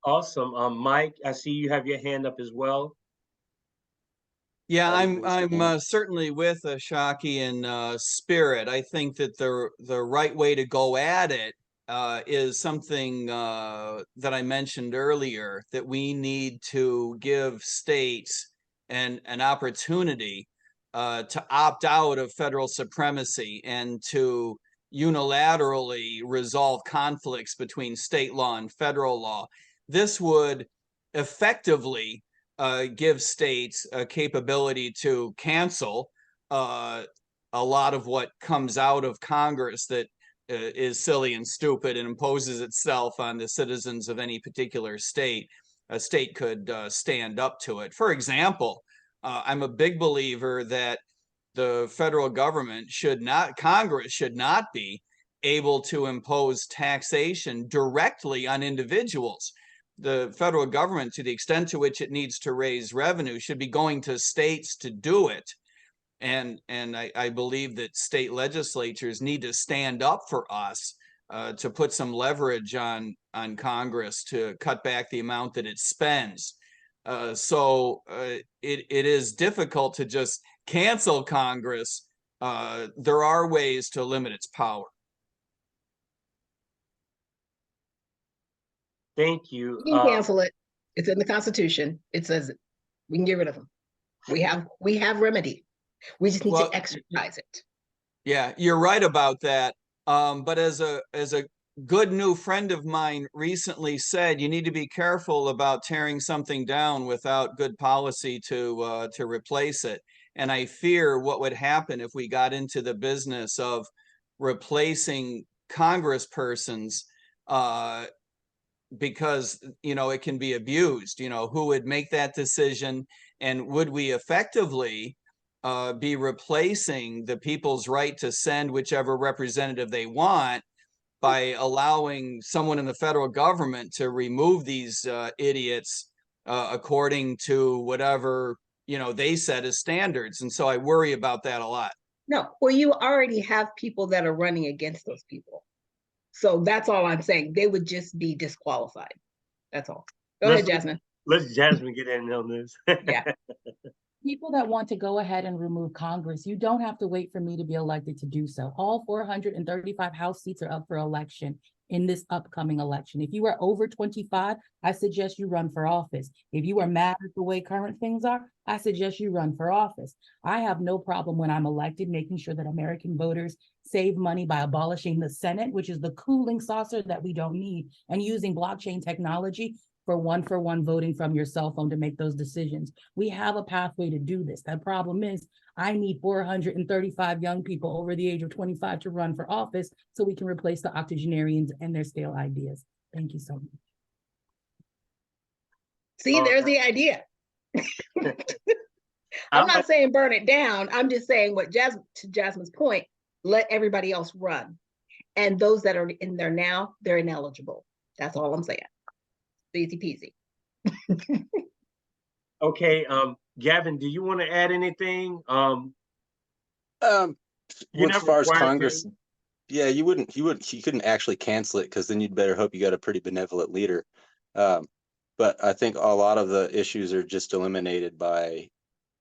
Awesome. Mike, I see you have your hand up as well. Yeah, I'm certainly with Ashaki in spirit. I think that the right way to go at it is something that I mentioned earlier, that we need to give states an opportunity to opt out of federal supremacy and to unilaterally resolve conflicts between state law and federal law. This would effectively give states a capability to cancel a lot of what comes out of Congress that is silly and stupid and imposes itself on the citizens of any particular state. A state could stand up to it. For example, I'm a big believer that the federal government should not, Congress should not be able to impose taxation directly on individuals. The federal government, to the extent to which it needs to raise revenue, should be going to states to do it. And I believe that state legislatures need to stand up for us to put some leverage on Congress to cut back the amount that it spends. So it is difficult to just cancel Congress. There are ways to limit its power. Thank you. You can cancel it. It's in the Constitution. It says it. We can get rid of them. We have remedy. We just need to exercise it. Yeah, you're right about that. But as a good new friend of mine recently said, you need to be careful about tearing something down without good policy to replace it. And I fear what would happen if we got into the business of replacing congresspersons, because it can be abused. Who would make that decision, and would we effectively be replacing the people's right to send whichever representative they want by allowing someone in the federal government to remove these idiots according to whatever they set as standards? And so I worry about that a lot. No, well, you already have people that are running against those people. So that's all I'm saying. They would just be disqualified. That's all. Go ahead, Jasmine. Let's Jasmine get in on this. Yeah. People that want to go ahead and remove Congress, you don't have to wait for me to be elected to do so. All 435 House seats are up for election in this upcoming election. If you are over 25, I suggest you run for office. If you are mad at the way current things are, I suggest you run for office. I have no problem when I'm elected making sure that American voters save money by abolishing the Senate, which is the cooling saucer that we don't need, and using blockchain technology for one voting from your cell phone to make those decisions. We have a pathway to do this. The problem is I need 435 young people over the age of 25 to run for office so we can replace the octogenarians and their stale ideas. Thank you so much. See, there's the idea. I'm not saying burn it down. I'm just saying to Jasmine's point, let everybody else run. And those that are in there now, they're ineligible. That's all I'm saying. Easy peasy. Okay, Gavin, do you want to add anything? As far as Congress, yeah, you couldn't actually cancel it, because then you'd better hope you got a pretty benevolent leader. But I think a lot of the issues are just eliminated by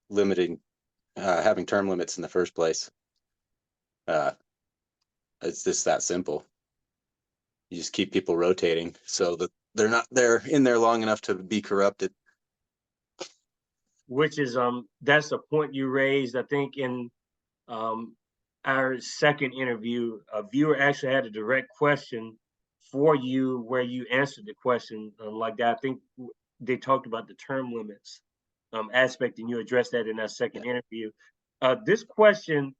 limiting, having term limits in the first place. It's just that simple. You just keep people rotating so that they're in there long enough to be corrupted. Which is that's a point you raised. I think in our second interview, a viewer actually had a direct question for you where you answered the question like that. I think they talked about the term limits aspect, and you addressed that in that second interview. This question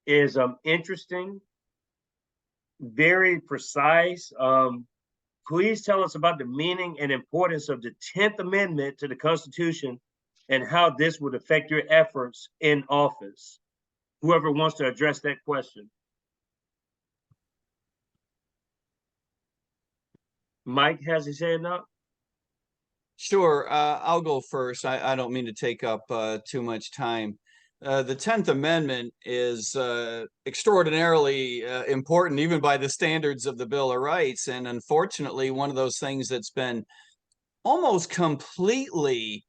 is interesting, very precise. Please tell us about the meaning and importance of the 10th Amendment to the Constitution and how this would affect your efforts in office. Whoever wants to address that question. Mike has his hand up. Sure, I'll go first. I don't mean to take up too much time. The 10th Amendment is extraordinarily important, even by the standards of the Bill of Rights. And unfortunately, one of those things that's been almost completely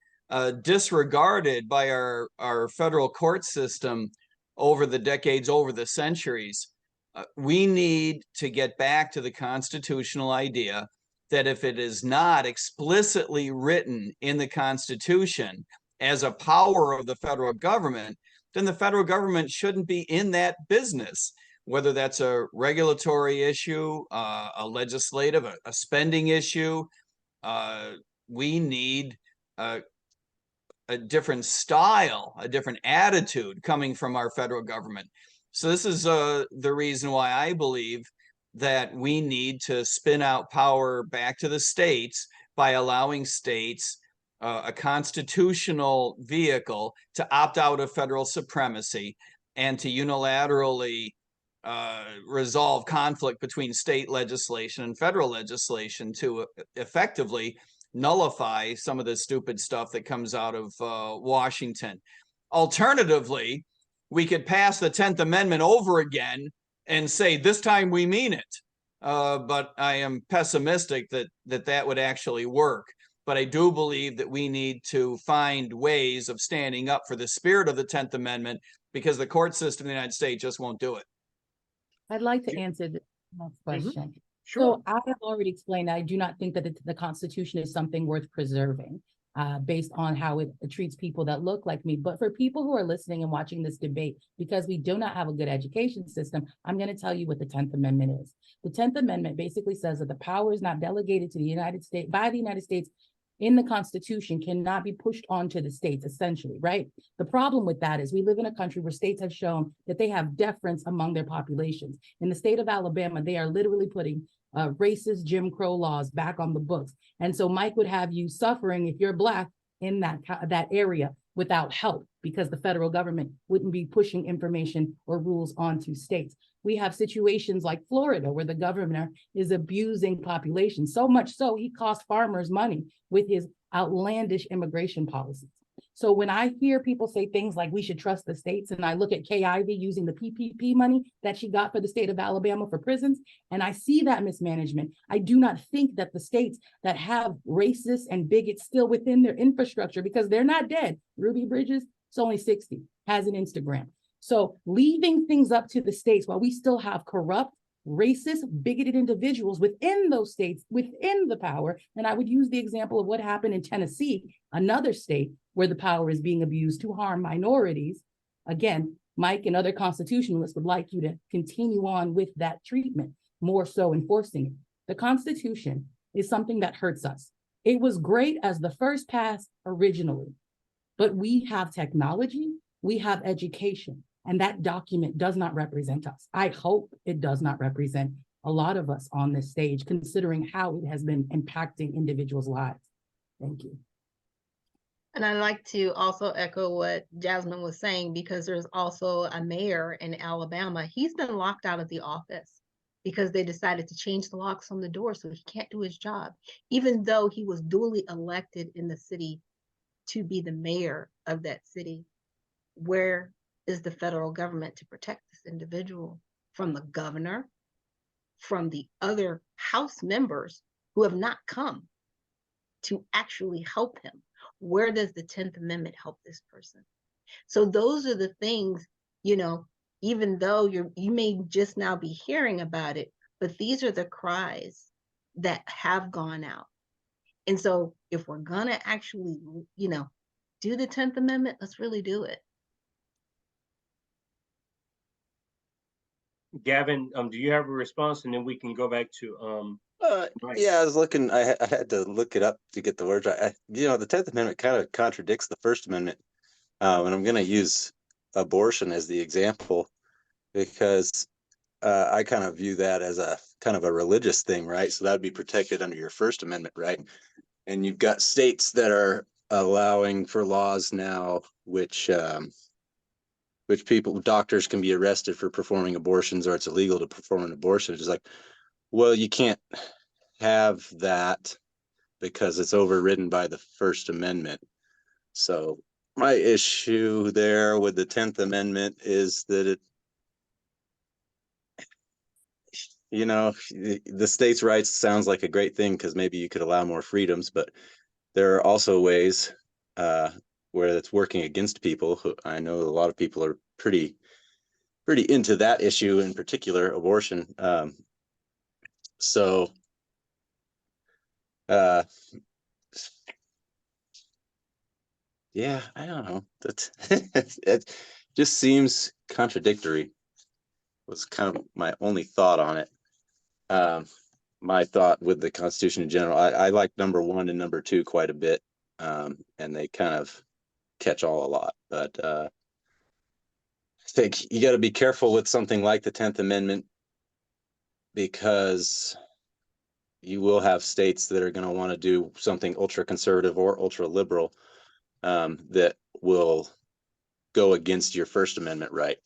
disregarded by our federal court system over the decades, over the centuries. We need to get back to the constitutional idea that if it is not explicitly written in the Constitution as a power of the federal government, then the federal government shouldn't be in that business, whether that's a regulatory issue, a legislative, a spending issue. We need a different style, a different attitude coming from our federal government. So this is the reason why I believe that we need to spin out power back to the states by allowing states a constitutional vehicle to opt out of federal supremacy and to unilaterally resolve conflict between state legislation and federal legislation to effectively nullify some of the stupid stuff that comes out of Washington. Alternatively, we could pass the 10th Amendment over again and say, this time we mean it. But I am pessimistic that would actually work. But I do believe that we need to find ways of standing up for the spirit of the 10th Amendment, because the court system in the United States just won't do it. I'd like to answer the next question. Sure. So I have already explained, I do not think that the Constitution is something worth preserving based on how it treats people that look like me. But for people who are listening and watching this debate, because we do not have a good education system, I'm going to tell you what the 10th Amendment is. The 10th Amendment basically says that the power is not delegated to the United States by the United States in the Constitution cannot be pushed onto the states, essentially, right? The problem with that is we live in a country where states have shown that they have deference among their populations. In the state of Alabama, they are literally putting racist Jim Crow laws back on the books. And so Mike would have you suffering if you're Black in that area without help, because the federal government wouldn't be pushing information or rules onto states. We have situations like Florida where the governor is abusing population, so much so he cost farmers money with his outlandish immigration policies. So when I hear people say things like we should trust the states, and I look at Kay Ivey using the PPP money that she got for the state of Alabama for prisons, and I see that mismanagement, I do not think that the states that have racists and bigots still within their infrastructure, because they're not dead. Ruby Bridges, it's only 60, has an Instagram. So leaving things up to the states while we still have corrupt, racist, bigoted individuals within those states, within the power. And I would use the example of what happened in Tennessee, another state where the power is being abused to harm minorities. Again, Mike and other constitutionalists would like you to continue on with that treatment, more so enforcing it. The Constitution is something that hurts us. It was great as the first pass originally, but we have technology, we have education, and that document does not represent us. I hope it does not represent a lot of us on this stage, considering how it has been impacting individuals' lives. Thank you. And I'd like to also echo what Jasmine was saying, because there's also a mayor in Alabama. He's been locked out of the office because they decided to change the locks on the door so he can't do his job, even though he was duly elected in the city to be the mayor of that city. Where is the federal government to protect this individual from the governor, from the other House members who have not come to actually help him? Where does the 10th Amendment help this person? So those are the things, you know, even though you may just now be hearing about it, but these are the cries that have gone out. And so if we're gonna actually, you know, do the 10th Amendment, let's really do it. Gavin, do you have a response? And then we can go back to Mike. Yeah, I was looking. I had to look it up to get the words right. You know, the 10th Amendment kind of contradicts the First Amendment, and I'm going to use abortion as the example because I kind of view that as a kind of a religious thing, right? So that would be protected under your First Amendment, right? And you've got states that are allowing for laws now, which doctors can be arrested for performing abortions, or it's illegal to perform an abortion. It's like, well, you can't have that because it's overridden by the First Amendment. So my issue there with the 10th Amendment is that it, you know, the states' rights sounds like a great thing because maybe you could allow more freedoms, but there are also ways where it's working against people. I know a lot of people are pretty into that issue, in particular abortion. So yeah, I don't know. That's just seems contradictory. Was kind of my only thought on it. My thought with the Constitution in general, I like number 1 and number 2 quite a bit, and they kind of catch all a lot. But I think you got to be careful with something like the 10th Amendment, because you will have states that are going to want to do something ultra conservative or ultra liberal that will go against your First Amendment right.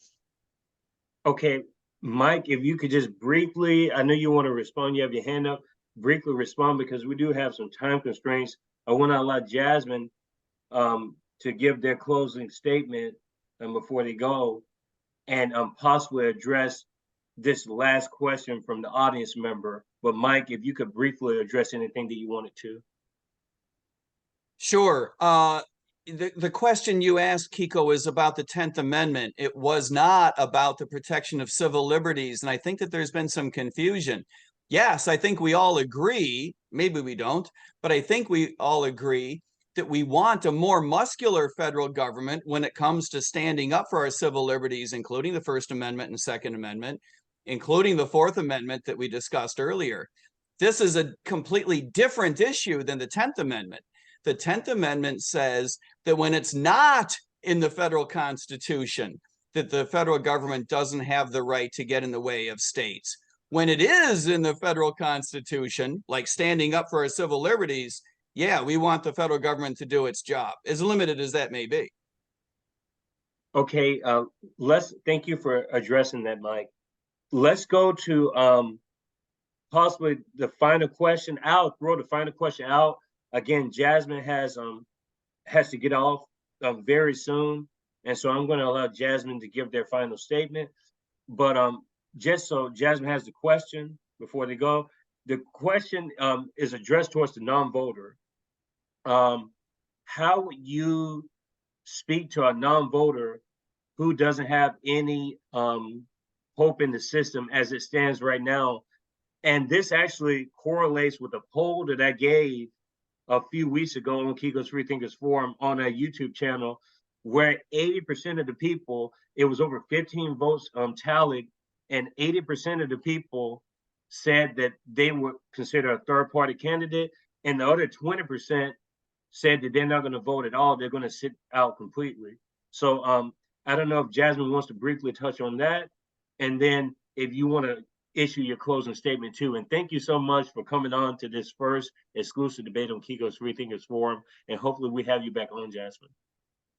Okay, Mike, if you could just briefly, I know you want to respond, you have your hand up, briefly respond, because we do have some time constraints. I want to allow Jasmine to give their closing statement before they go, and possibly address this last question from the audience member. But Mike, if you could briefly address anything that you wanted to. Sure. The question you asked, Kiko, is about the 10th Amendment. It was not about the protection of civil liberties. And I think that there's been some confusion. Yes, I think we all agree, maybe we don't, but I think we all agree that we want a more muscular federal government when it comes to standing up for our civil liberties, including the First Amendment and Second Amendment, including the Fourth Amendment that we discussed earlier. This is a completely different issue than the 10th Amendment. The 10th Amendment says that when it's not in the federal Constitution, that the federal government doesn't have the right to get in the way of states. When it is in the federal Constitution, like standing up for our civil liberties, yeah, we want the federal government to do its job, as limited as that may be. Okay, thank you for addressing that, Mike. Let's go to possibly the final question. I'll throw the final question out. Again, Jasmine has to get off very soon, and so I'm going to allow Jasmine to give their final statement. But just so Jasmine has the question before they go, the question is addressed towards the non-voter. How would you speak to a non-voter who doesn't have any hope in the system as it stands right now? And this actually correlates with a poll that I gave a few weeks ago on Kiko's Freethinkers Forum on our YouTube channel, where 80% of the people, it was over 15 votes tallied, and 80% of the people said that they would consider a third-party candidate, and the other 20% said that they're not going to vote at all. They're going to sit out completely. So I don't know if Jasmine wants to briefly touch on that, and then if you want to issue your closing statement too. And thank you so much for coming on to this first exclusive debate on Kiko's Freethinkers Forum. And hopefully we have you back on, Jasmine.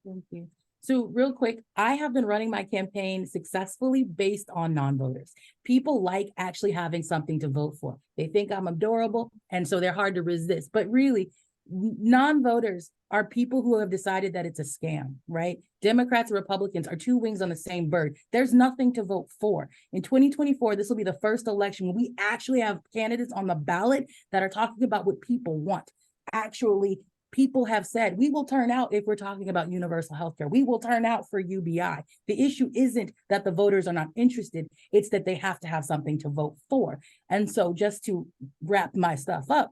Thank you. So real quick, I have been running my campaign successfully based on non-voters. People like actually having something to vote for. They think I'm adorable, and so they're hard to resist. But really, non-voters are people who have decided that it's a scam, right? Democrats and Republicans are two wings on the same bird. There's nothing to vote for. In 2024, this will be the first election when we actually have candidates on the ballot that are talking about what people want. Actually, people have said, we will turn out if we're talking about universal health care. We will turn out for UBI. The issue isn't that the voters are not interested. It's that they have to have something to vote for. And so just to wrap my stuff up,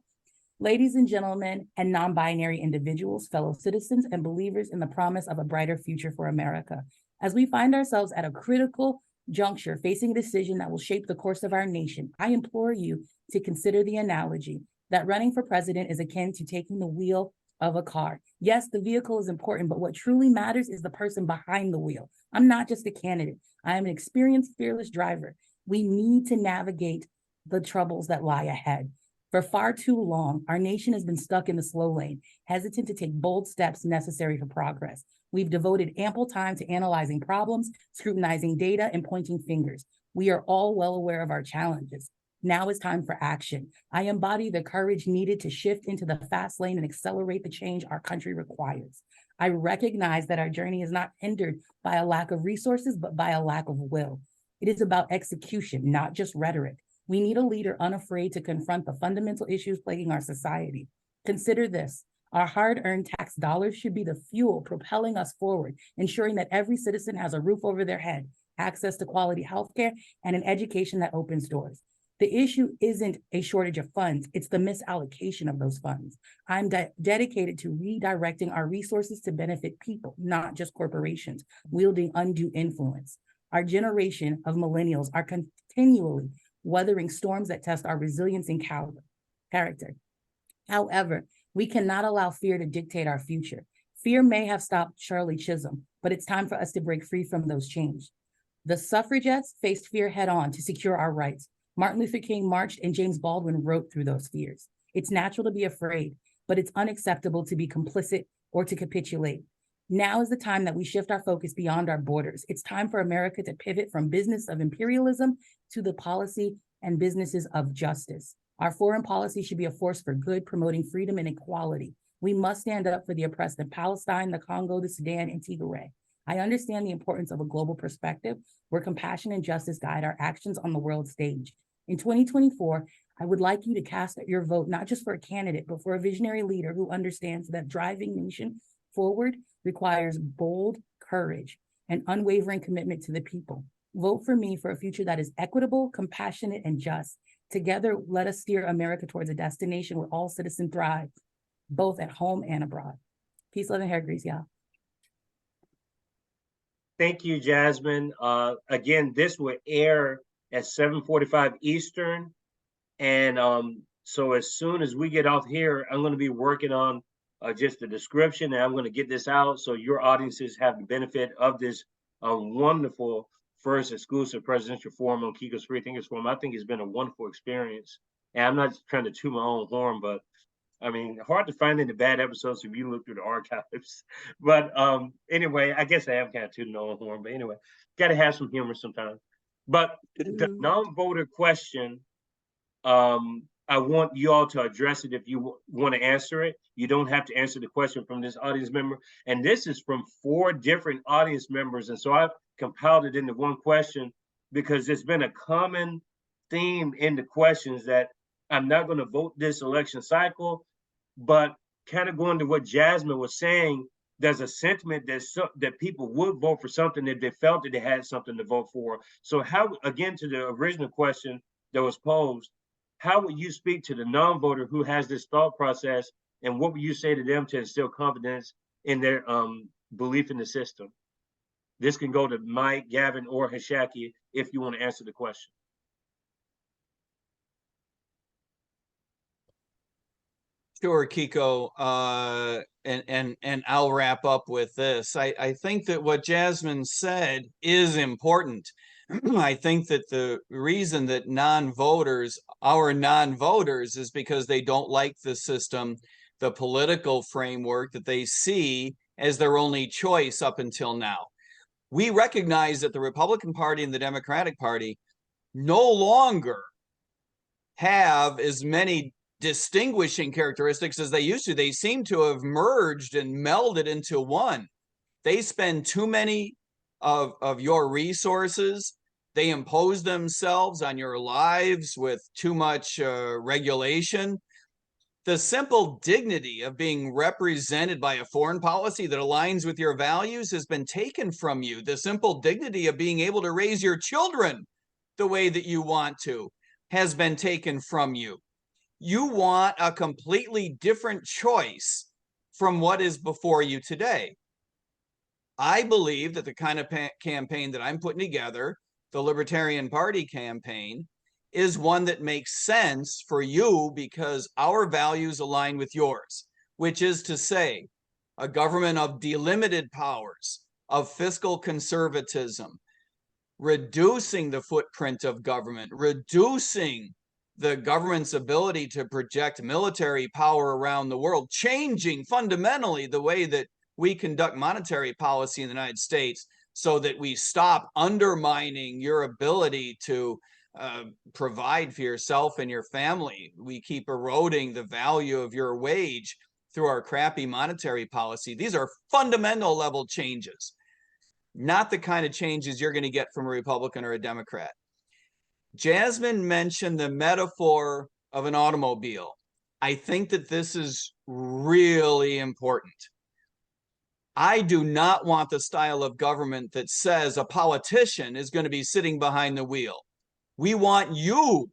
ladies and gentlemen, and non-binary individuals, fellow citizens, and believers in the promise of a brighter future for America, as we find ourselves at a critical juncture facing a decision that will shape the course of our nation, I implore you to consider the analogy that running for president is akin to taking the wheel of a car. Yes, the vehicle is important, but what truly matters is the person behind the wheel. I'm not just a candidate. I am an experienced, fearless driver. We need to navigate the troubles that lie ahead. For far too long, our nation has been stuck in the slow lane, hesitant to take bold steps necessary for progress. We've devoted ample time to analyzing problems, scrutinizing data, and pointing fingers. We are all well aware of our challenges. Now is time for action. I embody the courage needed to shift into the fast lane and accelerate the change our country requires. I recognize that our journey is not hindered by a lack of resources, but by a lack of will. It is about execution, not just rhetoric. We need a leader unafraid to confront the fundamental issues plaguing our society. Consider this. Our hard-earned tax dollars should be the fuel propelling us forward, ensuring that every citizen has a roof over their head, access to quality healthcare, and an education that opens doors. The issue isn't a shortage of funds, it's the misallocation of those funds. I'm dedicated to redirecting our resources to benefit people, not just corporations, wielding undue influence. Our generation of millennials are continually weathering storms that test our resilience and character. However, we cannot allow fear to dictate our future. Fear may have stopped Shirley Chisholm, but it's time for us to break free from those chains. The suffragettes faced fear head on to secure our rights. Martin Luther King marched and James Baldwin wrote through those fears. It's natural to be afraid, but it's unacceptable to be complicit or to capitulate. Now is the time that we shift our focus beyond our borders. It's time for America to pivot from business of imperialism to the policy and businesses of justice. Our foreign policy should be a force for good, promoting freedom and equality. We must stand up for the oppressed in Palestine, the Congo, the Sudan, and Tigray. I understand the importance of a global perspective where compassion and justice guide our actions on the world stage. In 2024, I would like you to cast your vote not just for a candidate, but for a visionary leader who understands that driving nation forward requires bold courage and unwavering commitment to the people. Vote for me for a future that is equitable, compassionate, and just. Together, let us steer America towards a destination where all citizens thrive, both at home and abroad. Peace, love, and hair grease, y'all. Thank you, Jasmine. Again, this will air at 7:45 Eastern. And so as soon as we get off here, I'm going to be working on just the description, and I'm going to get this out so your audiences have the benefit of this wonderful first exclusive presidential forum on Kiko's Freethinkers Forum. I think it's been a wonderful experience. And I'm not trying to toot my own horn, but I mean, hard to find any bad episodes if you look through the archives. But anyway, I guess I am kind of tooting my own horn. But anyway, got to have some humor sometimes. But the non-voter question, I want you all to address it if you want to answer it. You don't have to answer the question from this audience member. And this is from 4 different audience members. And so I've compiled it into one question because there's been a common theme in the questions that I'm not going to vote this election cycle, but kind of going to what Jasmine was saying, there's a sentiment that people would vote for something if they felt that they had something to vote for. So how, again, to the original question that was posed, how would you speak to the non-voter who has this thought process, and what would you say to them to instill confidence in their belief in the system? This can go to Mike, Gavin, or Ashaki if you want to answer the question. Sure, Kiko, and I'll wrap up with this. I think that what Jasmine said is important. I think that the reason that our non-voters, is because they don't like the system, the political framework that they see as their only choice up until now. We recognize that the Republican Party and the Democratic Party no longer have as many distinguishing characteristics as they used to. They seem to have merged and melded into one. They spend too many of your resources. They impose themselves on your lives with too much regulation. The simple dignity of being represented by a foreign policy that aligns with your values has been taken from you. The simple dignity of being able to raise your children the way that you want to has been taken from you. You want a completely different choice from what is before you today. I believe that the kind of campaign that I'm putting together, the Libertarian Party campaign, is one that makes sense for you because our values align with yours, which is to say, a government of delimited powers, of fiscal conservatism, reducing the footprint of government, reducing the government's ability to project military power around the world, changing fundamentally the way that we conduct monetary policy in the United States so that we stop undermining your ability to provide for yourself and your family. We keep eroding the value of your wage through our crappy monetary policy. These are fundamental level changes, not the kind of changes you're going to get from a Republican or a Democrat. Jasmine mentioned the metaphor of an automobile. I think that this is really important. I do not want the style of government that says a politician is going to be sitting behind the wheel. We want you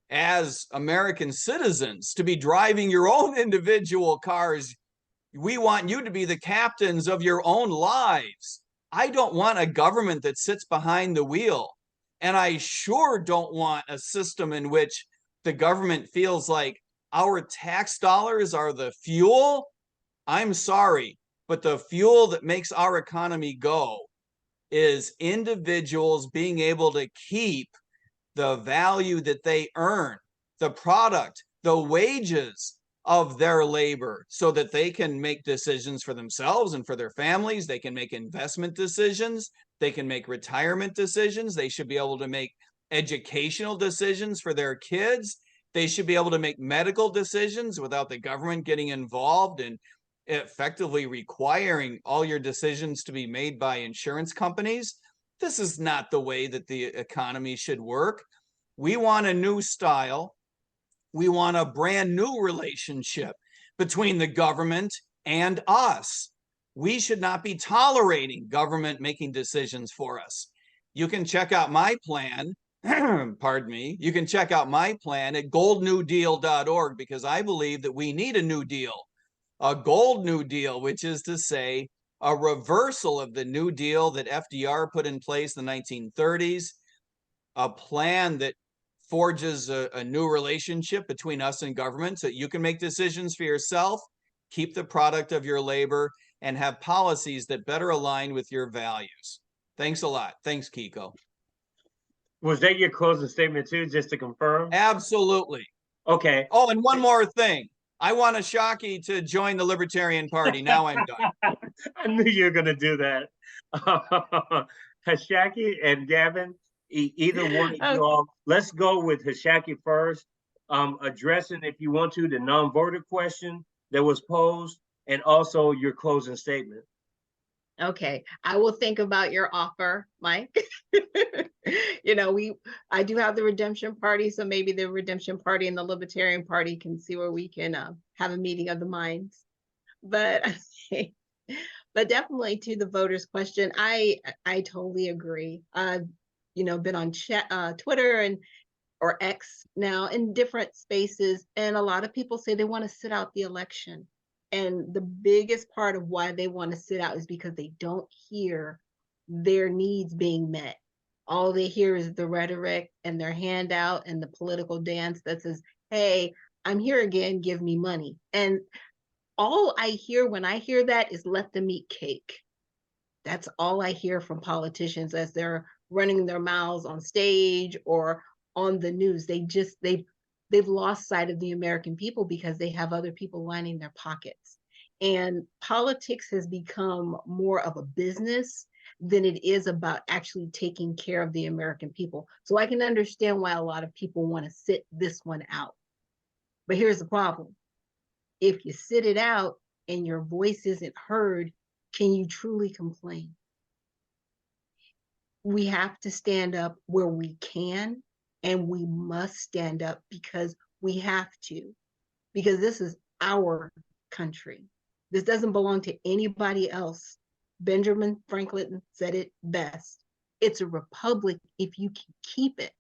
as American citizens to be driving your own individual cars. We want you to be the captains of your own lives. I don't want a government that sits behind the wheel. And I sure don't want a system in which the government feels like our tax dollars are the fuel. I'm sorry, but the fuel that makes our economy go is individuals being able to keep the value that they earn, the product, the wages of their labor, so that they can make decisions for themselves and for their families. They can make investment decisions. They can make retirement decisions. They should be able to make educational decisions for their kids. They should be able to make medical decisions without the government getting involved and effectively requiring all your decisions to be made by insurance companies. This is not the way that the economy should work. We want a new style. We want a brand new relationship between the government and us. We should not be tolerating government making decisions for us. You can check out my plan, pardon me, you can check out my plan at goldnewdeal.org, because I believe that we need a new deal, a gold new deal, which is to say a reversal of the New Deal that FDR put in place in the 1930s, a plan that forges a new relationship between us and government so that you can make decisions for yourself, keep the product of your labor, and have policies that better align with your values. Thanks a lot. Thanks, Kiko. Was that your closing statement too, just to confirm? Absolutely. Okay. Oh, and one more thing. I want Ashaki to join the Libertarian Party. Now I'm done. I knew you were going to do that. Ashaki and Gavin, either one of you all, let's go with Ashaki first. Addressing, if you want to, the non-voter question that was posed, and also your closing statement. Okay, I will think about your offer, Mike. You know, I do have the Redemption Party, so maybe the Redemption Party and the Libertarian Party can see where we can have a meeting of the minds. But but definitely to the voters question, I totally agree. I've been on Twitter and or X now in different spaces, and a lot of people say they want to sit out the election. And the biggest part of why they want to sit out is because they don't hear their needs being met. All they hear is the rhetoric and their handout and the political dance that says, hey, I'm here again, give me money. And all I hear when I hear that is let them eat cake. That's all I hear from politicians as they're running their mouths on stage or on the news. They've lost sight of the American people because they have other people lining their pockets. And politics has become more of a business than it is about actually taking care of the American people. So I can understand why a lot of people want to sit this one out. But here's the problem. If you sit it out and your voice isn't heard, can you truly complain? We have to stand up where we can, and we must stand up because we have to, because this is our country. This doesn't belong to anybody else. Benjamin Franklin said it best. It's a republic if you can keep it.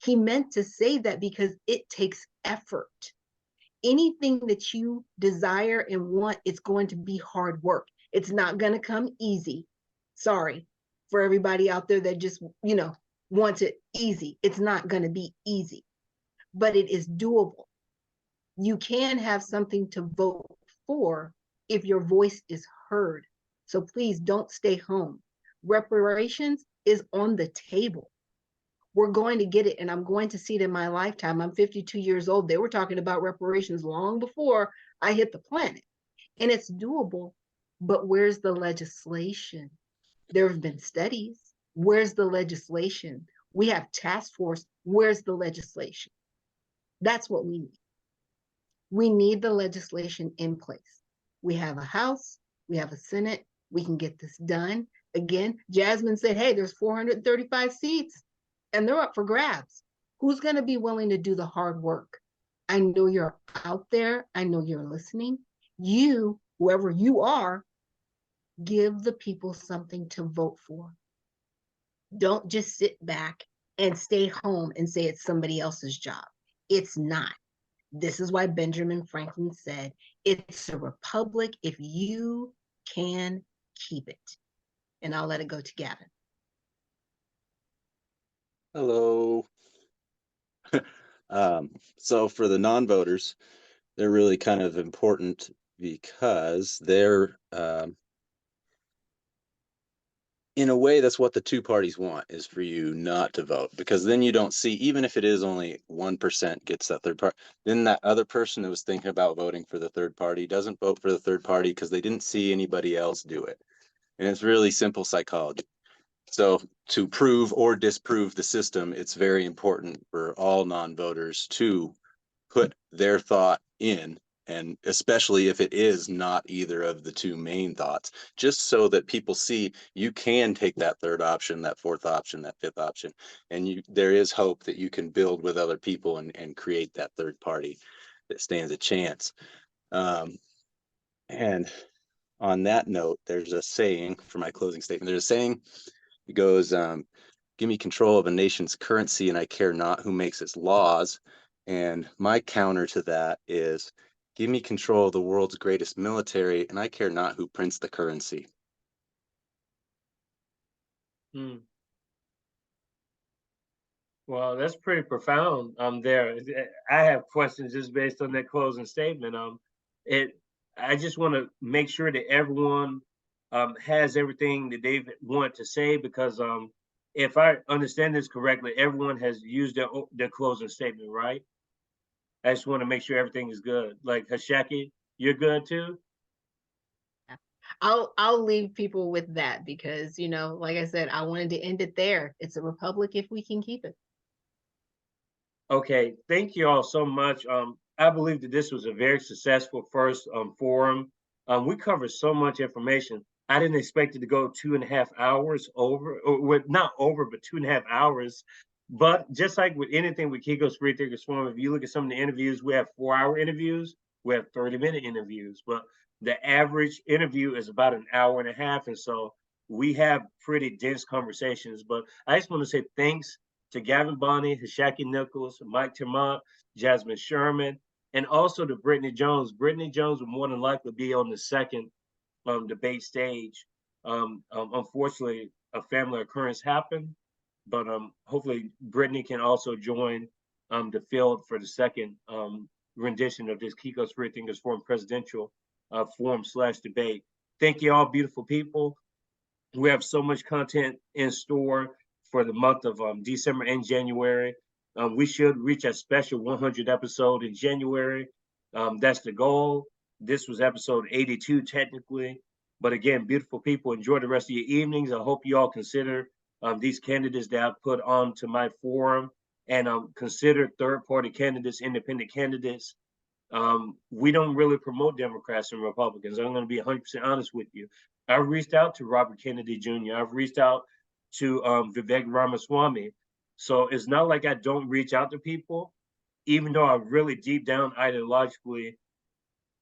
He meant to say that because it takes effort. Anything that you desire and want, it's going to be hard work. It's not going to come easy. Sorry for everybody out there that just, wants it easy. It's not going to be easy, but it is doable. You can have something to vote for if your voice is heard. So please don't stay home. Reparations is on the table. We're going to get it, and I'm going to see it in my lifetime. I'm 52 years old. They were talking about reparations long before I hit the planet, and it's doable, but where's the legislation? There have been studies. Where's the legislation? We have task force. Where's the legislation? That's what we need. We need the legislation in place. We have a House, we have a Senate, we can get this done. Again, Jasmine said, hey, there's 435 seats and they're up for grabs. Who's going to be willing to do the hard work? I know you're out there. I know you're listening. You, whoever you are, give the people something to vote for. Don't just sit back and stay home and say it's somebody else's job. It's not. This is why Benjamin Franklin said, it's a republic if you can keep it. And I'll let it go to Gavin. Hello. So for the non-voters, they're really kind of important because they're, in a way, that's what the two parties want, is for you not to vote, because then you don't see, even if it is only 1% gets that third party, then that other person that was thinking about voting for the third party doesn't vote for the third party because they didn't see anybody else do it. And it's really simple psychology. So to prove or disprove the system, it's very important for all non-voters to put their thought in, and especially if it is not either of the two main thoughts, just so that people see you can take that third option, that fourth option, that fifth option, and there is hope that you can build with other people and create that third party that stands a chance. And on that note, there's a saying for my closing statement. There's a saying, it goes, give me control of a nation's currency and I care not who makes its laws. And my counter to that is, give me control of the world's greatest military and I care not who prints the currency. Well, that's pretty profound. There, I have questions just based on that closing statement. I just want to make sure that everyone has everything that they want to say, because if I understand this correctly, everyone has used their closing statement, right? I just want to make sure everything is good. Like Ashaki, you're good too? I'll leave people with that because, you know, like I said, I wanted to end it there. It's a republic if we can keep it. Okay, thank you all so much. I believe that this was a very successful first forum. We covered so much information. I didn't expect it to go 2.5 hours over, or not over, but 2.5 hours. But just like with anything with Kiko's Freethinkers Forum, if you look at some of the interviews, we have 4-hour interviews, we have 30-minute interviews, but the average interview is about an hour and a half. And so we have pretty dense conversations. But I just want to say thanks to Gavin Bonney, Ashaki Nichols, Maat, Jasmine Sherman, and also to Brittany Jones. Brittany Jones will more than likely be on the second debate stage. Unfortunately, a family occurrence happened, but hopefully Brittany can also join the field for the second rendition of this Kiko's Freethinkers Forum presidential forum/debate. Thank you all, beautiful people. We have so much content in store for the month of December and January. We should reach a special 100 episode in January. That's the goal. This was episode 82 technically. But again, beautiful people, enjoy the rest of your evenings. I hope you all consider these candidates that I put on to my forum, and consider third-party candidates, independent candidates. We don't really promote Democrats and Republicans. I'm going to be 100% honest with you. I've reached out to Robert Kennedy Jr. I've reached out to Vivek Ramaswamy. So it's not like I don't reach out to people, even though I really deep down ideologically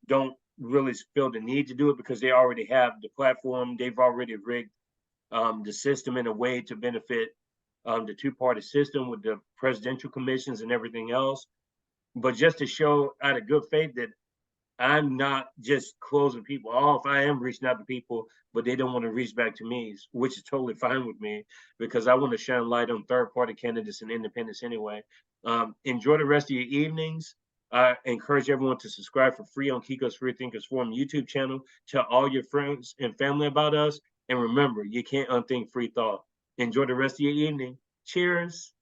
don't really feel the need to do it, because they already have the platform. They've already rigged the system in a way to benefit the two-party system with the presidential commissions and everything else. But just to show out of good faith that I'm not just closing people off. I am reaching out to people, but they don't want to reach back to me, which is totally fine with me, because I want to shine light on third-party candidates and independents anyway. Enjoy the rest of your evenings. I encourage everyone to subscribe for free on Kiko's Freethinkers Forum YouTube channel. Tell all your friends and family about us. And remember, you can't unthink free thought. Enjoy the rest of your evening. Cheers.